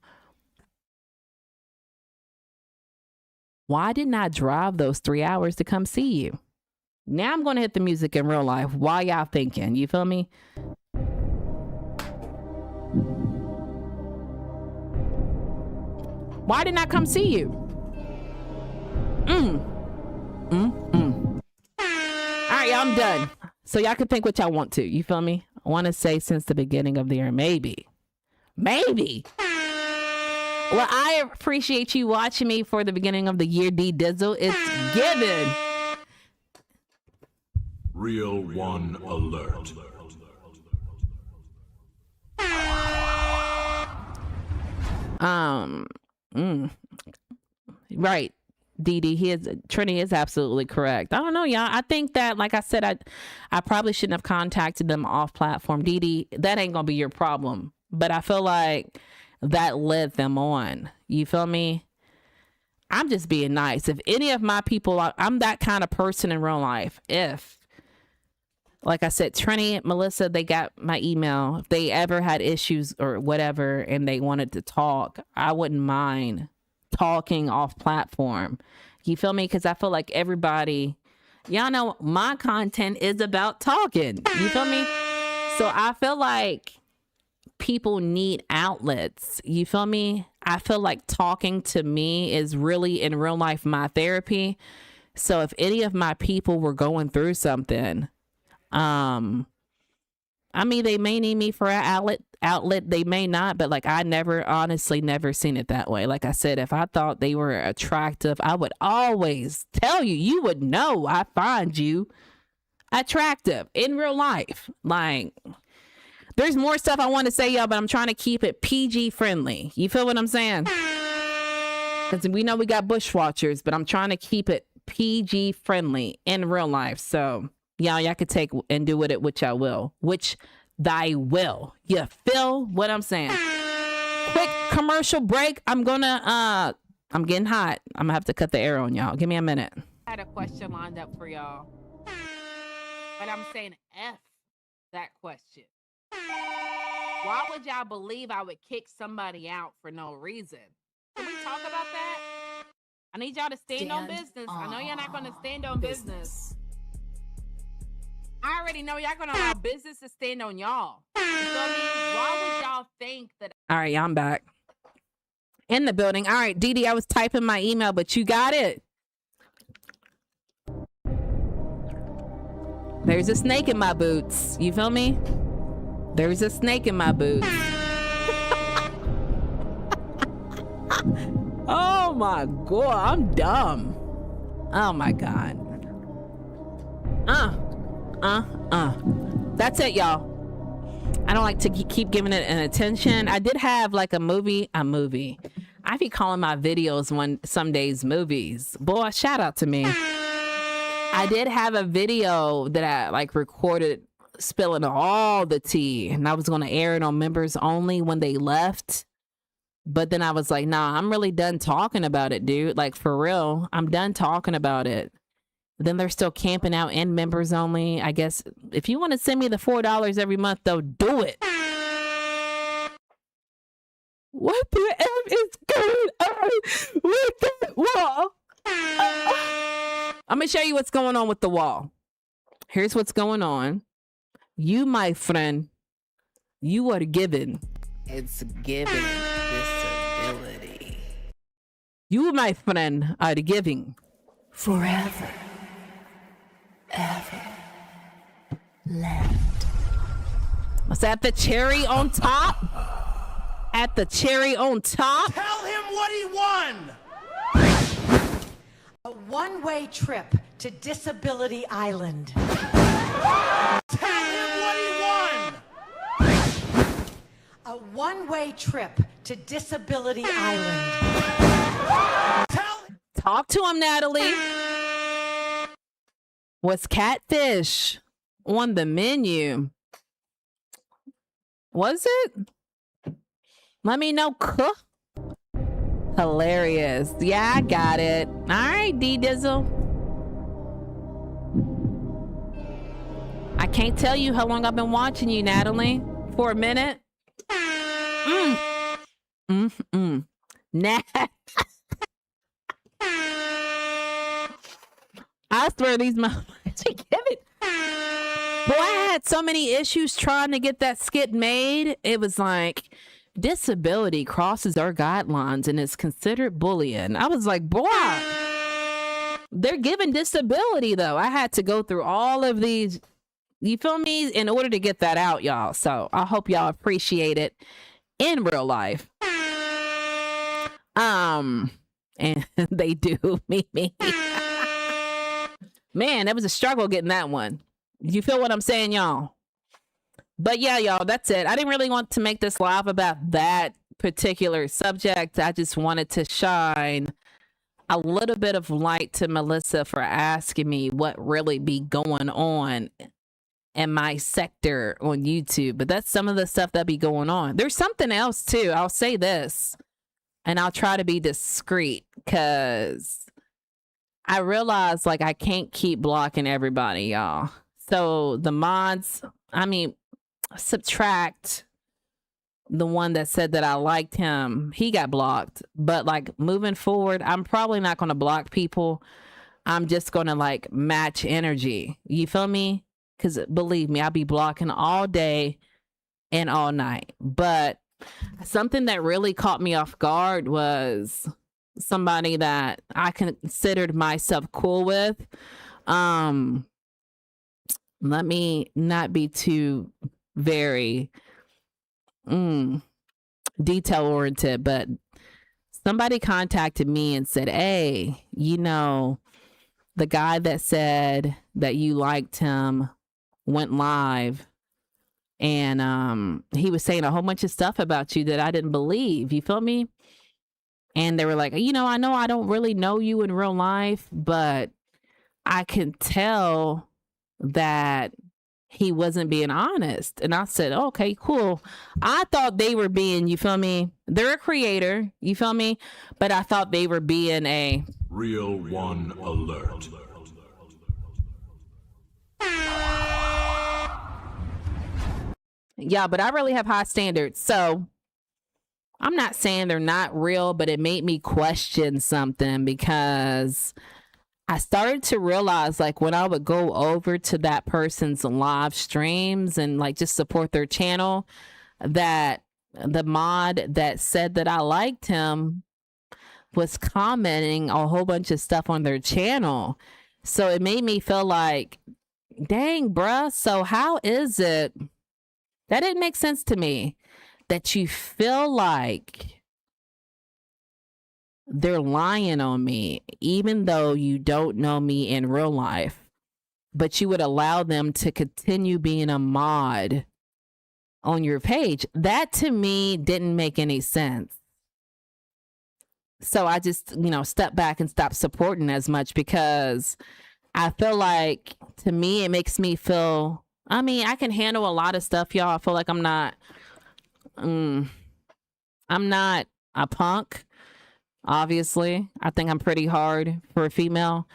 Why didn't I drive those 3 hours to come see you? Now I'm going to hit the music in real life. Why y'all thinking? You feel me? Why didn't I come see you? All right, y'all, I'm done. So y'all can think what y'all want to. You feel me? I want to say since the beginning of the year, maybe. Well, I appreciate you watching me for the beginning of the year, D Dizzle. It's given. Real one alert. Right. Dee, Trini is absolutely correct. I don't know, y'all. I think that, like I said, I probably shouldn't have contacted them off platform. Dee, that ain't gonna be your problem. But I feel like that led them on. You feel me? I'm just being nice. If any of my people, I'm that kind of person in real life. If, like I said, Trini, Melissa, they got my email. If they ever had issues or whatever and they wanted to talk, I wouldn't mind talking off platform. You feel me? Because I feel like everybody, y'all know my content is about talking. You feel me? So I feel like people need outlets. You feel me? I feel like talking to me is really in real life my therapy. So if any of my people were going through something, I mean, they may need me for an outlet, they may not, but like I honestly never seen it that way. Like I said, if I thought they were attractive, I would always tell you, you would know I find you attractive in real life. Like, there's more stuff I want to say, y'all, but I'm trying to keep it PG friendly. You feel what I'm saying? Because we know we got bushwatchers, but I'm trying to keep it PG friendly in real life. So y'all could take and do with it which I will, which thy will. You feel what I'm saying? Quick commercial break. I'm getting hot. I'm gonna have to cut the air on y'all. Give me a minute. I had a question lined up for y'all, but I'm saying F that question. Why would y'all believe I would kick somebody out for no reason? Can we talk about that? I need y'all to stand on business. I know you're not gonna stand on business. I already know y'all gonna allow business to stand on y'all. You feel me? Why would y'all think that? All right, y'all, I'm back in the building. All right, Dee, I was typing my email, but you got it. There's a snake in my boots. You feel me? There's a snake in my boots. Oh my God, I'm dumb. Oh my God. That's it, y'all. I don't like to keep giving it an attention. I did have like a movie. I be calling my videos some days movies. Boy, shout out to me. I did have a video that I like recorded spilling all the tea, and I was going to air it on members only when they left. But then I was like, nah, I'm really done talking about it, dude. Like, for real, I'm done talking about it. Then they're still camping out in members only. I guess if you want to send me the $4 every month, though, do it. What the F is going on with that wall? I'm going to show you what's going on with the wall. Here's what's going on. You, my friend, you are given. It's given disability. You, my friend, are giving forever. Ever left. Was that the cherry on top? At the cherry on top? Tell him what he won! A one-way trip to Disability Island. Tell him what he won! A one-way trip to Disability Island. Talk to him, Natalie. Was Catfish on the menu? Was it? Let me know. Hilarious. Yeah, I got it. All right, D-Dizzle. I can't tell you how long I've been watching you, Natalie. For a minute. Nat. I swear these motherfuckers give it. Boy, I had so many issues trying to get that skit made. It was like, disability crosses our guidelines and is considered bullying. I was like, boy, they're giving disability though. I had to go through all of these, you feel me, in order to get that out, y'all. So I hope y'all appreciate it in real life. And they do me. Man, it was a struggle getting that one. You feel what I'm saying, y'all? But yeah, y'all, that's it. I didn't really want to make this live about that particular subject. I just wanted to shine a little bit of light to Melissa for asking me what really be going on in my sector on YouTube. But that's some of the stuff that be going on. There's something else too. I'll say this, and I'll try to be discreet, because I realize like I can't keep blocking everybody, y'all. So the mods, I mean, subtract the one that said that I liked him. He got blocked. But like moving forward, I'm probably not going to block people. I'm just going to like match energy. You feel me? Because believe me, I'll be blocking all day and all night. But something that really caught me off guard was somebody that I considered myself cool with. Let me not be too very detail oriented, but somebody contacted me and said, hey, you know, the guy that said that you liked him went live, and he was saying a whole bunch of stuff about you that I didn't believe. You feel me? And they were like, you know I don't really know you in real life, but I can tell that he wasn't being honest. And I said, okay, cool. I thought they were being, you feel me? They're a creator, you feel me? But I thought they were being a Real one alert. yeah, but I really have high standards. So I'm not saying they're not real, but it made me question something, because I started to realize, like, when I would go over to that person's live streams and like just support their channel, that the mod that said that I liked him was commenting a whole bunch of stuff on their channel. So it made me feel like, dang, bruh. So how is it that didn't make sense to me, that you feel like they're lying on me, even though you don't know me in real life, but you would allow them to continue being a mod on your page? That to me didn't make any sense. So I just, step back and stop supporting as much, because I feel like, to me, it makes me feel, I mean, I can handle a lot of stuff, y'all. I feel like I'm not a punk. Obviously, I think I'm pretty hard for a female,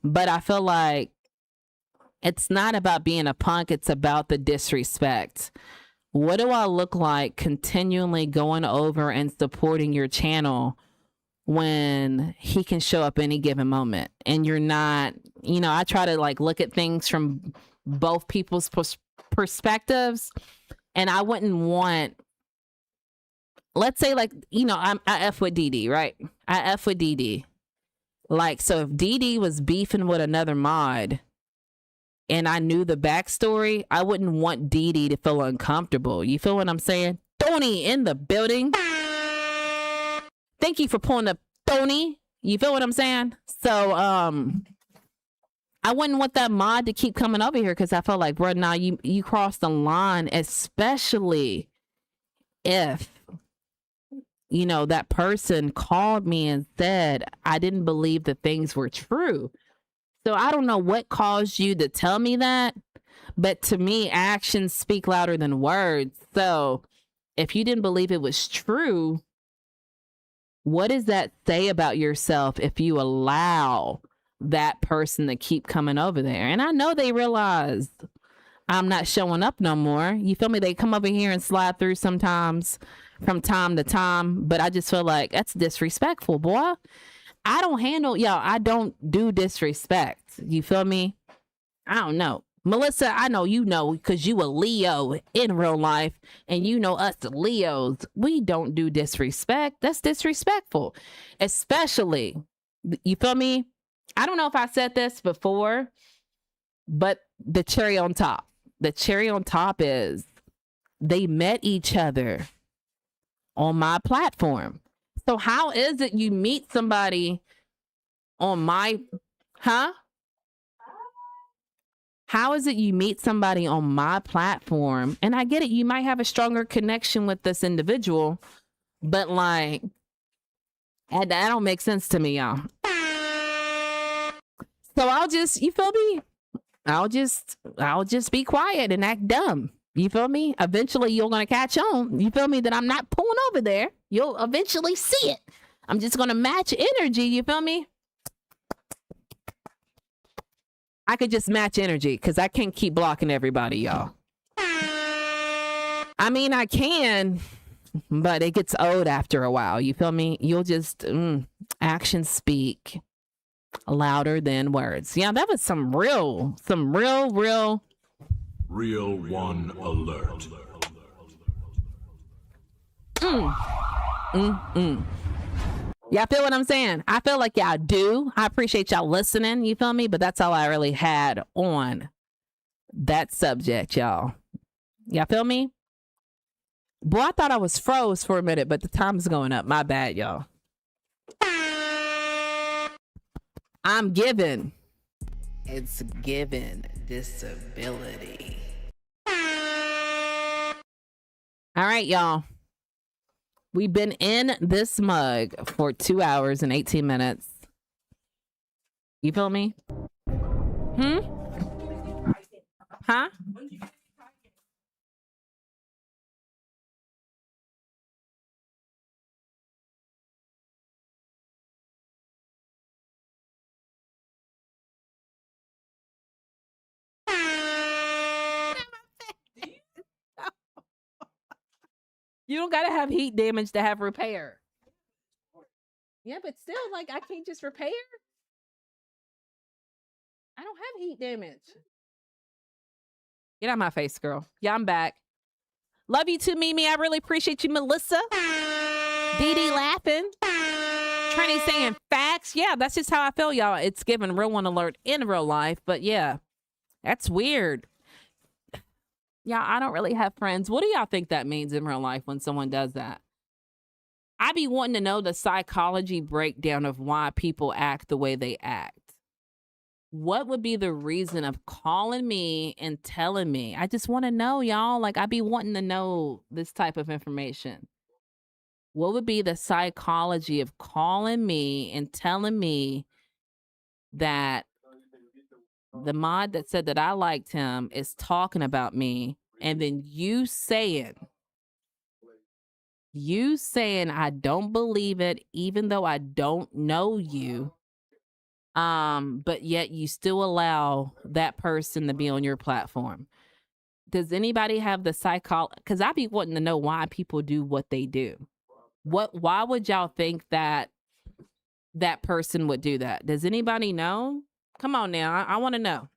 but I feel like it's not about being a punk. It's about the disrespect. What do I look like continually going over and supporting your channel when he can show up any given moment and you're not? I try to like look at things from both people's perspectives, and I wouldn't want, let's say, like, I F with DD, right? I F with DD. Like, so if DD was beefing with another mod and I knew the backstory, I wouldn't want DD to feel uncomfortable. You feel what I'm saying? Tony in the building. Thank you for pulling up, Tony. You feel what I'm saying? So, I wouldn't want that mod to keep coming over here, because I felt like, bro, now you crossed the line, especially if that person called me and said I didn't believe that things were true. So I don't know what caused you to tell me that, but to me, actions speak louder than words. So if you didn't believe it was true, what does that say about yourself if you allow that person to keep coming over there? And I know they realized I'm not showing up no more. You feel me? They come over here and slide through sometimes from time to time, but I just feel like that's disrespectful, boy. I don't do disrespect. You feel me? I don't know. Melissa, I know you know, because you a Leo in real life, and us Leos, we don't do disrespect. That's disrespectful. Especially, you feel me? I don't know if I said this before, but the cherry on top is they met each other on my platform. So how is it you meet somebody on my, How is it you meet somebody on my platform? And I get it, you might have a stronger connection with this individual, but like, that don't make sense to me, y'all. So I'll just, you feel me? I'll just be quiet and act dumb. You feel me? Eventually you're going to catch on. You feel me? That I'm not pulling over there. You'll eventually see it. I'm just going to match energy. You feel me? I could just match energy because I can't keep blocking everybody, y'all. I mean, I can, but it gets old after a while. You feel me? You'll just, actions speak louder than words. Yeah, that was some real. Real one alert. Y'all feel what I'm saying? I feel like y'all do. I appreciate y'all listening. You feel me? But that's all I really had on that subject, y'all. Y'all feel me? Boy, I thought I was froze for a minute, but the time's going up. My bad, y'all. I'm given. It's given disability. All right, y'all. We've been in this mug for 2 hours and 18 minutes. You feel me? Huh? You don't gotta have heat damage to have repair. Yeah, but still, like, I can't just repair. I don't have heat damage. Get out of my face, girl. Yeah, I'm back. Love you too, Mimi. I really appreciate you, Melissa. Dee Dee laughing. Trini saying facts. Yeah, that's just how I feel, y'all. It's given real one alert in real life, but yeah, that's weird. Yeah, I don't really have friends. What do y'all think that means in real life when someone does that? I be wanting to know the psychology breakdown of why people act the way they act. What would be the reason of calling me and telling me? I just want to know, y'all. Like, I be wanting to know this type of information. What would be the psychology of calling me and telling me that the mod that said that I liked him is talking about me, and then you saying I don't believe it, even though I don't know you, but yet you still allow that person to be on your platform. Does anybody have the psychology? Because I be wanting to know why people do what they do. Why would y'all think that that person would do that? Does anybody know? Come on now, I want to know.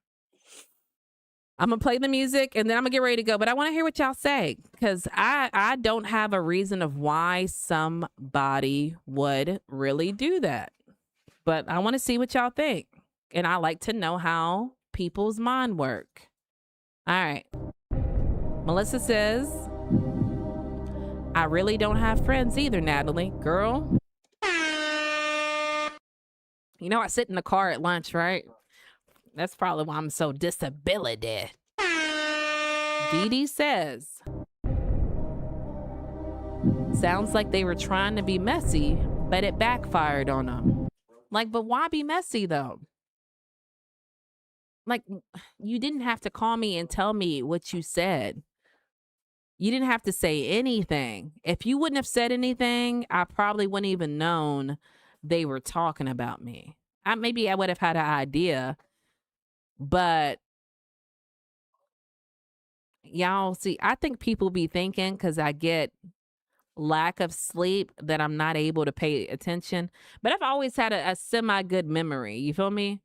I'm going to play the music and then I'm going to get ready to go. But I want to hear what y'all say, because I don't have a reason of why somebody would really do that. But I want to see what y'all think. And I like to know how people's mind work. All right. Melissa says, I really don't have friends either, Natalie. Girl. You know, I sit in the car at lunch, right? That's probably why I'm so disability. Dee Dee says, sounds like they were trying to be messy, but it backfired on them. Like, but why be messy though? Like, you didn't have to call me and tell me what you said. You didn't have to say anything. If you wouldn't have said anything, I probably wouldn't even known they were talking about me. Maybe I would have had an idea. But y'all see, I think people be thinking because I get lack of sleep that I'm not able to pay attention. But I've always had a semi-good memory. You feel me?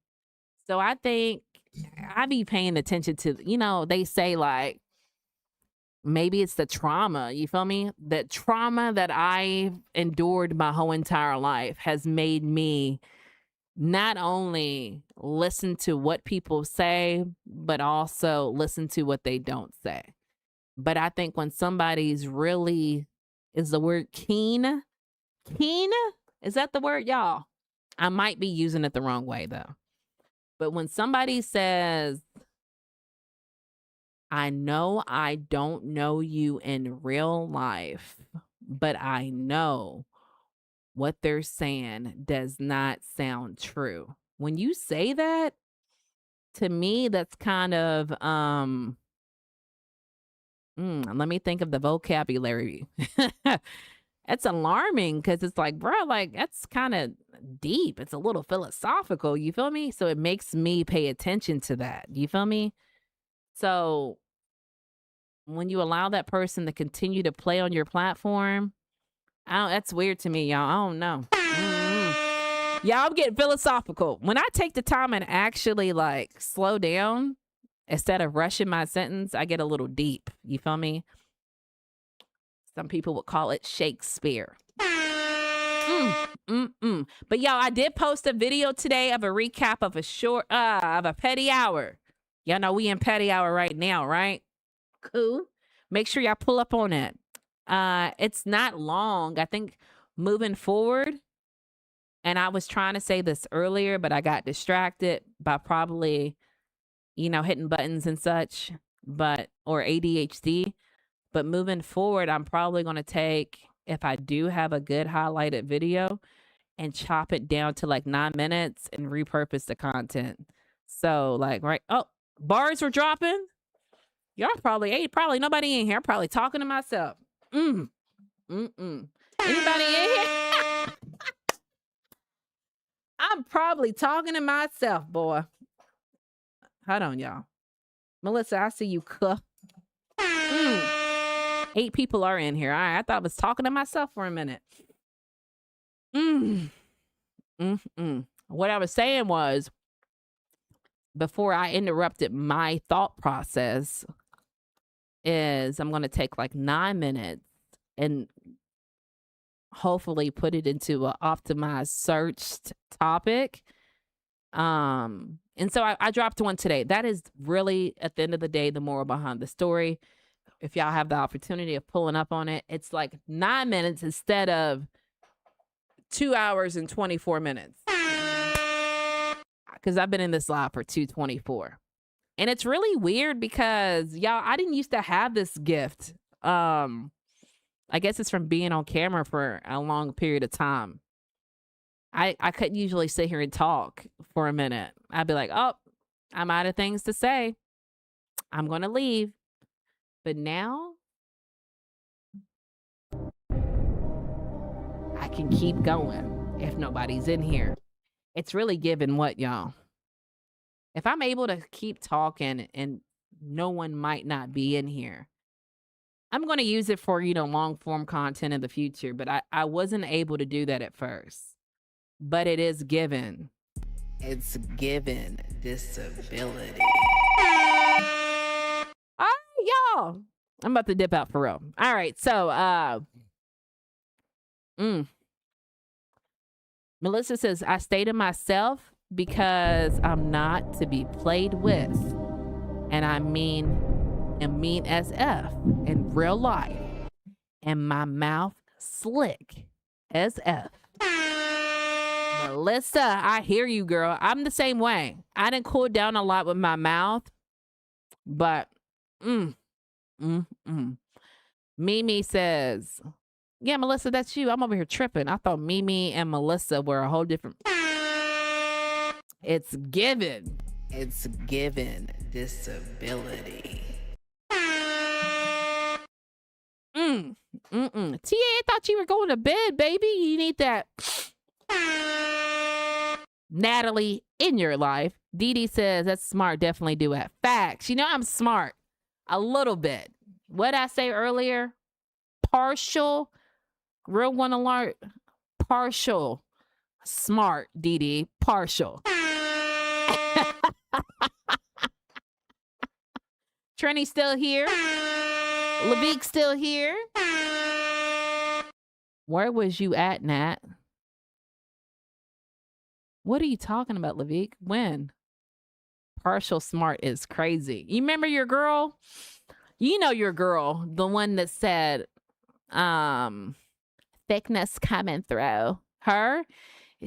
So I think I be paying attention to, you know, they say like, maybe it's the trauma. You feel me? The trauma that I've endured my whole entire life has made me not only listen to what people say, but also listen to what they don't say. But I think when somebody's really, is the word keen? Keen? Is that the word, y'all? I might be using it the wrong way though. But when somebody says, I know I don't know you in real life, but I know what they're saying does not sound true. When you say that, to me, that's kind of let me think of the vocabulary. It's alarming because it's like, bro, like that's kind of deep. It's a little philosophical. You feel me? So it makes me pay attention to that. You feel me? So when you allow that person to continue to play on your platform, that's weird to me, y'all. I don't know. Y'all, I'm getting philosophical. When I take the time and actually like slow down instead of rushing my sentence, I get a little deep. You feel me? Some people would call it Shakespeare. But y'all, I did post a video today of a recap of a petty hour. Y'all know we in petty hour right now, right? Cool. Make sure y'all pull up on it. It's not long. I think moving forward, and I was trying to say this earlier, but I got distracted by probably, hitting buttons and such, or ADHD. But moving forward, I'm probably going to take, if I do have a good highlighted video, and chop it down to like 9 minutes and repurpose the content. So like, right. Oh, bars were dropping. Y'all probably nobody in here. I'm probably talking to myself. Anybody in here? I'm probably talking to myself, boy. Hold on, y'all. Melissa, I see you cook. 8 people are in here. All right, I thought I was talking to myself for a minute. What I was saying was, before I interrupted my thought process, is I'm going to take like 9 minutes and hopefully put it into an optimized searched topic. And so I dropped one today. That is really, at the end of the day, the moral behind the story. If y'all have the opportunity of pulling up on it, it's like 9 minutes instead of 2 hours and 24 minutes. Because I've been in this live for 224. And it's really weird because, y'all, I didn't used to have this gift. I guess it's from being on camera for a long period of time. I couldn't usually sit here and talk for a minute. I'd be like, oh, I'm out of things to say. I'm going to leave. But now I can keep going if nobody's in here. It's really giving what, y'all? If I'm able to keep talking and no one might not be in here, I'm going to use it for, long form content in the future. But I wasn't able to do that at first. But it is given. It's given disability. All right, y'all. I'm about to dip out for real. All right, so Melissa says, I stay to myself because I'm not to be played with. And I mean as F in real life. And my mouth slick as F. Melissa, I hear you, girl. I'm the same way. I didn't cool down a lot with my mouth, but Mimi says, yeah, Melissa, that's you. I'm over here tripping. I thought Mimi and Melissa were a whole different. It's given. It's given disability. TA, I thought you were going to bed, baby. You need that. Natalie, in your life. Dee Dee says, that's smart. Definitely do it. Facts. I'm smart. A little bit. What I say earlier? Partial. Real one alert. Partial. Smart, Dee Dee. Partial. Trini still here. Lavique still here. Where was you at, Nat? What are you talking about, Lavique? When? Partial smart is crazy. You remember your girl? You know your girl, the one that said, thickness coming through. Her?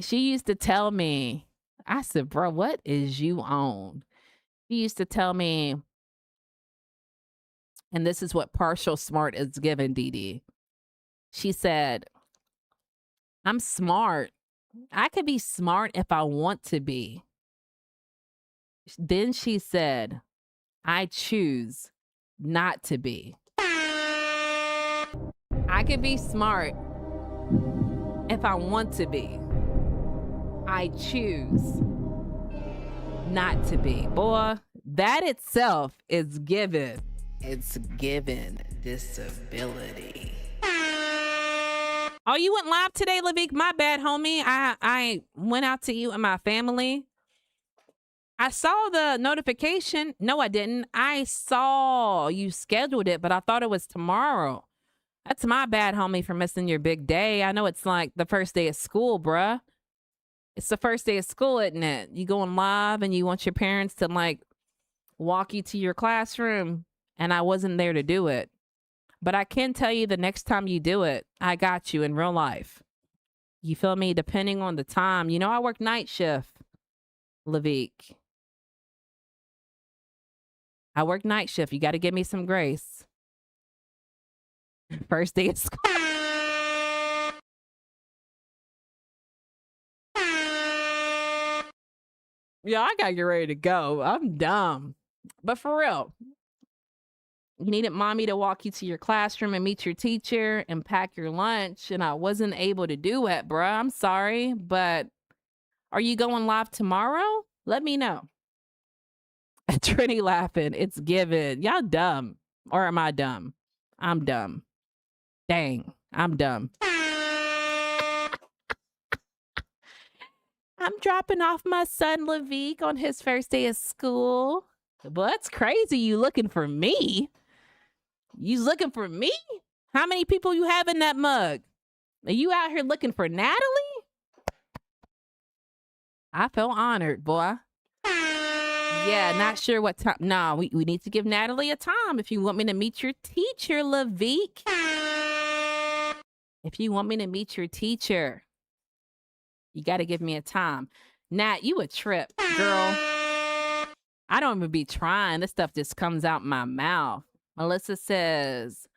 She used to tell me, I said, bro, what is you on? She used to tell me, and this is what partial smart is given, Dee Dee. She said, I'm smart. I could be smart if I want to be. Then she said, I choose not to be. I could be smart if I want to be. I choose not to be. Boy, that itself is given. It's given disability. Oh, you went live today, Lavique? My bad, homie. I went out to you and my family. I saw the notification. No, I didn't. I saw you scheduled it, but I thought it was tomorrow. That's my bad, homie, for missing your big day. I know it's like the first day of school, bruh. It's the first day of school, isn't it? You going live and you want your parents to like walk you to your classroom, and I wasn't there to do it. But I can tell you the next time you do it, I got you in real life. You feel me? Depending on the time. You know, I work night shift, Lavique. I work night shift. You got to give me some grace. First day of school. Yeah, I gotta get ready to go. I'm dumb. But for real, you needed mommy to walk you to your classroom and meet your teacher and pack your lunch, and I wasn't able to do it, bruh. I'm sorry, but are you going live tomorrow? Let me know. Trini laughing. It's given. Y'all dumb. Or am I dumb? I'm dumb. Dang, I'm dumb. I'm dropping off my son Lavique on his first day of school. But that's crazy. You looking for me? You looking for me? How many people you have in that mug? Are you out here looking for Natalie? I feel honored, boy. Yeah, not sure what time. No, we need to give Natalie a time. If you want me to meet your teacher, Lavique. If you want me to meet your teacher, you got to give me a time. Nat, you a trip, girl. I don't even be trying. This stuff just comes out my mouth. Melissa says,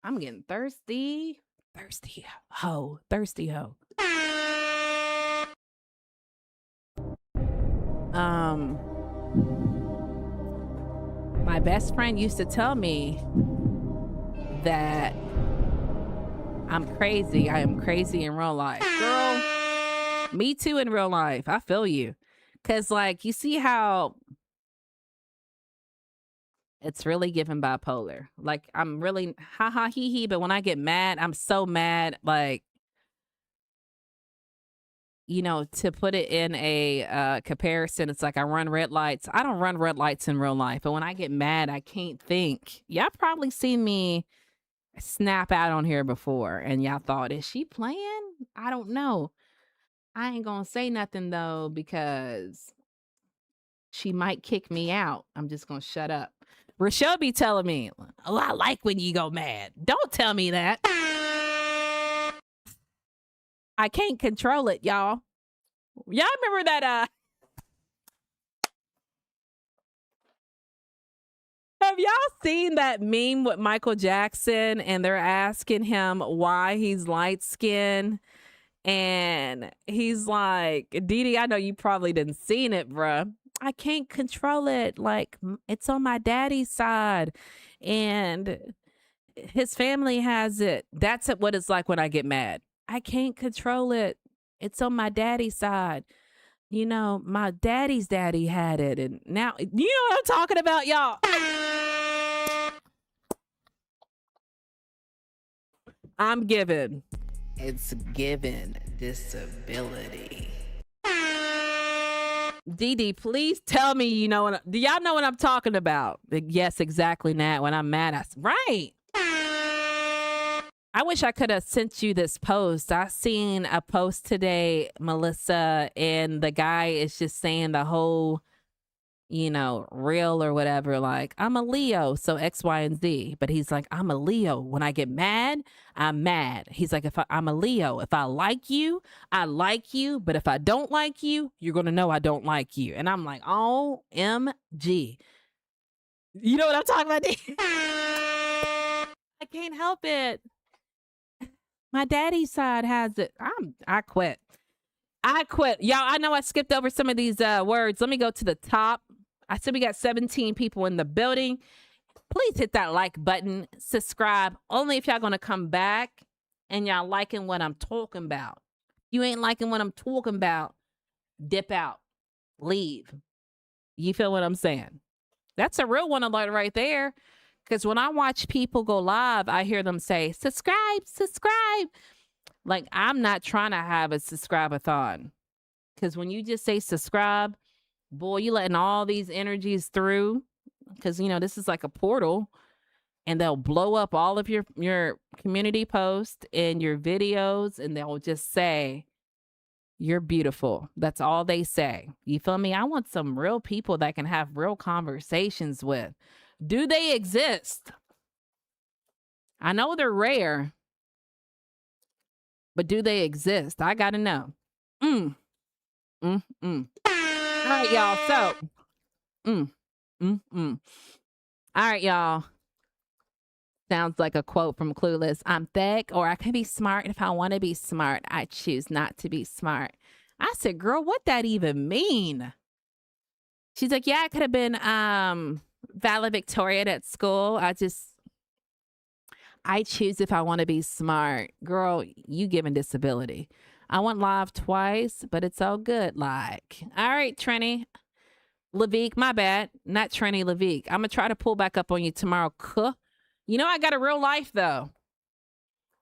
I'm getting thirsty. Thirsty ho. Thirsty ho. My best friend used to tell me that I'm crazy. I am crazy in real life. Girl, me too in real life. I feel you. Because, like, you see how it's really given bipolar. Like, I'm really ha he he, but when I get mad, I'm so mad. Like, you know, to put it in a comparison, it's like I run red lights. I don't run red lights in real life, but when I get mad, I can't think. Y'all probably seen me snap out on here before, and y'all thought, is she playing? I don't know. I ain't gonna say nothing though, because she might kick me out. I'm just gonna shut up. Rochelle be telling me, oh, I like when you go mad. Don't tell me that. I can't control it, y'all. Y'all remember that, have y'all seen that meme with Michael Jackson and they're asking him why he's light skinned? And he's like, Dee, I know you probably didn't seen it, bruh. I can't control it. Like, it's on my daddy's side. And his family has it. That's what it's like when I get mad. I can't control it. It's on my daddy's side. You know, my daddy's daddy had it. And now, you know what I'm talking about, y'all? I'm given. It's given disability. Dee, please tell me you know what. Do y'all know what I'm talking about? Yes, exactly, Nat. When I'm mad, right. I wish I could have sent you this post. I seen a post today, Melissa, and the guy is just saying the whole, you know, reel or whatever, like, I'm a Leo, so X, Y, and Z. But he's like, I'm a Leo. When I get mad, I'm mad. He's like, I'm a Leo. If I like you, I like you. But if I don't like you, you're going to know I don't like you. And I'm like, OMG. You know what I'm talking about? I can't help it. My daddy's side has it. I quit. I quit. Y'all, I know I skipped over some of these words. Let me go to the top. I said we got 17 people in the building. Please hit that like button. Subscribe. Only if y'all going to come back and y'all liking what I'm talking about. You ain't liking what I'm talking about, dip out. Leave. You feel what I'm saying? That's a real one alert right there. Because when I watch people go live, I hear them say, subscribe, subscribe. Like, I'm not trying to have a subscribe-a-thon. Because when you just say subscribe, boy, you letting all these energies through. Because, you know, this is like a portal. And they'll blow up all of your community posts and your videos. And they'll just say, you're beautiful. That's all they say. You feel me? I want some real people that can have real conversations with. Do they exist? I know they're rare. But do they exist? I got to know. All right, y'all. So, all right, y'all. Sounds like a quote from Clueless. I'm thick, or I can be smart. If I want to be smart, I choose not to be smart. I said, girl, what that even mean? She's like, yeah, I could have been valedictorian at school. I choose if I want to be smart. Girl, you giving disability. I went live twice, but it's all good. Like, all right, Trini. Lavique, my bad. Not Trini, Lavique. I'm going to try to pull back up on you tomorrow. You know, I got a real life, though.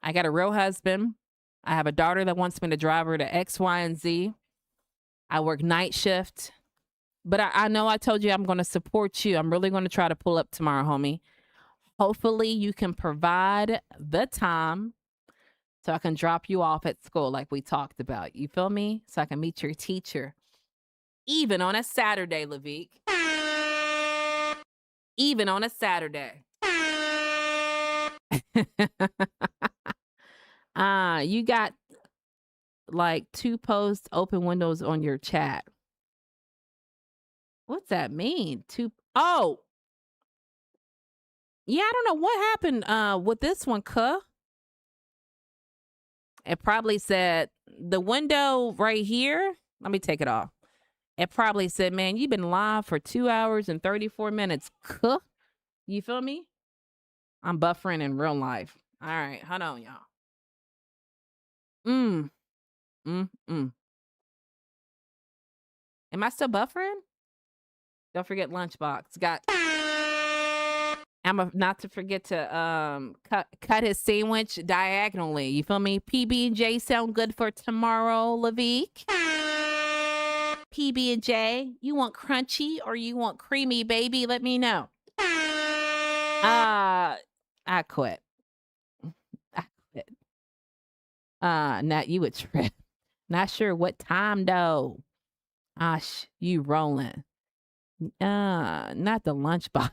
I got a real husband. I have a daughter that wants me to drive her to X, Y, and Z. I work night shift. But I know I told you I'm going to support you. I'm really going to try to pull up tomorrow, homie. Hopefully you can provide the time so I can drop you off at school like we talked about. You feel me? So I can meet your teacher. Even on a Saturday, Lavique. Even on a Saturday. You got like 2 posts open windows on your chat. What's that mean? Oh. Yeah, I don't know what happened with this one, cuh. It probably said the window right here. Let me take it off. It probably said, man, you've been live for 2 hours and 34 minutes. Cuh. You feel me? I'm buffering in real life. All right, hold on, y'all. Am I still buffering? Don't forget lunchbox. Not to forget to cut his sandwich diagonally. You feel me? PB&J sound good for tomorrow, Lavique. PB&J, you want crunchy or you want creamy, baby? Let me know. I quit. Not you a trip. Not sure what time though. You rolling. Not the lunchbox.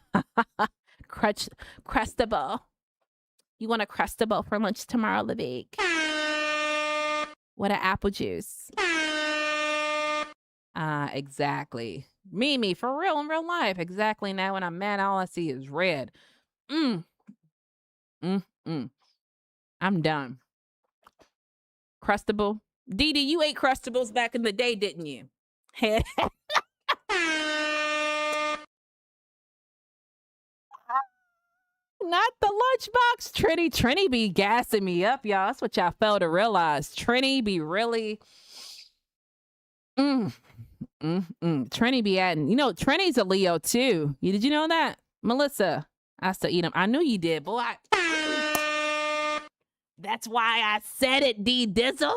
Crustable. You want a crustable for lunch tomorrow, Lavique? What a apple juice. Exactly. Mimi, for real in real life. Exactly. Now when I'm mad, all I see is red. I'm done. Crustable. Dee Dee, you ate Crustables back in the day, didn't you? Not the lunchbox. Trini be gassing me up, y'all. That's what y'all fail to realize. Trini be really Trini be adding. You know, Trini's a Leo too. Did you know that? Melissa, I still eat them. I knew you did, boy. That's why I said it, D Dizzle.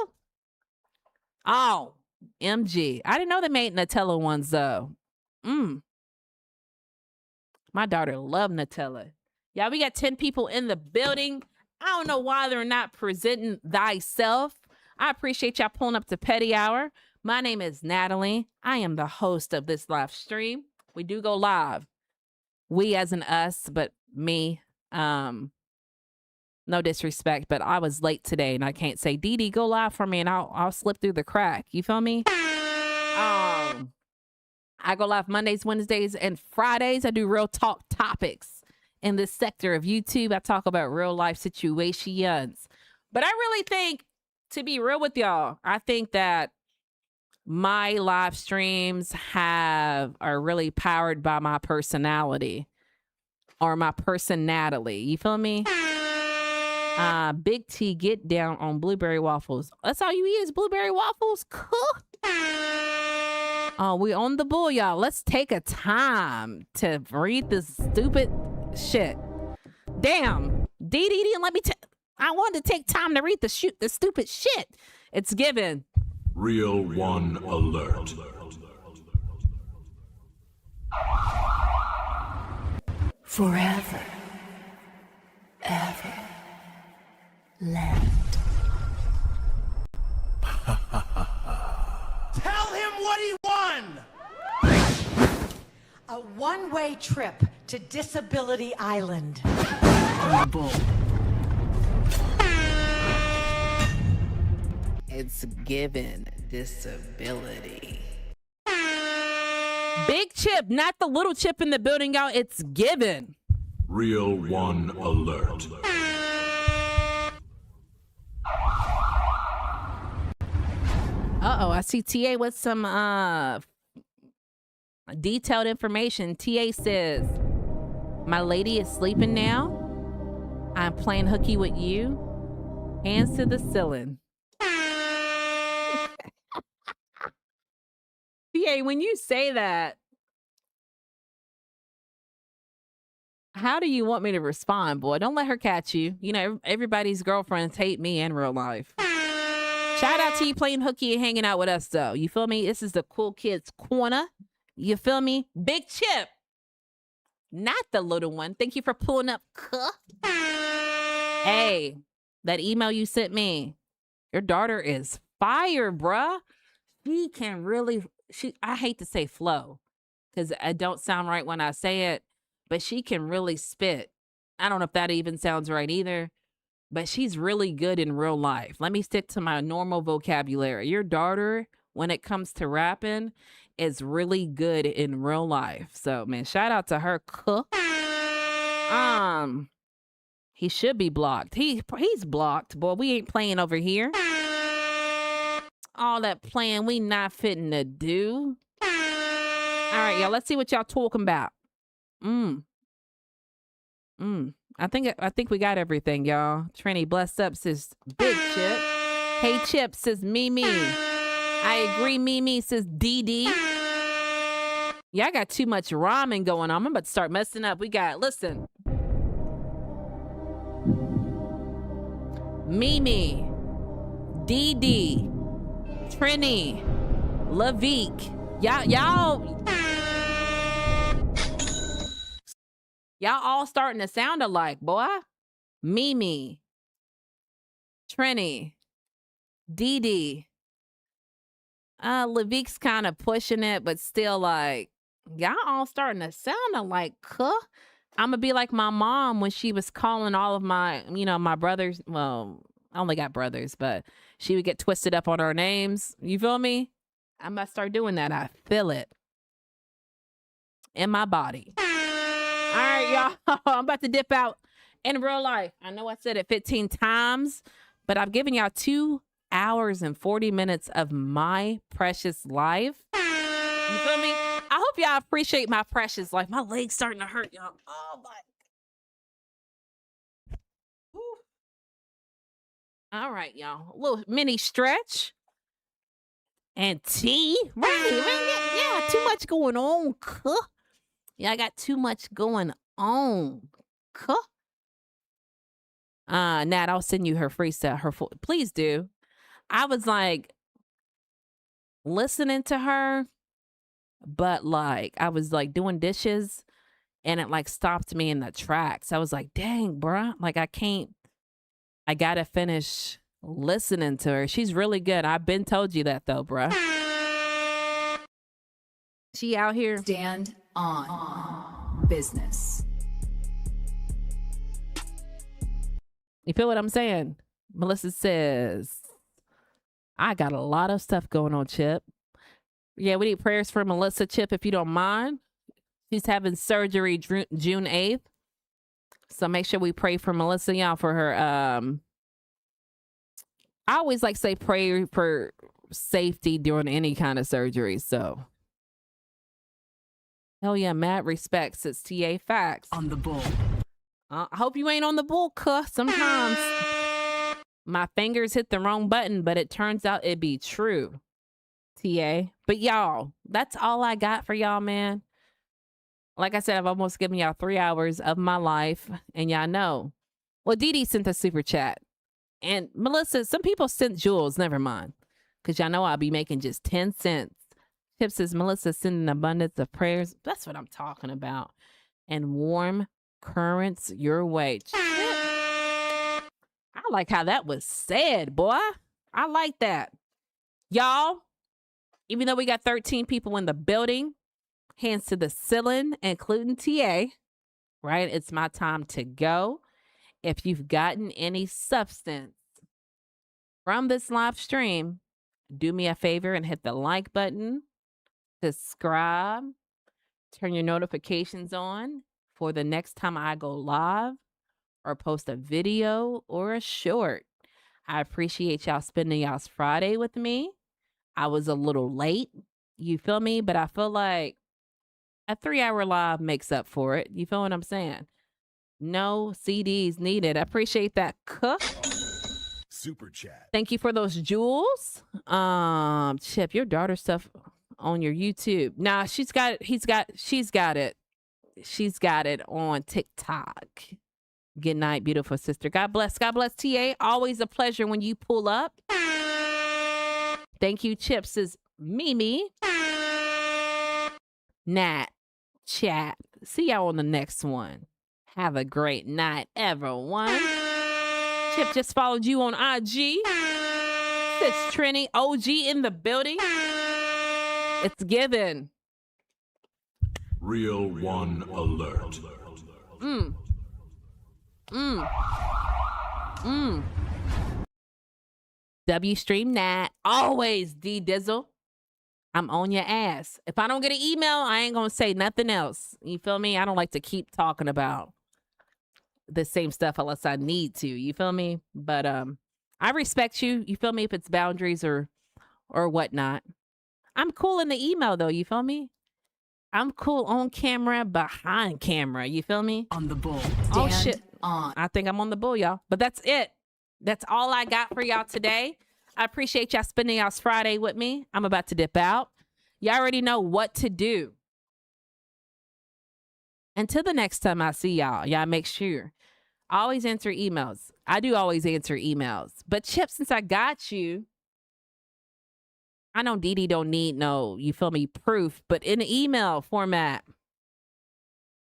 Oh, MG. I didn't know they made Nutella ones though. My daughter loved Nutella. Y'all, we got 10 people in the building. I don't know why they're not presenting thyself. I appreciate y'all pulling up to Petty Hour. My name is Natalie. I am the host of this live stream. We do go live. We as in us, but me. No disrespect, but I was late today and I can't say, Dee Dee, go live for me and I'll slip through the crack. You feel me? I go live Mondays, Wednesdays, and Fridays. I do real talk topics in this sector of YouTube. I talk about real life situations. But I really think, to be real with y'all, I think that my live streams are really powered by my personality or my personality. You feel me? Big T, get down on blueberry waffles. That's all you eat is blueberry waffles? Cool. Oh, we on the bull, y'all. Let's take a time to read this stupid shit. Damn. Dee didn't let me I wanted to take time to read the stupid shit. It's given. Real one alert. Forever. Ever. Left. Tell him what he won! A one-way trip to Disability Island. It's given disability. Big chip, not the little chip in the building, y'all. It's given. Real one alert. Uh-oh, I see TA with some detailed information. TA says, my lady is sleeping now. I'm playing hooky with you. Hands to the ceiling. TA, when you say that, how do you want me to respond, boy? Don't let her catch you. You know, everybody's girlfriends hate me in real life. Shout out to you playing hooky and hanging out with us, though. You feel me? This is the Cool Kids Corner. You feel me? Big Chip. Not the little one. Thank you for pulling up. Hey, that email you sent me. Your daughter is fire, bruh. She can really, I hate to say flow because it don't sound right when I say it, but she can really spit. I don't know if that even sounds right either. But she's really good in real life. Let me stick to my normal vocabulary. Your daughter, when it comes to rapping, is really good in real life. So, man, shout out to her. He should be blocked. He's blocked. Boy, we ain't playing over here. All that playing we not fitting to do. All right, y'all. Let's see what y'all talking about. I think we got everything, y'all. Trini, blessed up, says Big Chip. Hey, Chip, says Mimi. I agree, Mimi, says DD. Yeah, I got too much ramen going on. I'm about to start messing up. We got, listen. Mimi, DD, Trini, Lavique. Y'all all starting to sound alike, boy. Mimi, Trini, Dee. Lavique's kind of pushing it, but still like, y'all all starting to sound alike, huh? I'm going to be like my mom when she was calling all of my, my brothers. Well, I only got brothers, but she would get twisted up on our names. You feel me? I'm going to start doing that. I feel it in my body. All right, y'all. I'm about to dip out in real life. I know I said it 15 times, but I've given y'all 2 hours and 40 minutes of my precious life. You feel me? I hope y'all appreciate my precious life. My leg's starting to hurt, y'all. Oh, my. Whew. All right, y'all. A little mini stretch. And tea. Right. Yeah, too much going on. Yeah, I got too much going on. Nat, I'll send you her freestyle. Please do. I was like listening to her, but like I was like doing dishes and it like stopped me in the tracks. I was like, dang, bruh. Like I gotta finish listening to her. She's really good. I've been told you that though, bruh. She out here. Stand on business. You feel what I'm saying? Melissa says, I got a lot of stuff going on, Chip. Yeah, we need prayers for Melissa, Chip, if you don't mind. She's having surgery June 8th. So make sure we pray for Melissa, y'all, for her. I always like to say pray for safety during any kind of surgery. So, hell yeah, mad respects. It's TA Facts. On the bull. I hope you ain't on the bull, cuh. Sometimes my fingers hit the wrong button, but it turns out it be true. TA. But y'all, that's all I got for y'all, man. Like I said, I've almost given y'all 3 hours of my life, and y'all know. Well, Dee Dee sent a super chat. And Melissa, some people sent jewels. Never mind. Because y'all know I'll be making just 10 cents. Tip says, Melissa, send an abundance of prayers. That's what I'm talking about. And warm currents your way. I like how that was said, boy. I like that. Y'all, even though we got 13 people in the building, hands to the ceiling, including TA, right? It's my time to go. If you've gotten any substance from this live stream, do me a favor and hit the like button, subscribe, turn your notifications on for the next time I go live or post a video or a short. I appreciate y'all spending y'all's Friday with me. I was a little late, you feel me? But I feel like a 3-hour live makes up for it. You feel what I'm saying? No CDs needed. I appreciate that, Cook. Super chat. Thank Thank you for those jewels. Chip, your daughter's stuff on your YouTube. Nah, she's got it. She's got it on TikTok. Good night, beautiful sister. God bless. God bless, TA. Always a pleasure when you pull up. Thank you, Chip, says Mimi. Nat, chat. See y'all on the next one. Have a great night, everyone. Chip just followed you on IG. Says Trini, OG in the building. It's given. Real one alert. WStream Nat. Always D Dizzle. I'm on your ass. If I don't get an email, I ain't gonna say nothing else. You feel me? I don't like to keep talking about the same stuff unless I need to. You feel me? But I respect you. You feel me? If it's boundaries or whatnot. I'm cool in the email though. You feel me? I'm cool on camera, behind camera. You feel me? On the bull. Oh Stand shit. on. I think I'm on the bull, y'all. But that's it. That's all I got for y'all today. I appreciate y'all spending y'all's Friday with me. I'm about to dip out. Y'all already know what to do. Until the next time I see y'all make sure. I always answer emails. I do always answer emails. But Chip, since I got you, I know Dee Dee don't need no, you feel me, proof, but in email format,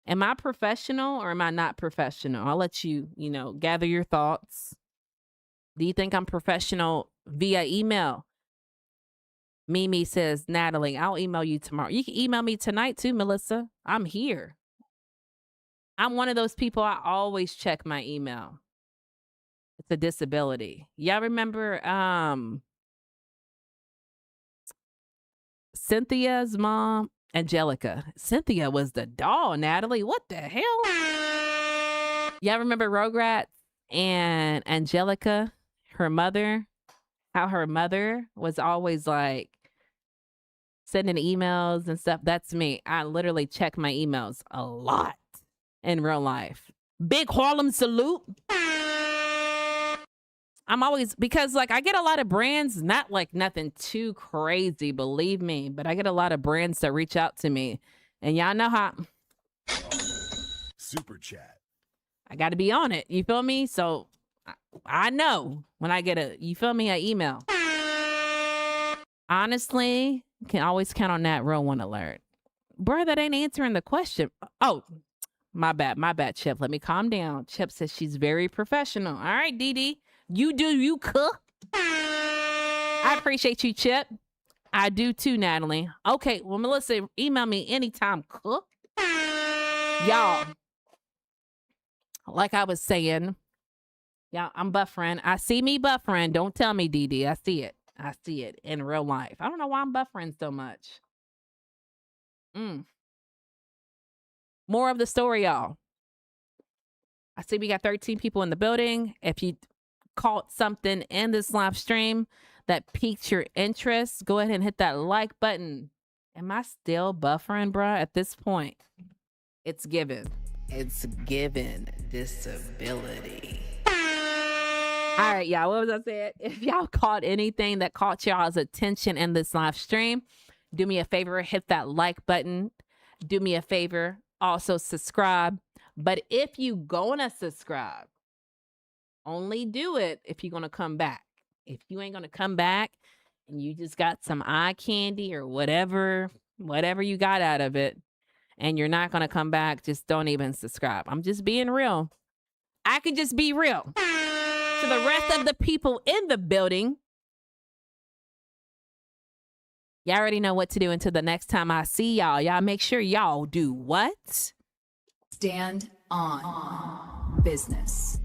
am I professional or am I not professional? I'll let you, gather your thoughts. Do you think I'm professional via email? Mimi says, Natalie, I'll email you tomorrow. You can email me tonight too, Melissa. I'm here. I'm one of those people, I always check my email. It's a disability. Y'all remember Cynthia's mom, Angelica. Cynthia was the doll, Natalie. What the hell? Y'all remember Rugrats and Angelica, her mother? How her mother was always like sending emails and stuff. That's me. I literally check my emails a lot in real life. Big Harlem salute. I'm always, because I get a lot of brands, not nothing too crazy, believe me, but I get a lot of brands that reach out to me. And y'all know how. Super chat. I got to be on it. You feel me? So I know when I get an email. Honestly, can always count on that real one alert. Bro, that ain't answering the question. Oh, my bad, Chip. Let me calm down. Chip says she's very professional. All right, Dee Dee. You do you, cook. I appreciate you, Chip. I do too, Natalie. Okay, well, Melissa, email me anytime, cook. Y'all, like I was saying, y'all, I'm buffering. I see me buffering. Don't tell me, Dee Dee. I see it. I see it in real life. I don't know why I'm buffering so much. More of the story, y'all. I see we got 13 people in the building. If you caught something in this live stream that piqued your interest, go ahead and hit that like button. Am I still buffering, bruh? At this point, it's given. It's given disability. All right, y'all. What was I saying? If y'all caught anything that caught y'all's attention in this live stream, do me a favor, hit that like button. Do me a favor, also subscribe. But if you gonna subscribe, only do it if you're gonna come back. If you ain't gonna come back and you just got some eye candy or whatever you got out of it, and you're not gonna come back, just don't even subscribe. I'm just being real. I can just be real. To the rest of the people in the building, y'all already know what to do. Until the next time I see y'all, y'all make sure y'all do what? Stand on business.